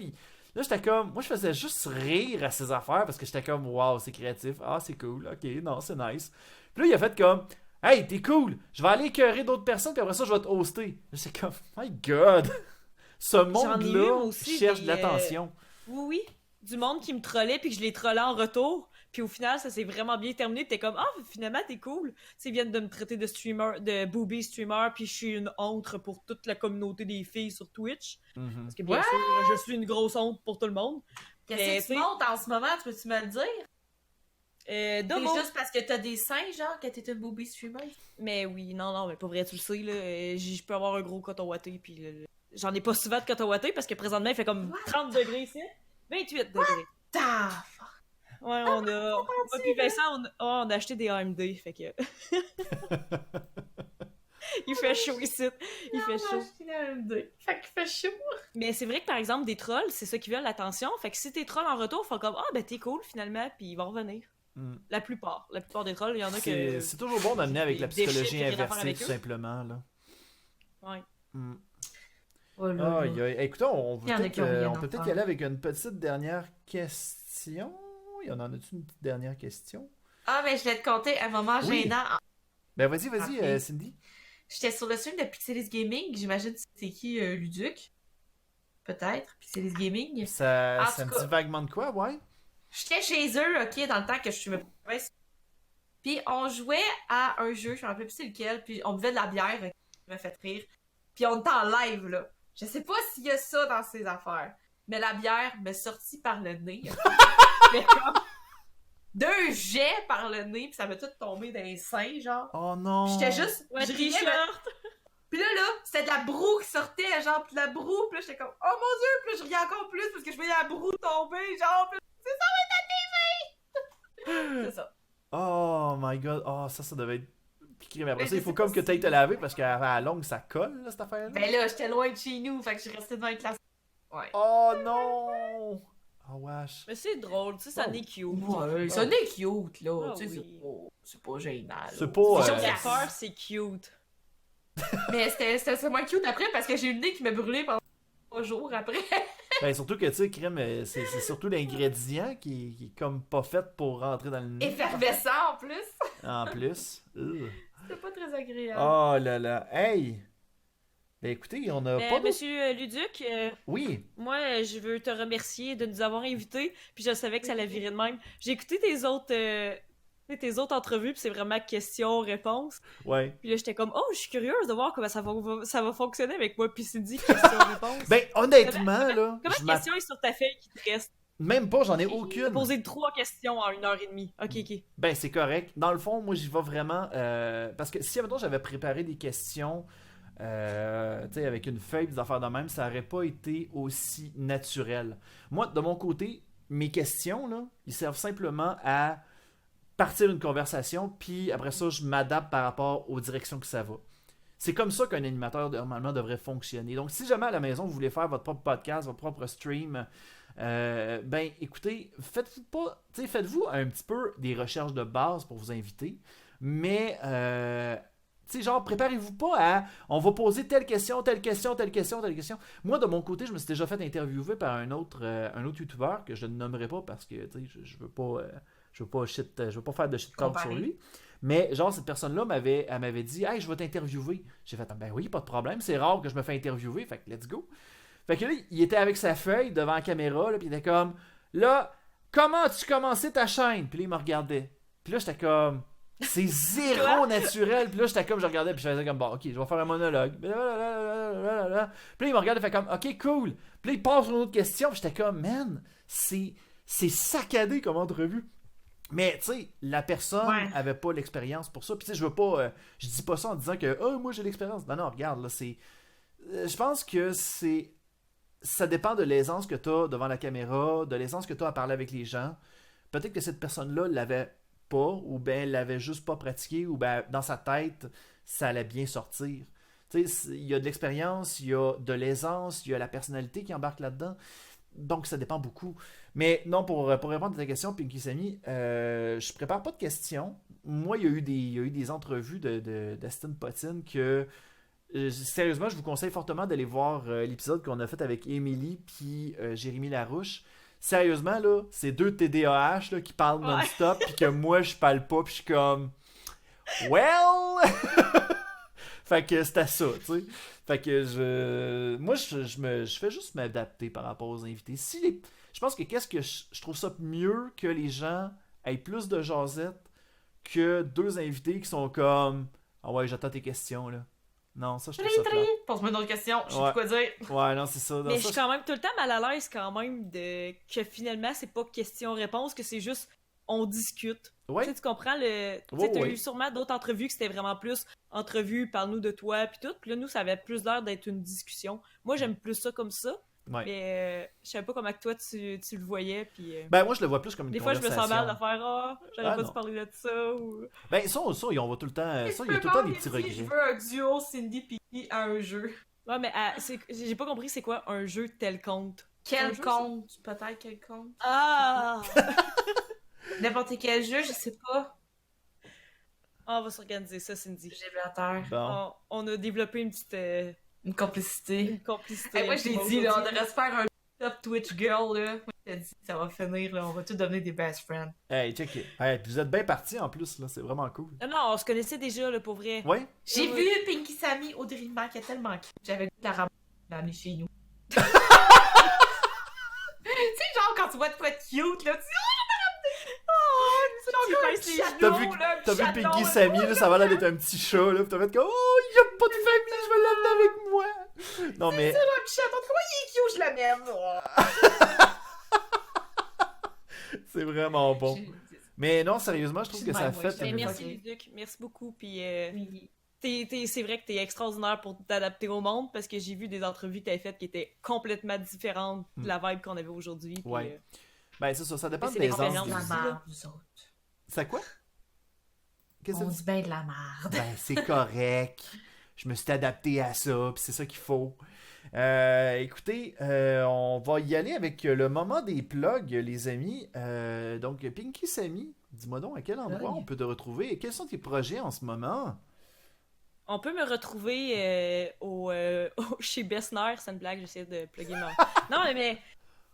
là, j'étais comme, moi, je faisais juste rire à ses affaires parce que j'étais comme, waouh, c'est créatif, ah, c'est cool, ok, non, c'est nice. Puis là, il a fait comme, hey, t'es cool, je vais aller écœurer d'autres personnes, puis après ça, je vais te hoster. J'étais comme, my god, ce J'en ai eu, moi monde-là aussi, cherche des, de l'attention. Oui, du monde qui me trollait puis que je les trollais en retour. Puis au final, ça s'est vraiment bien terminé. T'es comme, ah, finalement, t'es cool. Tu sais, ils viennent de me traiter de streamer, de booby streamer, puis je suis une honte pour toute la communauté des filles sur Twitch. Mhm. Parce que bien Ouais. sûr, je suis une grosse honte pour tout le monde. Qu'est-ce Mais, que tu sais- tu montes en ce moment, tu peux-tu me le dire? Domo. C'est juste parce que t'as des seins, genre, que t'es une booby streamer? Mais oui, non, mais pas vrai, tu le sais, là. Je peux avoir un gros coton watté, puis j'en ai pas souvent de coton watté parce que présentement, il fait comme 30 degrés ici. 28 degrés. Ta Ouais, on a. Moi puis Vincent, on a acheté des AMD, fait que. Il fait chaud ici. Il fait chaud. Fait qu'il fait chaud. Mais c'est vrai que par exemple, des trolls, c'est ça qui veut l'attention. Fait que si t'es troll en retour, faut comme, ah, ben t'es cool finalement, puis ils vont revenir. Mm. La plupart des trolls, il y en a C'est que. c'est toujours bon d'amener avec la des déchets, psychologie puis rien à faire inversée, avec tout eux. simplement, là. Ouais. Mm. Oh là Aïe, là. aïe. Écoutez, on Il y en a peut qui ont rien peut-être à peut-être faire. y aller avec une petite dernière question. Il y en a-tu une petite dernière question? Ah, mais je vais te conter un moment Oui. gênant. Ben vas-y, Ok. Cindy. J'étais sur le stream de Pixelis Gaming, j'imagine que c'est qui, Luduc. peut-être, puis c'est les gaming. Ça, En ça tout me cas- dit vaguement de quoi, ouais? J'étais chez eux, ok, dans le temps que je suis. Puis on jouait à un jeu, je me rappelle plus c'est lequel, puis on buvait de la bière, qui m'a fait rire. Puis on était en live, là. Je sais pas s'il y a ça dans ces affaires, mais la bière m'est sortie par le nez. Fait comme 2 jets par le nez, puis ça m'a tout tombé dans les seins, genre. Oh non! Puis j'étais juste. Ouais, je riais, mais- tricheur! Puis là, c'était de la broue qui sortait, genre, pis de la broue, pis là, j'étais comme, oh mon dieu, pis là, je riais encore plus parce que je voyais la broue tomber, genre, pis là, c'est ça, va être c'est ça. Oh my god! Oh, ça devait être piqué. Mais après Mais ça, il je faut sais comme pas que tu ailles si- te laver parce qu'à la longue, ça colle, là, cette affaire-là. Ben là, j'étais loin de chez nous, fait que je suis restée devant les classes. Ouais. Oh non! Oh wesh. Mais c'est drôle, tu sais, ça Oh. n'est cute. Ouais, ça n'est cute, là. Ah Tu sais, oui. c'est pas gênant. là. C'est pas, Les euh, choses qui font peur, c'est cute. Mais c'était moins cute après parce que j'ai eu le nez qui m'a brûlé pendant 3 jours après. Ben surtout que, tu sais, crème, c'est surtout l'ingrédient qui est comme pas fait pour rentrer dans le nez. Effervescent en plus. En plus. C'était pas très agréable. Oh là là. Hey! Ben écoutez, on a pas d'autres... Monsieur Luduc, Oui! moi, je veux te remercier de nous avoir invités, puis je savais que ça allait virer de même. J'ai écouté tes autres entrevues, puis c'est vraiment question-réponse. Ouais. Puis là, j'étais comme, oh, je suis curieuse de voir comment ça va fonctionner avec moi, puis Cindy, question-réponse. Ben honnêtement, là, Comment je de questions est sur ta feuille qui te reste? même pas, j'en ai J'ai aucune. posé 3 questions en 1h30. Ok. Ben, c'est correct. Dans le fond, moi, j'y vais vraiment... parce que si, admettons, j'avais préparé des questions, tu sais, avec une feuille, des affaires de même, ça aurait pas été aussi naturel. Moi, de mon côté, mes questions, là, ils servent simplement à partir une conversation, puis après ça, je m'adapte par rapport aux directions que ça va. C'est comme ça qu'un animateur, normalement, devrait fonctionner. Donc, si jamais à la maison, vous voulez faire votre propre podcast, votre propre stream... ben écoutez, faites-vous un petit peu des recherches de base pour vous inviter, mais tu sais, genre, préparez-vous pas à on va poser telle question, telle question, telle question, telle question. Moi, de mon côté, je me suis déjà fait interviewer par un autre youtubeur que je ne nommerai pas parce que tu sais, je veux pas faire de shit talk sur Comparer. lui. Mais genre, cette personne-là elle m'avait dit hey, je vais t'interviewer. J'ai fait ben oui, pas de problème, c'est rare que je me fais interviewer, fait que let's go. Fait que là, il était avec sa feuille devant la caméra, là, puis il était comme là, comment as-tu commencé ta chaîne? Puis là, il me regardait. Puis là, j'étais comme c'est zéro naturel. Puis là, j'étais comme, je regardais, puis je faisais comme bon, ok, je vais faire un monologue. Puis là, il me regardait, fait comme ok, cool. Puis là, il passe sur une autre question, puis j'étais comme man, c'est saccadé comme entrevue. Mais tu sais, la personne Ouais. avait pas l'expérience pour ça. Puis tu sais, je dis pas ça en disant que moi j'ai l'expérience. Non, regarde, là, je pense que ça dépend de l'aisance que tu as devant la caméra, de l'aisance que tu as à parler avec les gens. Peut-être que cette personne-là l'avait pas, ou bien l'avait juste pas pratiqué, ou bien dans sa tête, ça allait bien sortir. Tu sais, il y a de l'expérience, il y a de l'aisance, il y a la personnalité qui embarque là-dedans. Donc, ça dépend beaucoup. Mais non, pour répondre à ta question, Pinky Sammy, je prépare pas de questions. Moi, il y a eu des entrevues d'Aston Potine que... sérieusement, je vous conseille fortement d'aller voir l'épisode qu'on a fait avec Émilie puis Jérémy Larouche. Sérieusement, là, c'est 2 TDAH là, qui parlent non-stop puis que moi, je parle pas puis je suis comme... Well! Fait que c'était ça, tu sais. Fait que moi, je fais juste m'adapter par rapport aux invités. Je pense que je trouve ça mieux que les gens aient plus de jasette que 2 invités qui sont comme... Ah ouais, j'attends tes questions, là. Non, ça, je trouve ça plat. Pose-moi une autre question, je sais Ouais. plus quoi dire. Ouais, non, c'est ça. Non, Mais ça, je suis quand même tout le temps mal à l'aise quand même que finalement, c'est pas question-réponse, que c'est juste on discute. Ouais. Tu sais, tu comprends le. Tu Ouais, sais, t'as ouais. eu sûrement d'autres entrevues que c'était vraiment plus entrevue, parle-nous de toi, puis tout. Puis là, nous, ça avait plus l'air d'être une discussion. Moi, j'aime plus ça comme ça. Ouais. Mais je savais pas comment que toi tu le voyais. Puis Ben, moi, je le vois plus comme une des fois, je me conversation. sens mal de faire j'aurais Ah, pas non. dû parler de ça. Ou... Ben, ça, on va tout le temps... Ça, il y a tout le temps des petits Je regrets. veux un duo Cindy Picky à un jeu. Ouais, mais j'ai pas compris c'est quoi un jeu tel compte. Un Quel jeu, compte? Peut-être quel compte? Ah! N'importe quel jeu, je sais pas. On va s'organiser ça, Cindy. J'ai vu à terre. Bon. On a développé une petite Une complicité. une complicité. Hey, moi, je l'ai dit, là, on devrait se faire un top Twitch girl, là. Moi, je t'ai dit, ça va finir, là. On va tous devenir des best friends. Hey, check it. Hey, puis vous êtes bien partis en plus, là. C'est vraiment cool. Non, on se connaissait déjà, là, pour vrai. Ouais? J'ai Ouais. vu Pinky Sammy au Dream Mac, elle est tellement cute. J'avais goût de la ramener chez nous. genre, quand tu vois de quoi de cute, là, tu dis, Tu un pinces les chaton, T'as vu, là, un t'as vu chaton, Pinky là. Sammy, là, ça va l'air d'être un petit chat, là, pis t'as fait comme, oh, il y a pas de famille, je vais l'amener avec moi. Non, mais, Un petit chaton, comment il est cute, je l'amène. c'est vraiment bon. J'ai- Mais non, sérieusement, je trouve que ça a Ouais, fait... Ben, j'aime merci, Ok. Luduc. Merci beaucoup. Puis, Oui. c'est vrai que t'es extraordinaire pour t'adapter au monde parce que j'ai vu des entrevues que t'avais faites qui étaient complètement différentes de la vibe qu'on avait aujourd'hui. Puis, Ouais. Ben, c'est ça dépend Mais c'est des l'expérience ans. de la de la merde, nous autres. C'est quoi? Qu'est-ce que On tu dit bien de la merde. Ben, c'est correct. Je me suis adapté à ça, puis c'est ça qu'il faut. Écoutez, on va y aller avec le moment des plugs, les amis. Donc, Pinky Sammy, dis-moi donc à quel endroit Oui. on peut te retrouver et quels sont tes projets en ce moment? on peut me retrouver chez Bessner, c'est une blague, j'essaie de plugger mon. Non, mais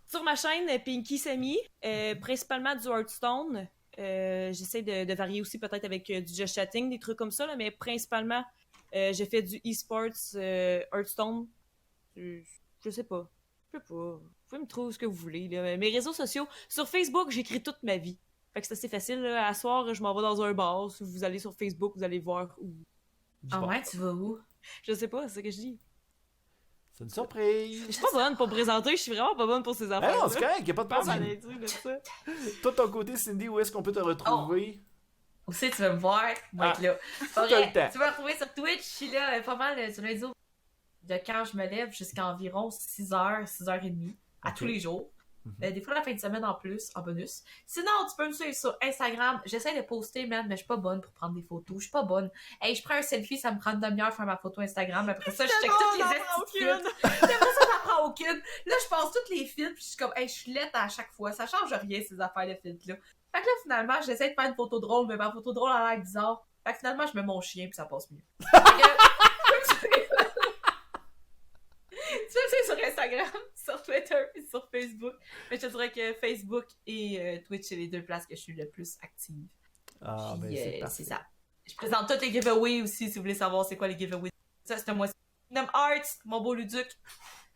sur ma chaîne Pinky Sammy, principalement du Hearthstone. J'essaie de varier aussi peut-être avec du just chatting, des trucs comme ça, là, mais principalement, j'ai fait du e-sports Hearthstone. Je sais pas. Je sais pas. Vous pouvez me trouver ce que vous voulez. Là. Mes réseaux sociaux. Sur Facebook, j'écris toute ma vie. Fait que c'est assez facile. Là. À soir, je m'en vais dans un bar. Si vous allez sur Facebook, vous allez voir où. Ah ouais, tu vas où? Je sais pas, c'est ce que je dis. C'est une surprise! Je suis pas bonne pour présenter, je suis vraiment pas bonne pour ces Ah affaires. non, c'est correct, y a pas de Pense à problème. l'intro de ça. Toi, de ton côté, Cindy, où est-ce qu'on peut te retrouver? Où c'est que tu vas me voir? Moi, Ah, être là. Pas tout vrai. le temps. Tu vas me retrouver sur Twitch. Je suis là pas mal sur les autres. De quand je me lève jusqu'à environ 6h, 6h30 à Ok. tous les jours. Mhm. Des fois la fin de semaine en plus, en bonus. Sinon, tu peux me suivre sur Instagram. J'essaie de poster, man, mais je suis pas bonne pour prendre des photos. Je suis pas bonne. Hey, je prends un selfie, ça me prend une demi-heure faire ma photo Instagram. Après ça, je check toutes les aucune. filtres. Après ça, ça prend aucune. Là, je passe toutes les filtres, puis je suis comme, hey, je suis laite à chaque fois. Ça change rien, ces affaires de filtres-là. Fait que là, finalement, j'essaie de faire une photo drôle, mais ma photo drôle a l'air bizarre. Fait que finalement, je mets mon chien, puis ça passe mieux. Fait que, tu peux me suivre sur Instagram, sur Twitter et sur Facebook. Mais je te dirais que Facebook et Twitch, c'est les deux places que je suis le plus active. Ah, ben Puis, c'est c'est parfait. ça. Je présente tous les giveaways aussi, si vous voulez savoir c'est quoi les giveaways. Ça, c'est un mois. Kingdom Hearts, mon beau Luduc,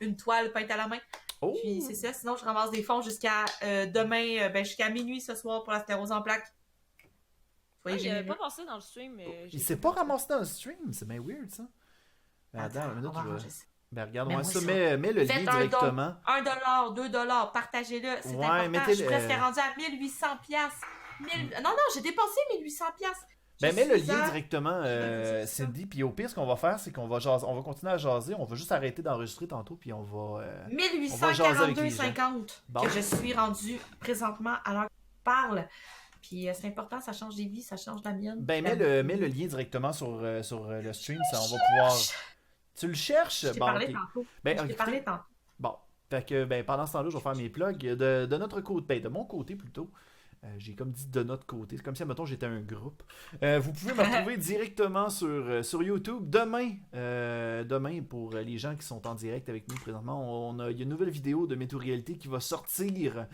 une toile peinte à la main. Oh! Puis c'est ça. Sinon, je ramasse des fonds jusqu'à demain, jusqu'à minuit ce soir pour la sclérose en plaques. Soyez J'ai généreux. pas pensé dans le stream, mais. Il s'est pas ramassé dans le stream, c'est bien weird ça. Attends, une minute, on va je vais- arranger ça. Ben regarde, Mais moi moi, ça, ça. mets le lien Faites un don. directement. 1$, 2$, partagez-le, c'est Ouais, important. mettez Je suis le- presque rendue à 1800 piastres. Non, j'ai dépensé 1800 piastres. Ben mets le Je suis lien à- directement, c'est ça. Cindy, puis au pire, ce qu'on va faire, c'est qu'on va jaser, on va continuer à jaser, on va juste arrêter d'enregistrer tantôt, puis on va... On va jaser avec les gens. 1842,50 Bon. que je suis rendue présentement à l'heure que je parle. Puis c'est important, ça change des vies, ça change la mienne. Ben mets le lien directement sur le stream, ça, on va pouvoir... Tu le cherches? Je t'ai Bon, parlé ok. tantôt. Ben, Je t'ai écoutez, parlé tantôt. Bon, fait que ben, pendant ce temps-là, je vais faire mes plugs. De notre côté, ben, de mon côté plutôt, j'ai comme dit de notre côté, c'est comme si, mettons, j'étais un groupe. Vous pouvez me retrouver directement sur YouTube demain pour les gens qui sont en direct avec nous présentement. Il y a une nouvelle vidéo de Météo Réalité qui va sortir.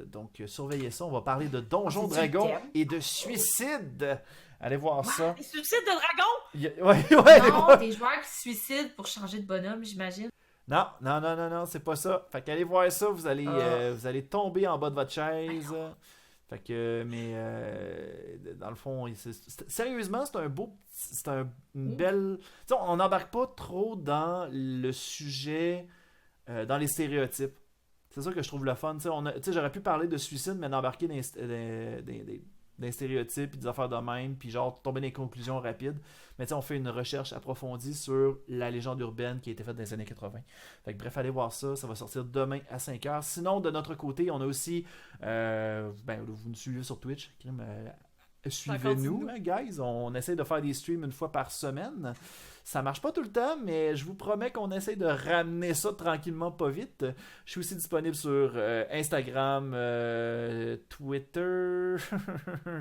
Donc, surveillez ça. On va parler de Donjons C'est-tu le Dragons thème? et de suicide. Allez voir ça. Les suicides de dragon! Ouais, allez Non, voir. des joueurs qui se suicident pour changer de bonhomme, j'imagine. Non, c'est pas ça. Fait qu'allez voir ça, vous allez tomber en bas de votre chaise. Fait que, mais dans le fond, sérieusement, c'est un beau, une belle. Tu sais, on n'embarque pas trop dans le sujet, dans les stéréotypes. C'est ça que je trouve le fun. Tu sais, j'aurais pu parler de suicide, mais d'embarquer dans des stéréotypes, puis des affaires de même, puis genre tomber dans des conclusions rapides. Mais tu sais, on fait une recherche approfondie sur la légende urbaine qui a été faite dans les années 80. Fait que bref, allez voir ça. Ça va sortir demain à 5h. Sinon, de notre côté, on a aussi... vous nous suivez sur Twitch. Suivez-nous, hein, guys. On essaie de faire des streams une fois par semaine. Ça marche pas tout le temps, mais je vous promets qu'on essaie de ramener ça tranquillement, pas vite. Je suis aussi disponible sur Instagram, Twitter.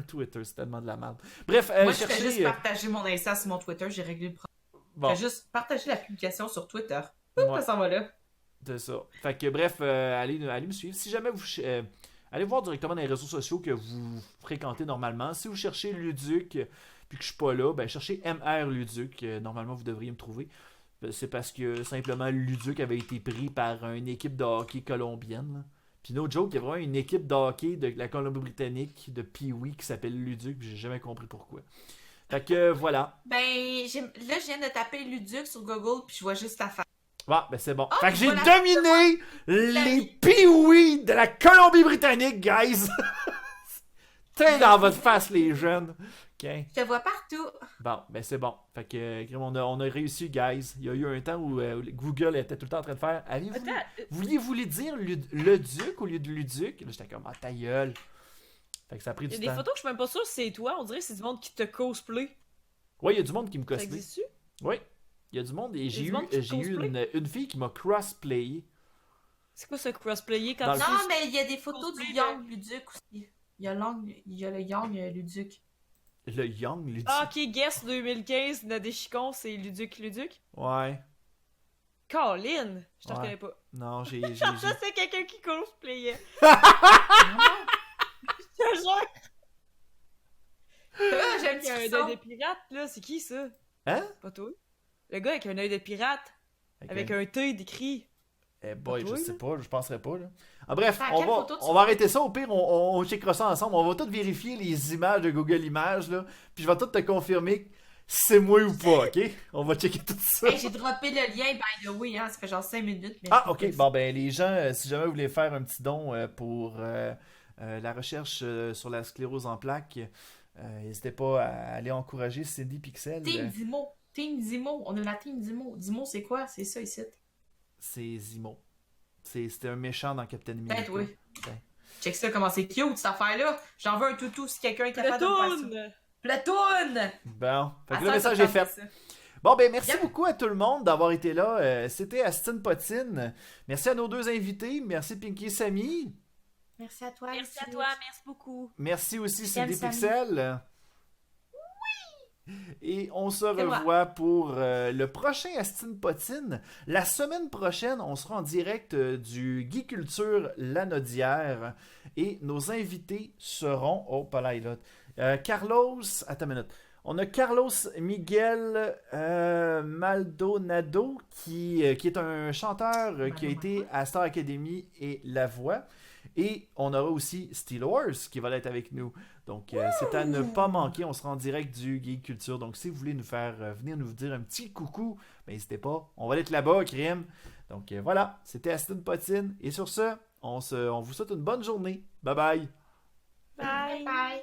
Twitter, c'est tellement de la merde. Bref, Moi, je fais cherchez... juste partager mon Insta sur mon Twitter, j'ai réglé le problème. Bon, Je fais juste partager la publication sur Twitter. ouais, Ça s'en va là. c'est ça. Fait que bref, allez me suivre. Si jamais vous... allez voir directement dans les réseaux sociaux que vous fréquentez normalement. Si vous cherchez Luduc, puis que je suis pas là, ben cherchez MR Luduc. Normalement, vous devriez me trouver. C'est parce que simplement Luduc avait été pris par une équipe de hockey colombienne. Là. Puis no joke, il y a vraiment une équipe de hockey de la Colombie-Britannique, de Pee-Wee, qui s'appelle Luduc, puis j'ai jamais compris pourquoi. Fait que voilà. Ben, là, je viens de taper Luduc sur Google, puis je vois juste ta face. Ah, ben c'est bon. Oh, fait que j'ai voilà. dominé les Pee-Wee de la Colombie-Britannique, guys! T'es dans votre face, les jeunes. OK. Je te vois partout. Bon, ben c'est bon. Fait que, on a réussi, guys. Il y a eu un temps où Google était tout le temps en train de faire. Attends, Vouliez-vous les dire le duc au lieu de Luduc? Là, j'étais comme, ah, ta gueule. Fait que ça a pris il y du a des temps. photos que je suis même pas sûre si c'est toi. On dirait que c'est du monde qui te cosplay. Oui, il y a du monde qui me Ça cosplay. existe-tu? Oui, il y a du monde. Et j'ai du eu, monde qui te j'ai eu cosplay? une fille qui m'a crossplay. C'est quoi ce crossplayer Dans quand le tu... Non, mais il y a des photos du Cosplay, Young Luduc aussi. Il y a le Young Luduc. Le Young Luduc. Ah, ok, Guess 2015, Nadeshikon, c'est Luduc. Ouais. Colin! Je te Ouais. reconnais pas. Non, Ça, c'est quelqu'un qui cosplayait. Ah, Je te jure. j'ai un Il petit y a un frisson. œil de pirate, là. C'est qui, ça? Hein? Pas toi. Le gars avec un œil de pirate, avec un T décrit. Eh boy, Pas je toi, sais là? pas, je penserais pas, là. Ah, bref, Attends, quelle photo tu on va arrêter ça. Au pire, on checkera ça ensemble. On va tout vérifier les images de Google Images, là. Puis je vais tout te confirmer si c'est moi ou pas, ok? On va checker tout ça. Hey, j'ai droppé le lien, by the way, hein. Ça fait genre 5 minutes. Mais Ah, ok. Bon, ben, les gens, si jamais vous voulez faire un petit don pour la recherche sur la sclérose en plaques, n'hésitez pas à aller encourager Cindy Pixel. Team Zimo. Team Zimo. On a la Team Zimo. Zimo, c'est quoi? C'est ça ici. C'est Zimo. C'était un méchant dans Captain America. Peut-être, oui. Ouais. Check ça, comment c'est cute, cette affaire-là. J'en veux un toutou si quelqu'un est capable de me faire ça. Platoon! Platoon! Bon, fait que Ah, le ça, message ça est fait. ça. Bon, ben merci Yep. beaucoup à tout le monde d'avoir été là. C'était Astine Potine. Merci à nos deux invités. Merci Pinky et Samy. Merci à toi. Merci à toi, merci beaucoup. Merci aussi Je t'aime, Cindy Samy. Pixel. Et on se C'est moi. revoit pour le prochain Astine Potine. La semaine prochaine, on sera en direct du Geek Culture Lanaudière. Et nos invités seront... Oh, pas là, il a... Carlos... Attends une minute. On a Carlos Miguel Maldonado qui est un chanteur qui a été à Star Academy et La Voix. Et on aura aussi Steel Wars qui va être avec nous. Donc, c'est à ne pas manquer. On sera en direct du Geek Culture. Donc, si vous voulez nous faire venir nous dire un petit coucou, ben, n'hésitez pas. On va être là-bas, crime. Donc, voilà. C'était Astine Potine. Et sur ce, on vous souhaite une bonne journée. Bye bye. Bye! Bye.